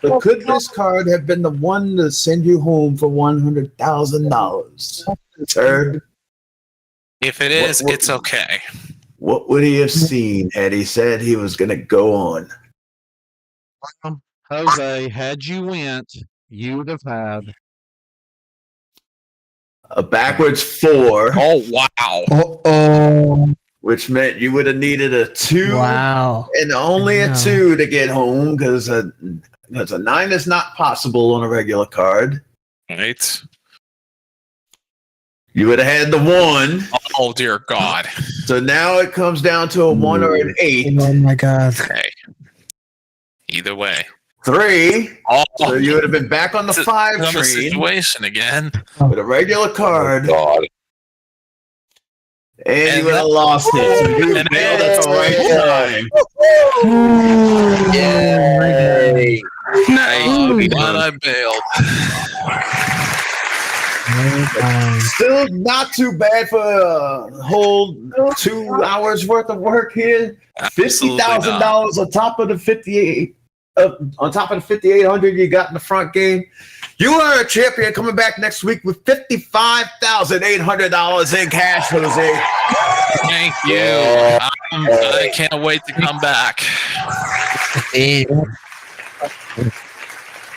But could this card have been the one to send you home for $100,000? Turd. If it is, What- it's okay. What would he have seen had he said he was going to go on? Jose, had you went, you would have had. A backwards 4, Oh, wow. Oh, which meant you would have needed a 2 wow. and only a No. 2 to get home because a 9 is not possible on a regular card. Right? You would have had the 1. Oh, dear God. So now it comes down to a 1 or an 8. Oh my God. Okay. Either way. 3. Oh, So you would have been back on the 5 another train situation again. with a regular card, God. and you And would have that- lost it. So you And bailed at the right time. Yay. I'm glad I bailed. Still not too bad for a whole 2 hours worth of work here. Absolutely not. $50,000 on top of the 58. On top of the 5,800 you got in the front game. You are a champion coming back next week with $55,800 in cash, Jose. Thank you. Yeah. I can't wait to come back.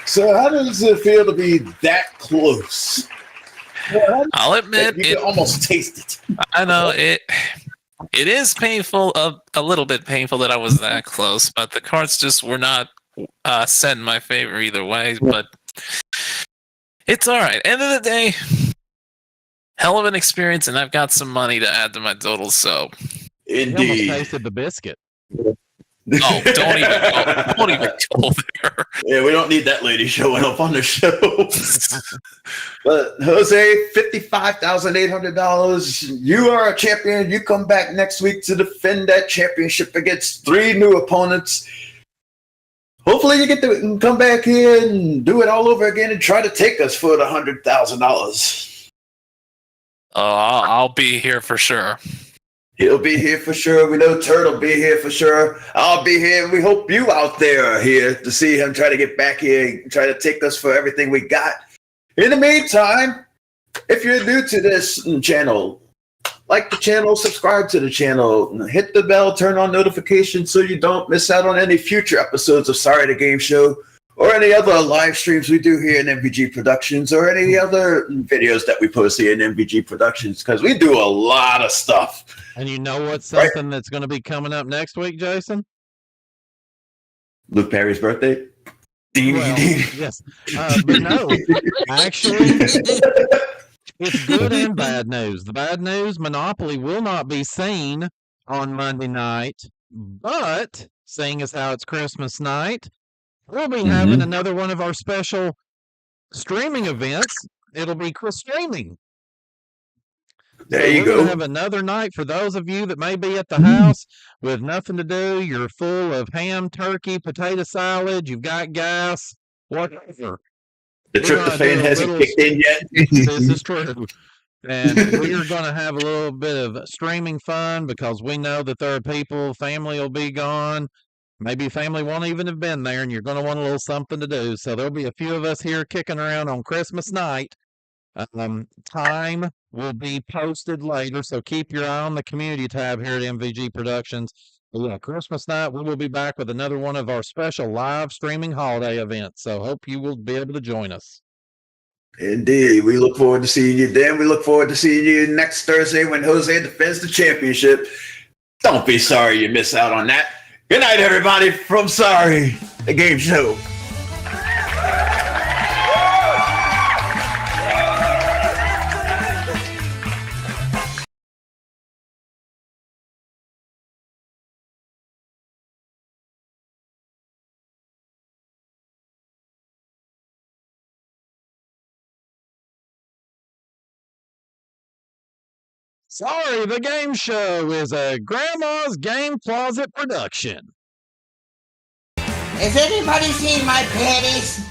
So how does it feel to be that close? I'll admit You it. can almost taste it. I know it. It is painful, a little bit painful that I was that close, but the cards just were not set in my favor either way. But it's all right. End of the day, hell of an experience, and I've got some money to add to my total. So, You almost Indeed. tasted the biscuit. oh, don't even go there. Yeah, we don't need that lady showing up on the show. But Jose, $55,800. You are a champion. You come back next week to defend that championship against 3 new opponents. Hopefully, you get to come back here and do it all over again and try to take us for the $100,000. I'll be here for sure. He'll be here for sure. We know Turd will be here for sure. I'll be here. We hope you out there are here to see him try to get back here and try to take us for everything we got. In the meantime, if you're new to this channel, like the channel, subscribe to the channel, hit the bell, turn on notifications so you don't miss out on any future episodes of Sorry the Game Show or any other live streams we do here in MVG Productions or any other videos that we post here in MVG Productions because we do a lot of stuff. And you know what's something that's going to be coming up next week, Jason? Luke Perry's birthday? Well, yes. But no, actually, it's good and bad news. The bad news, Monopoly will not be seen on Monday night, but seeing as how it's Christmas night, we'll be having another one of our special streaming events. It'll be Chris streaming. There you we're go. Gonna have another night for those of you that may be at the house with nothing to do. You're full of ham, turkey, potato salad. You've got gas, whatever. The tryptophan hasn't kicked in yet. This is true. And we're going to have a little bit of streaming fun because we know that there are people, family will be gone. Maybe family won't even have been there, and you're going to want a little something to do. So there'll be a few of us here kicking around on Christmas night. Time will be posted later, so keep your eye on the community tab here at MVG Productions. But yeah, Christmas night, we will be back with another one of our special live streaming holiday events. So hope you will be able to join us. Indeed. We look forward to seeing you then. We look forward to seeing you next Thursday when Jose defends the championship. Don't be sorry you miss out on that. Good night, everybody, from Sorry, the game show. Sorry, the Game Show is a Grandma's Game Closet production. Has anybody seen my panties?